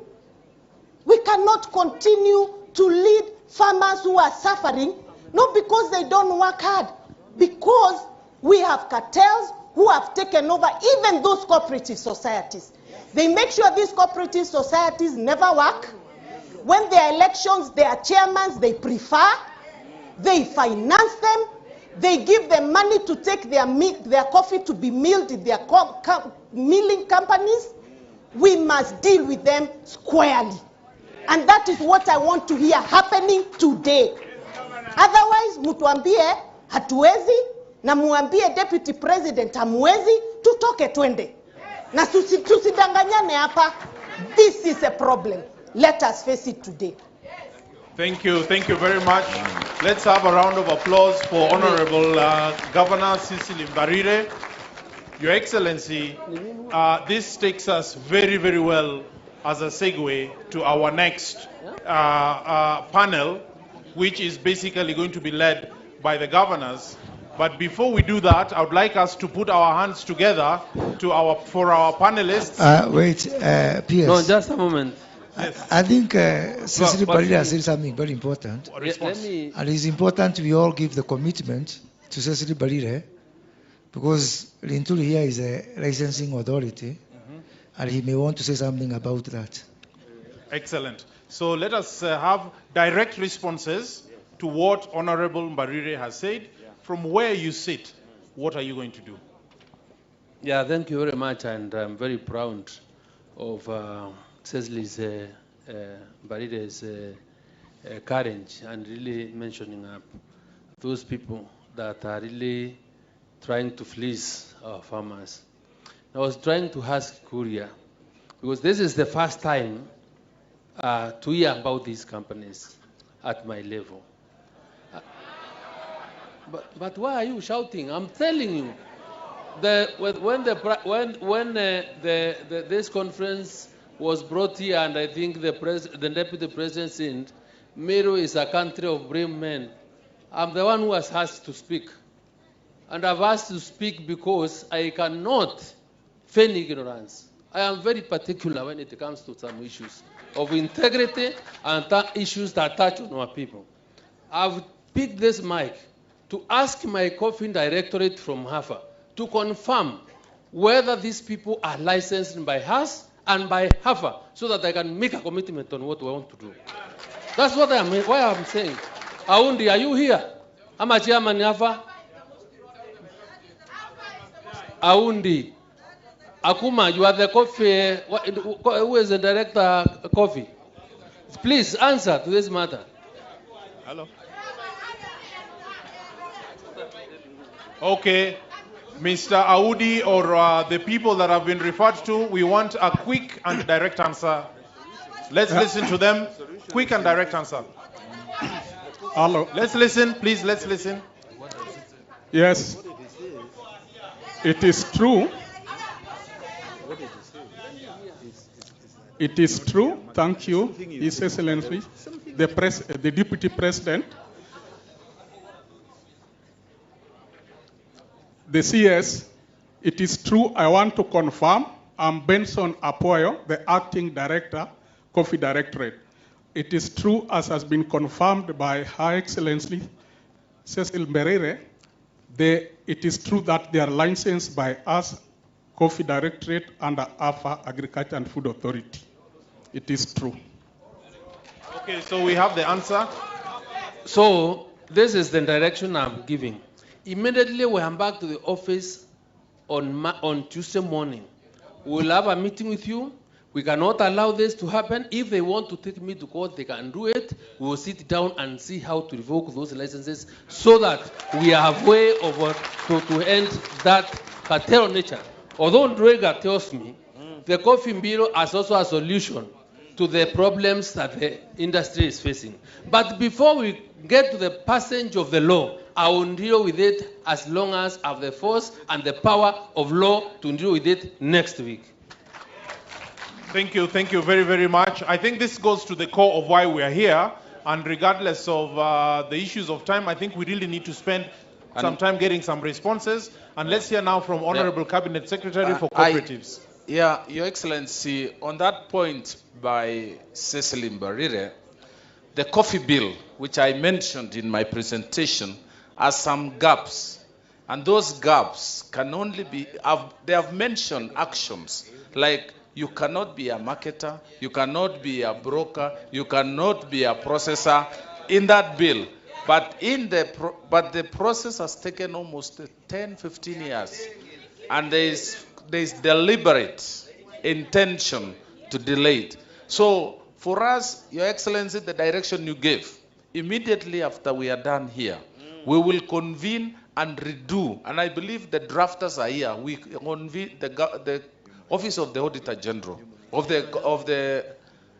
we cannot continue to lead farmers who are suffering, not because they don't work hard, because we have cartels who have taken over even those cooperative societies. They make sure these cooperative societies never work. When there are elections, their chairmen, they prefer, they finance them, they give them money to take their coffee to be milled in their milling companies. We must deal with them squarely. And that is what I want to hear happening today. Otherwise, mutuambie hatuwezi, na muambie deputy president hamuwezi, tutoke twende. Na tusidanganyane hapa. This is a problem. Let us face it today. Thank you very much. Let's have a round of applause for Honorable Governor Cecily Mbarire. Your Excellency, this takes us very, very well as a segue to our next panel, which is basically going to be led by the governors. But before we do that, I would like us to put our hands together for our panelists. PS. No, just a moment. Yes. I think Cecily Mbarire has said something very important. And it's important we all give the commitment to Cecily Mbarire, because Lintuli here is a licensing authority, and he may want to say something about that. Excellent. So let us have direct responses to what Honorable Mbarire has said. From where you sit, what are you going to do? Yeah, thank you very much, and I'm very proud of Cecily's Mbarire's courage and really mentioning up those people that are really trying to fleece our farmers. I was trying to ask Kuria, because this is the first time to hear about these companies at my level. But why are you shouting? I'm telling you, when this conference was brought here, and I think the deputy president said, Meru is a country of brave men. I'm the one who has asked to speak. And I've asked to speak because I cannot feign ignorance. I am very particular when it comes to some issues of integrity and issues that touch on our people. I've picked this mic to ask my coffee directorate from HAFA to confirm whether these people are licensed by us and by HAFA, so that I can make a commitment on what we want to do. That's what why I'm saying. Aundi, are you here? I'm a chairman HAFA. Aundi, Akuma, you are the coffee. Who is the director coffee? Please answer to this matter. Hello. Okay, Mr. Audi, or the people that have been referred to, we want a quick and direct answer. Let's listen to them. Quick and direct answer. Hello. Let's listen, please, let's listen. Yes. It is true It is true. Thank you, His Excellency, the Deputy President. The CS, it is true. I want to confirm. I'm Benson Apoyo, the Acting Director, Coffee Directorate. It is true, as has been confirmed by Her Excellency Cecil Mberere, it is true that they are licensed by us, Coffee Directorate, under AFA, Agriculture and Food Authority. It is true. Okay, so we have the answer. So this is the direction I'm giving. Immediately we come back to the office on Tuesday morning. We'll have a meeting with you. We cannot allow this to happen. If they want to take me to court, they can do it. We will sit down and see how to revoke those licenses so that we have a way to end that cartel nature. Although Ndrega tells me the coffee bill is also a solution to the problems that the industry is facing. But before we get to the passage of the law, I will deal with it as long as I have the force and the power of law to deal with it next week. Thank you very, very much. I think this goes to the core of why we are here, and regardless of the issues of time, I think we really need to spend some time getting some responses. And let's hear now from Honorable Cabinet Secretary for Cooperatives. Your Excellency, on that point by Cecil Mberere, the coffee bill, which I mentioned in my presentation, has some gaps. And those gaps can only be, they have mentioned actions like you cannot be a marketer, you cannot be a broker, you cannot be a processor in that bill. But the process has taken almost 10, 15 years. And there is deliberate intention to delay it. So for us, Your Excellency, the direction you gave, immediately after we are done here, we will convene and redo. And I believe the drafters are here. We convene the Office of the Auditor General, of the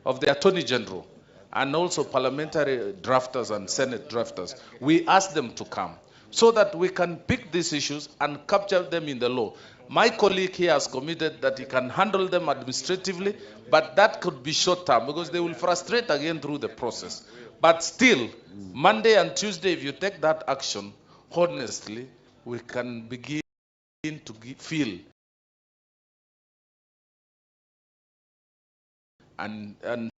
Attorney General, and also parliamentary drafters and Senate drafters. We ask them to come so that we can pick these issues and capture them in the law. My colleague here has committed that he can handle them administratively, but that could be short term because they will frustrate again through the process. But still, Monday and Tuesday, if you take that action, honestly, we can begin to feel and